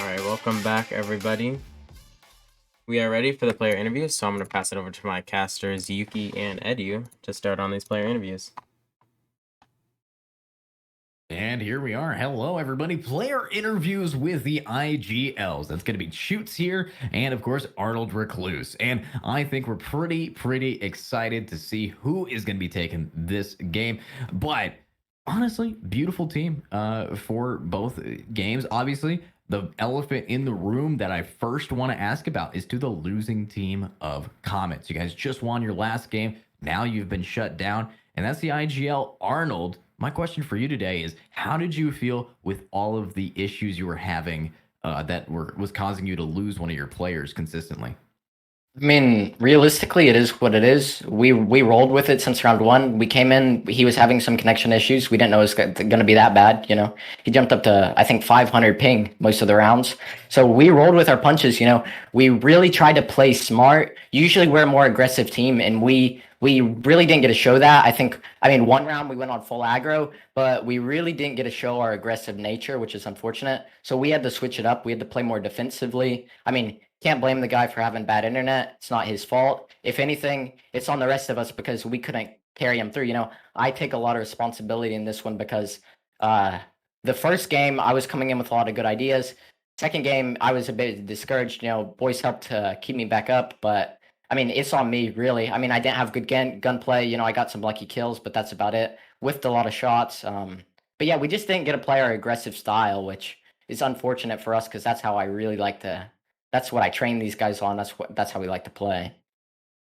right, welcome back, everybody. We are ready for the player interviews, so I'm going to pass it over to my casters, Yuki and Edu, to start on these player interviews.
And here we are. Hello, everybody. Player interviews with the IGLs. That's going to be Shoots here, and of course, Arnold Recluse. And I think we're pretty excited to see who is going to be taking this game. But honestly, beautiful team for both games. Obviously, the elephant in the room that I first want to ask about is to the losing team of Comets. You guys just won your last game. Now you've been shut down, and that's the IGL. Arnold, my question for you today is, how did you feel with all of the issues you were having that was causing you to lose one of your players consistently?
I mean, realistically, it is what it is. We rolled with it since round one. We came in, he was having some connection issues. We didn't know it was going to be that bad. You know, he jumped up to, I think, 500 ping most of the rounds. So we rolled with our punches. You know, we really tried to play smart. Usually, we're a more aggressive team, and we really didn't get to show that. I mean, one round we went on full aggro, but we really didn't get to show our aggressive nature, which is unfortunate. So we had to switch it up. We had to play more defensively. I mean, can't blame the guy for having bad internet. It's not his fault. If anything, it's on the rest of us because we couldn't carry him through. You know, I take a lot of responsibility in this one because the first game I was coming in with a lot of good ideas. Second game I was a bit discouraged. You know, boys helped to keep me back up, but I mean, it's on me really. I mean, I didn't have good gunplay. You know, I got some lucky kills, but that's about it. Whiffed a lot of shots. But yeah, we just didn't get to play our aggressive style, which is unfortunate for us because that's how I really like to. That's what I train these guys on. That's how we like to play.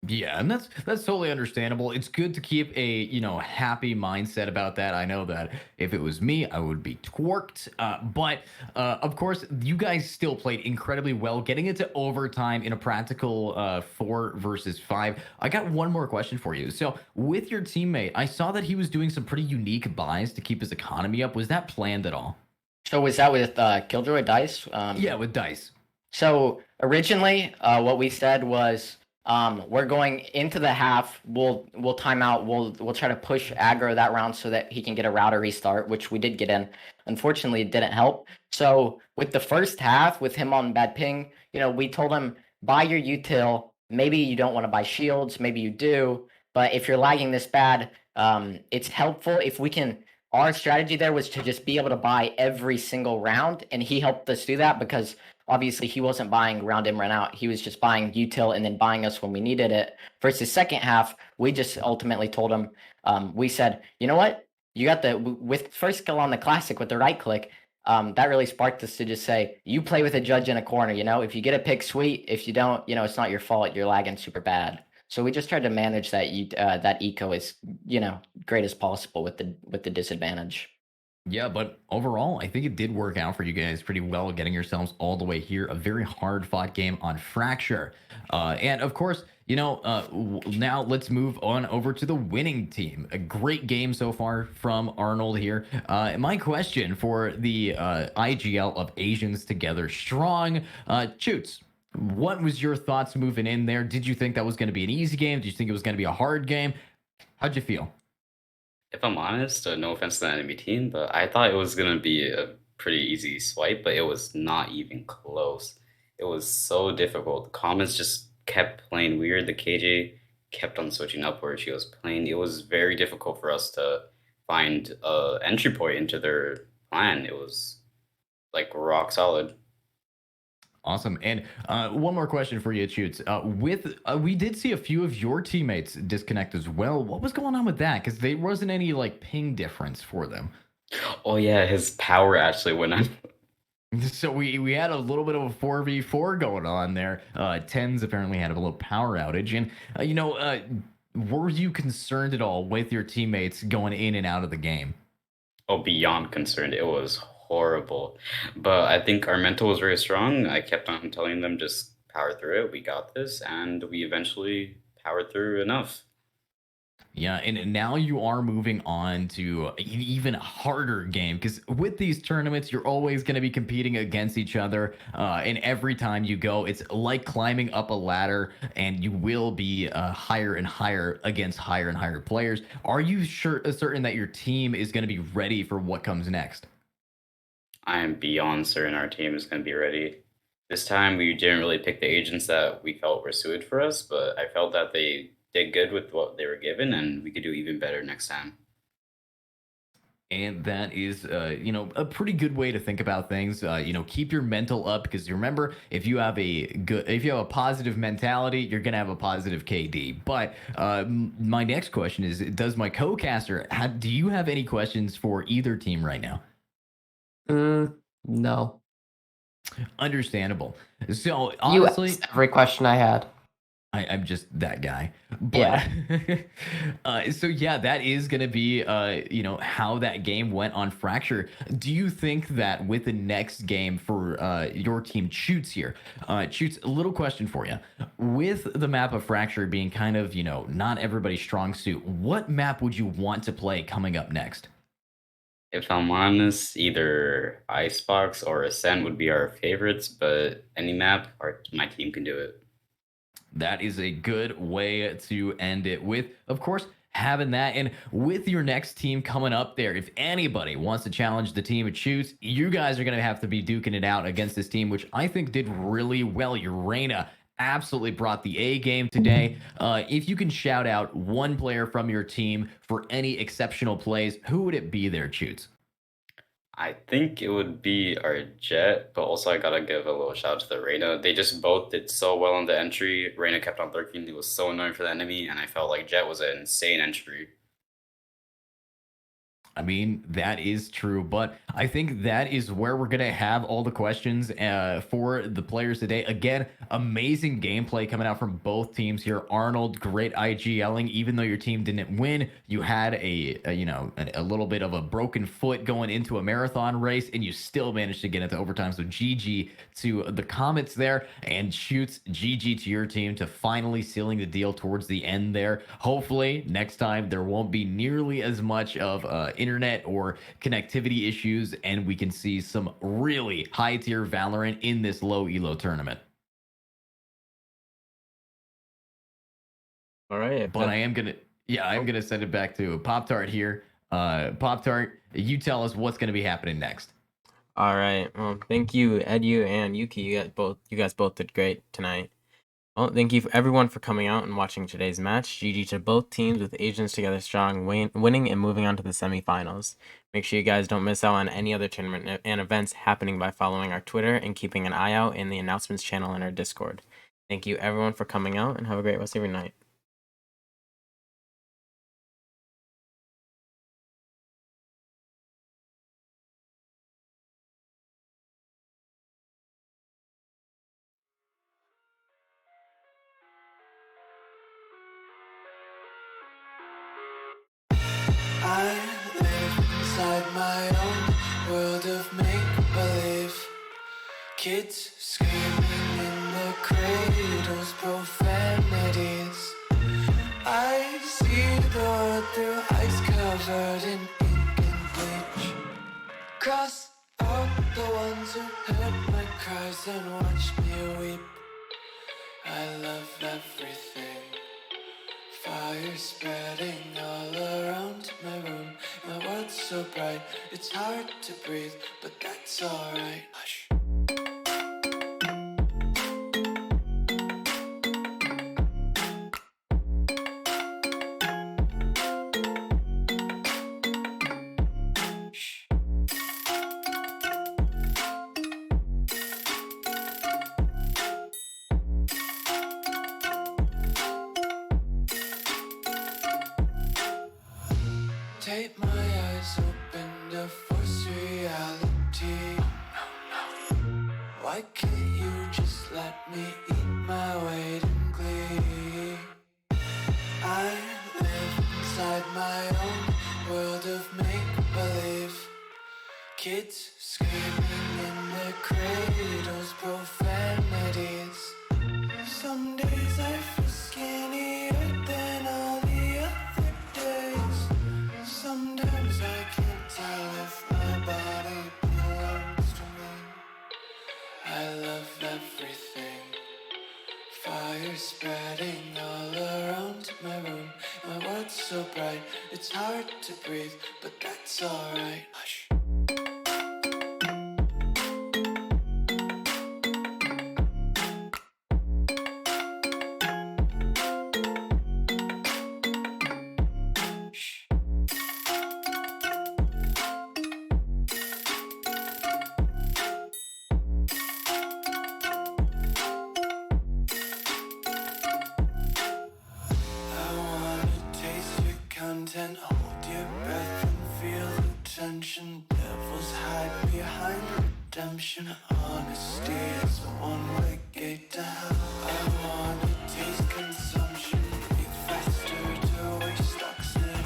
Yeah, and that's totally understandable. It's good to keep a happy mindset about that. I know that if it was me, I would be twerked. But of course, you guys still played incredibly well, getting into overtime in a practical 4 versus 5. I got one more question for you. So with your teammate, I saw that he was doing some pretty unique buys to keep his economy up. Was that planned at all?
So was that with Killjoy Dice?
Yeah, with Dice.
So originally, what we said was, we're going into the half. We'll time out. We'll try to push aggro that round so that he can get a router restart, which we did get in. Unfortunately, it didn't help. So with the first half, with him on bad ping, you know, we told him buy your util. Maybe you don't want to buy shields. Maybe you do. But if you're lagging this bad, it's helpful if we can. Our strategy there was to just be able to buy every single round, and he helped us do that because obviously he wasn't buying round in, round out. He was just buying util and then buying us when we needed it. Versus second half, we just ultimately told him, we said, you know what? You got with first skill on the classic with the right click, that really sparked us to just say, you play with a judge in a corner, you know? If you get a pick, sweet. If you don't, you know, it's not your fault. You're lagging super bad. So we just tried to manage that that eco as, you know, great as possible with the disadvantage.
Yeah, but overall, I think it did work out for you guys pretty well, getting yourselves all the way here. A very hard-fought game on Fracture. And of course, you know, now let's move on over to the winning team. A great game so far from Arnold here. My question for the IGL of Asians Together Strong, Choots, what was your thoughts moving in there? Did you think that was going to be an easy game? Did you think it was going to be a hard game? How'd you feel?
If I'm honest, no offense to the enemy team, but I thought it was going to be a pretty easy swipe, but it was not even close. It was so difficult. The Comets just kept playing weird. The KJ kept on switching up where she was playing. It was very difficult for us to find an entry point into their plan. It was like rock solid.
Awesome. And one more question for you, Choots. We did see a few of your teammates disconnect as well. What was going on with that? Because there wasn't any like ping difference for them.
Oh yeah, his power actually went up.
So we had a little bit of a 4v4 going on there. Tens apparently had a little power outage. And, were you concerned at all with your teammates going in and out of the game?
Oh, beyond concerned. It was horrible. But I think our mental was very strong. I kept on telling them just power through it. We got this. And we eventually powered through enough.
Yeah, and now you are moving on to an even harder game, because with these tournaments, you're always going to be competing against each other. And every time you go, it's like climbing up a ladder, and you will be higher and higher against higher and higher players. Are you certain that your team is going to be ready for what comes next?
I am beyond certain our team is going to be ready. This time we didn't really pick the agents that we felt were suited for us, but I felt that they did good with what they were given, and we could do even better next time.
And that is, a pretty good way to think about things. Keep your mental up because you remember if you have a positive mentality, you're gonna have a positive KD. But my next question is: does my co-caster do you have any questions for either team right now?
No.
Understandable. So
You
honestly,
asked every question I had.
I'm just that guy. But
Yeah.
so yeah, that is gonna be how that game went on Fracture. Do you think that with the next game for your team Shoots here, Shoots, a little question for you. With the map of Fracture being kind of, not everybody's strong suit, what map would you want to play coming up next?
If I'm honest, either Icebox or Ascent would be our favorites, but any map, my team can do it.
That is a good way to end it with, of course, having that. And with your next team coming up there, if anybody wants to challenge the team at Shoots, you guys are going to have to be duking it out against this team, which I think did really well. Urena absolutely brought the A game today. If you can shout out one player from your team for any exceptional plays, who would it be there, Shoots?
I think it would be our Jet, but also I gotta give a little shout out to the Reyna. They just both did so well on the entry. Reyna kept on lurking. It was so annoying for the enemy, and I felt like Jet was an insane entry.
I mean, that is true, but I think that is where we're going to have all the questions for the players today. Again, amazing gameplay coming out from both teams here. Arnold, great IGLing. Even though your team didn't win, you had a little bit of a broken foot going into a marathon race, and you still managed to get into overtime. So GG to the Comets there, and Shoots, GG to your team to finally sealing the deal towards the end there. Hopefully, next time there won't be nearly as much of internet or connectivity issues, and we can see some really high tier Valorant in this low elo tournament.
All right.
But I'm gonna send it back to Pop Tart here. Pop Tart, you tell us what's gonna be happening next.
All right. Well, thank you, Edu and Yuki. You guys both did great tonight. Well, thank you everyone for coming out and watching today's match. GG to both teams with Agents Together Strong winning and moving on to the semifinals. Make sure you guys don't miss out on any other tournament and events happening by following our Twitter and keeping an eye out in the announcements channel in our Discord. Thank you everyone for coming out and have a great rest of your night.
I live inside my own world of make-believe. Kids screaming in the cradles, profanities. I see the world through ice covered in ink and bleach. Cross out the ones who heard my cries and watched me weep. I love everything. Fire spreading all around my room. My world's so bright, it's hard to breathe, but that's alright. Hush. Take my eyes open to force reality. Why can't you just let me eat my weight in glee? I live inside my own world of make-believe. Kids screaming in their cradles, profanities. Some days I feel skinnier than all the other days. Sometimes I can't tell if my body belongs to me. I love everything. Fire spreading all around my room. My world's so bright, it's hard to breathe, but that's alright. Hush. redemption. Honesty is a one-way gate to hell. I wanna taste consumption, breathe faster to waste oxygen.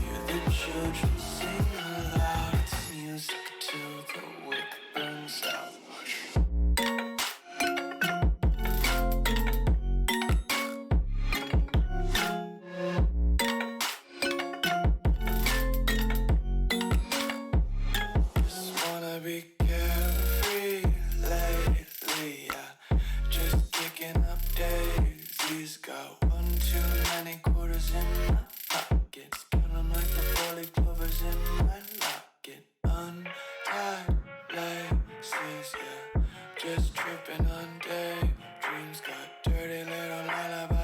Hear the children sing aloud. It's music till the wick burns out. Just wanna be carefree lately, yeah. Just kicking up daisies. Got one too many quarters in my pockets. Count 'em like the four-leaf clovers in my locket. Untied laces, yeah. Just tripping on day dreams. Got dirty little lullaby